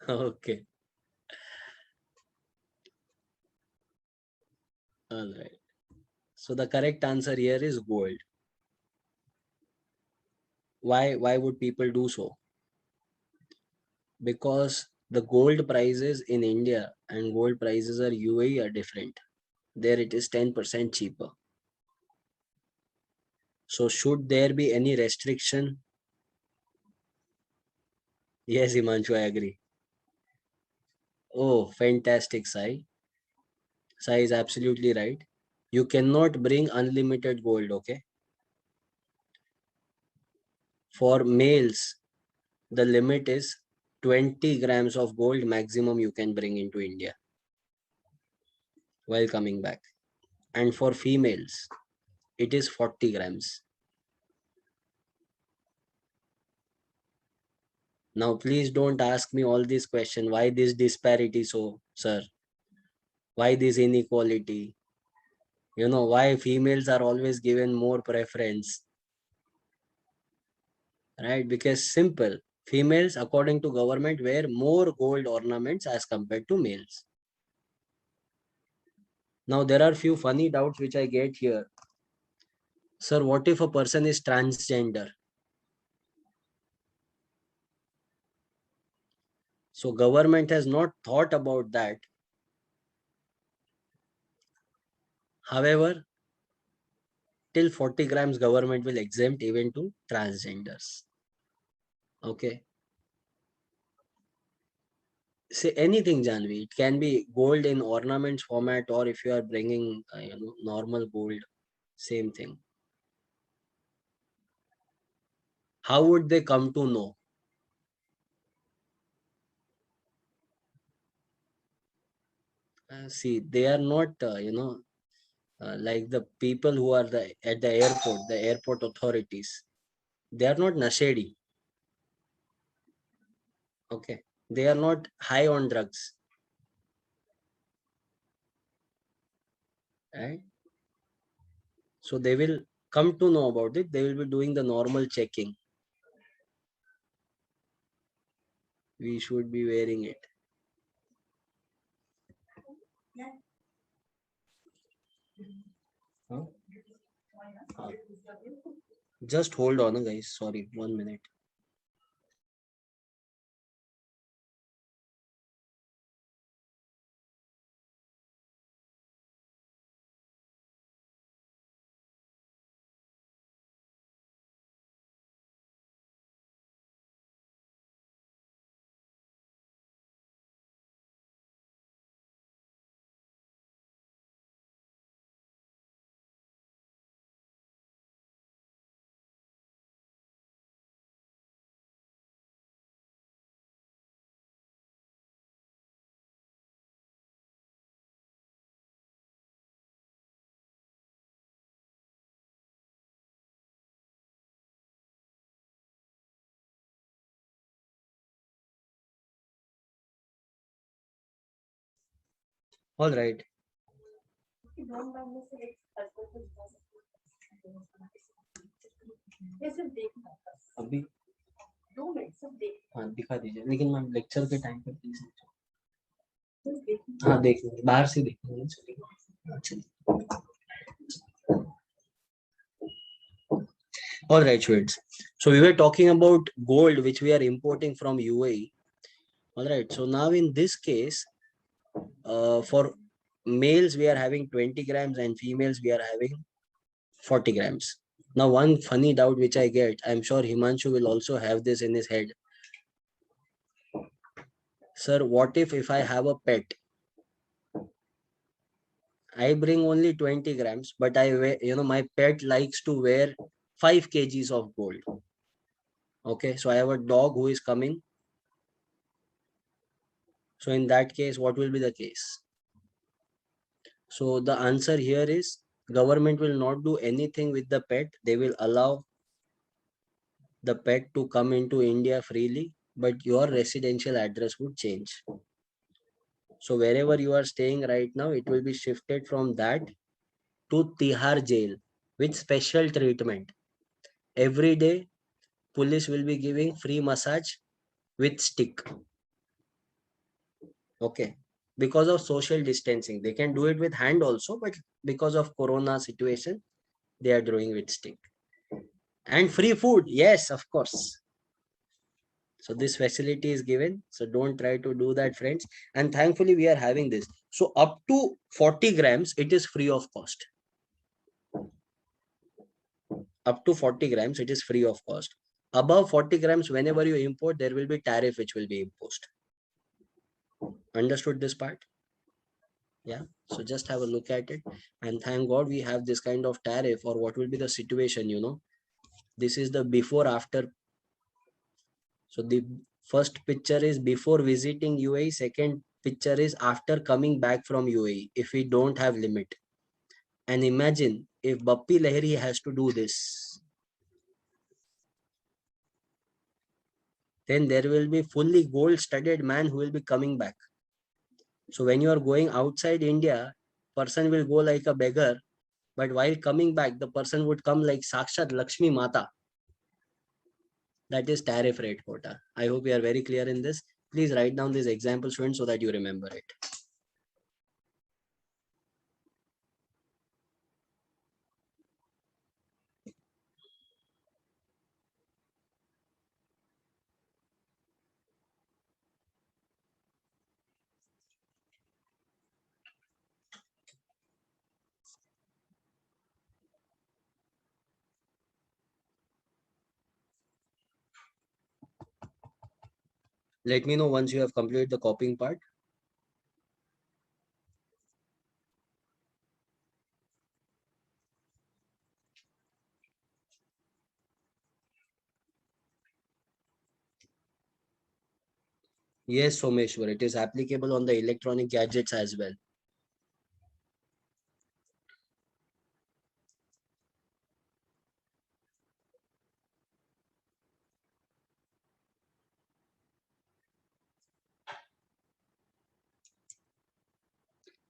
Okay, all right. So the correct answer here is gold. Why would people do so? Because the gold prices in India and gold prices are UAE are different. There it is 10% cheaper. So should there be any restriction? Yes, Himanshu, I agree. Oh, fantastic, Sai. Sai is absolutely right. You cannot bring unlimited gold, okay? For males, the limit is 20 grams of gold maximum you can bring into India while coming back. And for females, it is 40 grams. Now, please don't ask me all these questions. Why this disparity so, sir? Why this inequality? Why females are always given more preference, right? Because simple, females, according to government, wear more gold ornaments as compared to males. Now, there are few funny doubts which I get here. Sir, what if a person is transgender? So government has not thought about that. However, till 40 grams government will exempt even to transgenders. Okay. Say anything, Janvi. It can be gold in ornaments format, or if you are bringing, normal gold, same thing. How would they come to know? See, they are not, like the people who are at the airport authorities. They are not nashedi. Okay. They are not high on drugs. right? So they will come to know about it. They will be doing the normal checking. We should be wearing it. Huh? Just hold on, guys. Sorry, 1 minute. All right. अभी हाँ दिखा दीजिए, लेकिन ma'am lecture के time पे please. हाँ देख लेंगे, बाहर से देख लेंगे, चलिए। चलिए। All right, students. So we were talking about gold, which we are importing from UAE. All right. So now in this case, for males we are having 20 grams and females we are having 40 grams. Now one funny doubt which I get, I'm sure Himanshu will also have this in his head. Sir, what if I have a pet? I bring only 20 grams, but I wear, my pet likes to wear 5 kgs of gold. Okay, so I have a dog who is coming. So in that case, what will be the case? So the answer here is government will not do anything with the pet. They will allow the pet to come into India freely, but your residential address would change. So wherever you are staying right now, it will be shifted from that to Tihar jail with special treatment. Every day, police will be giving free massage with stick. Okay. Because of social distancing, they can do it with hand also, but because of Corona situation, they are doing with stick. And free food, yes, of course. So this facility is given. So don't try to do that, friends. And thankfully, we are having this. So up to 40 grams, it is free of cost. Up to 40 grams, it is free of cost. Above 40 grams, whenever you import, there will be tariff which will be imposed. Understood this part? Yeah. So just have a look at it. And thank God we have this kind of tariff, or what will be the situation. This is the before after. So the first picture is before visiting UAE. Second picture is after coming back from UAE, if we don't have limit. And imagine if Bappi Lahiri has to do this, then there will be fully gold studded man who will be coming back. So when you are going outside India, person will go like a beggar, but while coming back, the person would come like Sakshat Lakshmi Mata. That is tariff rate quota. I hope you are very clear in this. Please write down this example, students, so that you remember it. Let me know once you have completed the copying part. Yes, Someshwar, it is applicable on the electronic gadgets as well.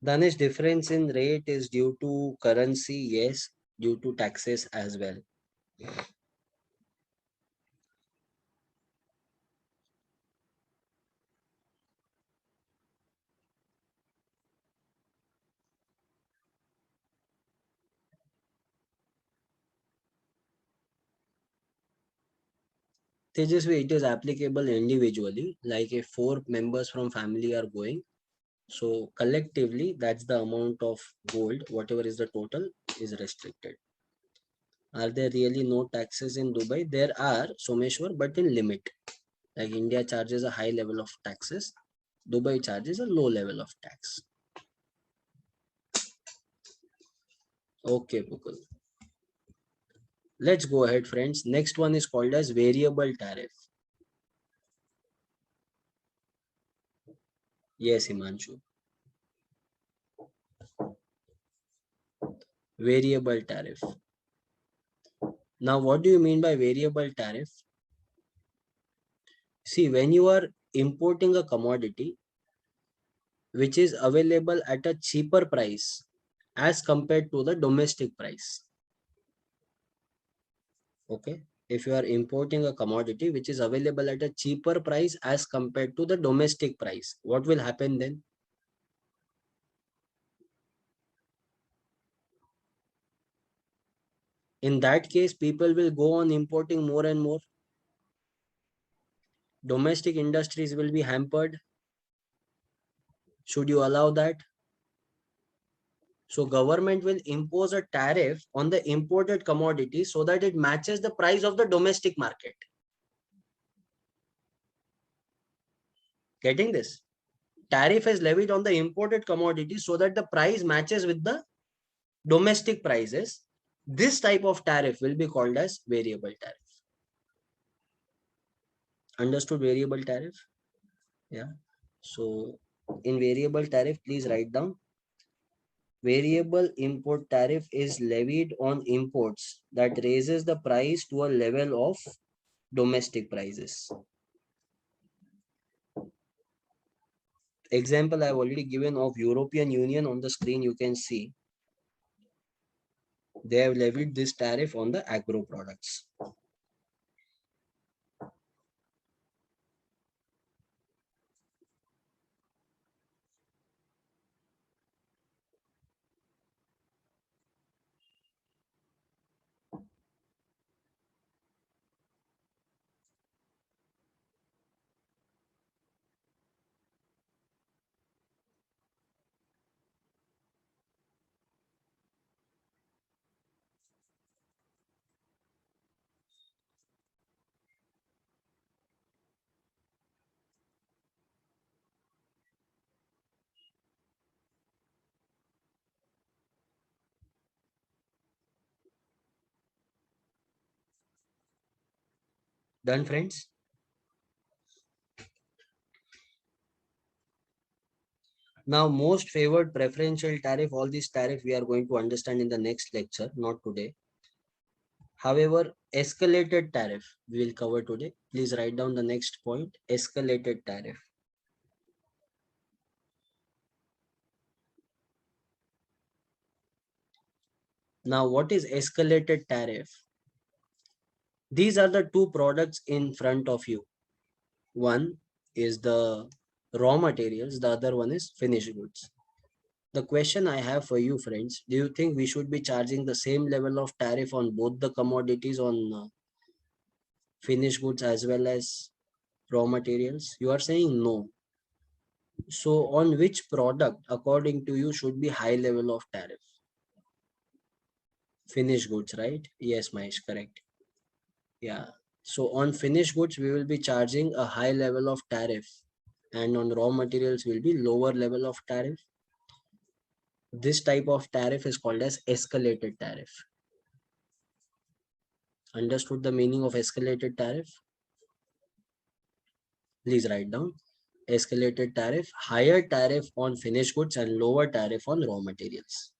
Danish, difference in rate is due to currency, yes, due to taxes as well. Tejasvi, it is applicable individually, like if four members from family are going, so collectively, that's the amount of gold, whatever is the total, is restricted. Are there really no taxes in Dubai? There are, Someshwar, but in limit. Like India charges a high level of taxes, Dubai charges a low level of tax. Okay, Pukul. Let's go ahead, friends. Next one is called as variable tariff. Yes, Himanshu. Variable tariff. Now, what do you mean by variable tariff? See, when you are importing a commodity which is available at a cheaper price as compared to the domestic price. Okay. If you are importing a commodity which is available at a cheaper price as compared to the domestic price, what will happen then? In that case, people will go on importing more and more. Domestic industries will be hampered. Should you allow that? So government will impose a tariff on the imported commodity so that it matches the price of the domestic market. Getting this? Tariff is levied on the imported commodity so that the price matches with the domestic prices. This type of tariff will be called as variable tariff. Understood variable tariff? Yeah. So in variable tariff, please write down. Variable import tariff is levied on imports that raises the price to a level of domestic prices. Example I have already given of European Union on the screen, you can see they have levied this tariff on the agro products. Done, friends? Now, most favored preferential tariff, all these tariff we are going to understand in the next lecture, not today. However, escalated tariff we will cover today. Please write down the next point, escalated tariff. Now, what is escalated tariff? These are the two products in front of you. One is the raw materials, the other one is finished goods. The question I have for you, friends, do you think we should be charging the same level of tariff on both the commodities, on finished goods as well as raw materials? You are saying no. So on which product, according to you, should be high level of tariff? Finished goods, right? Yes, Mahesh, correct. Yeah. So on finished goods, we will be charging a high level of tariff, and on raw materials will be lower level of tariff. This type of tariff is called as escalated tariff. Understood the meaning of escalated tariff? Please write down. Escalated tariff, higher tariff on finished goods and lower tariff on raw materials.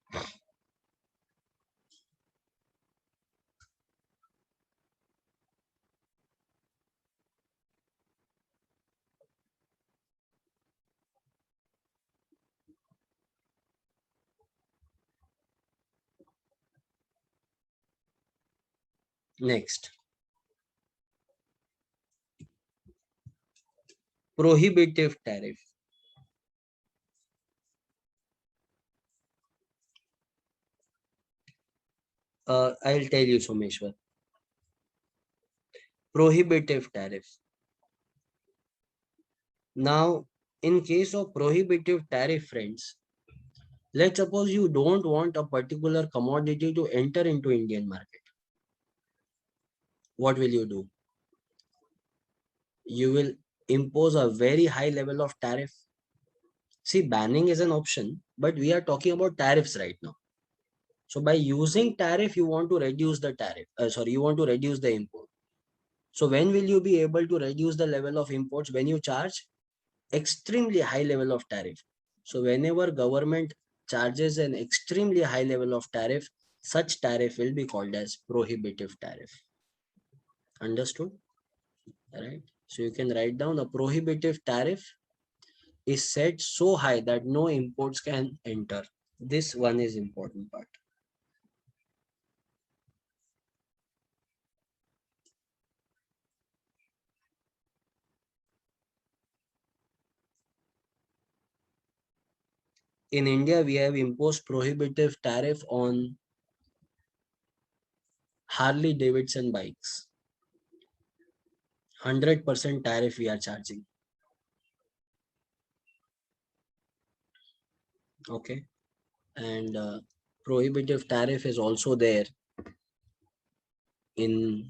Next, prohibitive tariff. I'll tell you, Someshwar. Prohibitive tariff. Now, in case of prohibitive tariff, friends, let's suppose you don't want a particular commodity to enter into Indian market. What will you do? You will impose a very high level of tariff. See, banning is an option, but we are talking about tariffs right now. So by using tariff, you want to reduce the tariff. You want to reduce the import. So when will you be able to reduce the level of imports? When you charge extremely high level of tariff. So whenever government charges an extremely high level of tariff, such tariff will be called as prohibitive tariff. Understood? Right? So you can write down a prohibitive tariff is set so high that no imports can enter. This one is important part. In India, we have imposed prohibitive tariff on Harley Davidson bikes. 100% tariff we are charging. Okay. And prohibitive tariff is also there in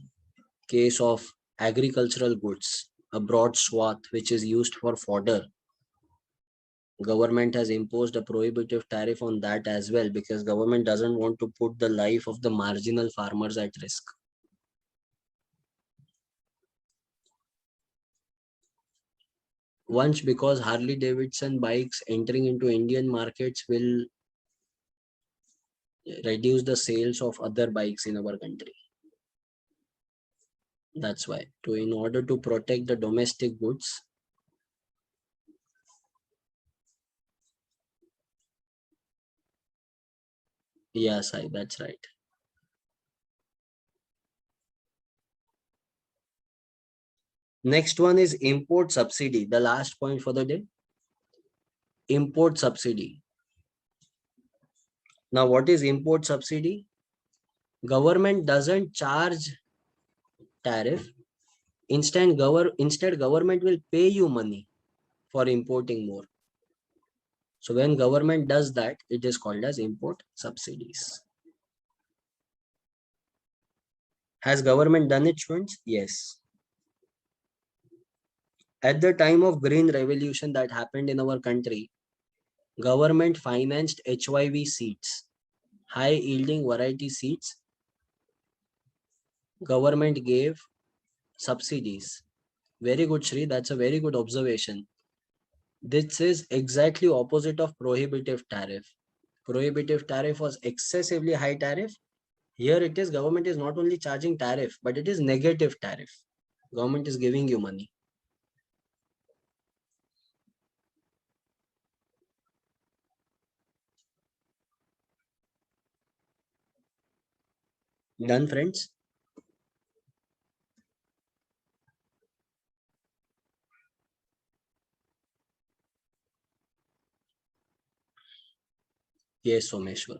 case of agricultural goods, a broad swath which is used for fodder. Government has imposed a prohibitive tariff on that as well because government doesn't want to put the life of the marginal farmers at risk. Once, because Harley Davidson bikes entering into Indian markets will reduce the sales of other bikes in our country. That's why, in order to protect the domestic goods, yes, that's right. Next one is import subsidy. The last point for the day, import subsidy. Now, what is import subsidy? Government doesn't charge tariff. Instead, government will pay you money for importing more. So when government does that, it is called as import subsidies. Has government done it, students? Yes. At the time of Green Revolution that happened in our country, government financed HYV seeds, high yielding variety seeds. Government gave subsidies. Very good, Shri. That's a very good observation. This is exactly opposite of prohibitive tariff. Prohibitive tariff was excessively high tariff. Here it is, government is not only charging tariff, but it is negative tariff. Government is giving you money. Done, friends? Yes, Someshwar.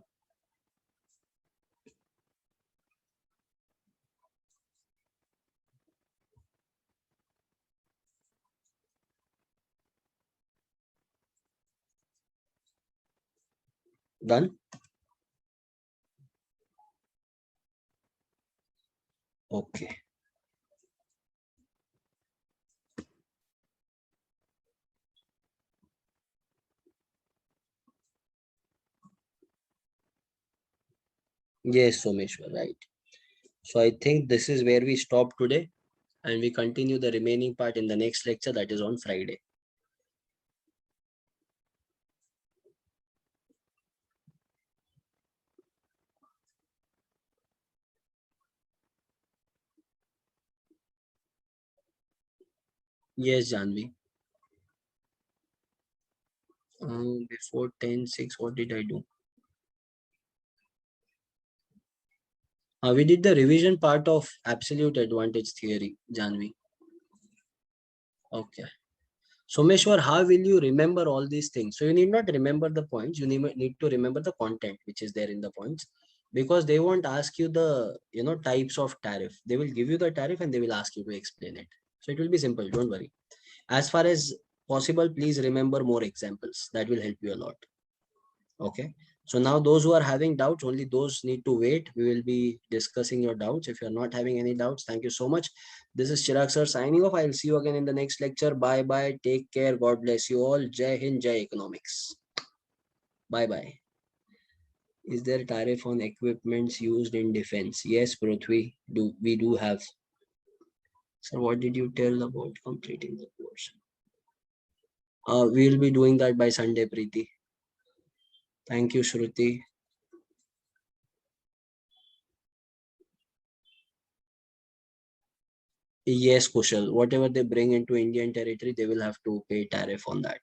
Done? Okay. Yes, Someshwar, right. So I think this is where we stop today and we continue the remaining part in the next lecture, that is on Friday. Yes, Janvi. Before 10:06, what did I do? We did the revision part of absolute advantage theory, Janvi. Okay. Someshwar, how will you remember all these things? So you need not remember the points. You need to remember the content which is there in the points, because they won't ask you the types of tariff. They will give you the tariff and they will ask you to explain it. So it will be simple. Don't worry. As far as possible, please remember more examples. That will help you a lot. Okay. So now those who are having doubts, only those need to wait. We will be discussing your doubts. If you're not having any doubts, thank you so much. This is Chirag sir signing off. I'll see you again in the next lecture. Bye bye. Take care. God bless you all. Jai Hind, Jai Economics. Bye bye. Is there tariff on equipments used in defense? Yes, Prithvi, we do have. Sir, what did you tell about completing the course? We'll be doing that by Sunday, Preeti. Thank you, Shruti. Yes, Kushal. Whatever they bring into Indian territory, they will have to pay tariff on that.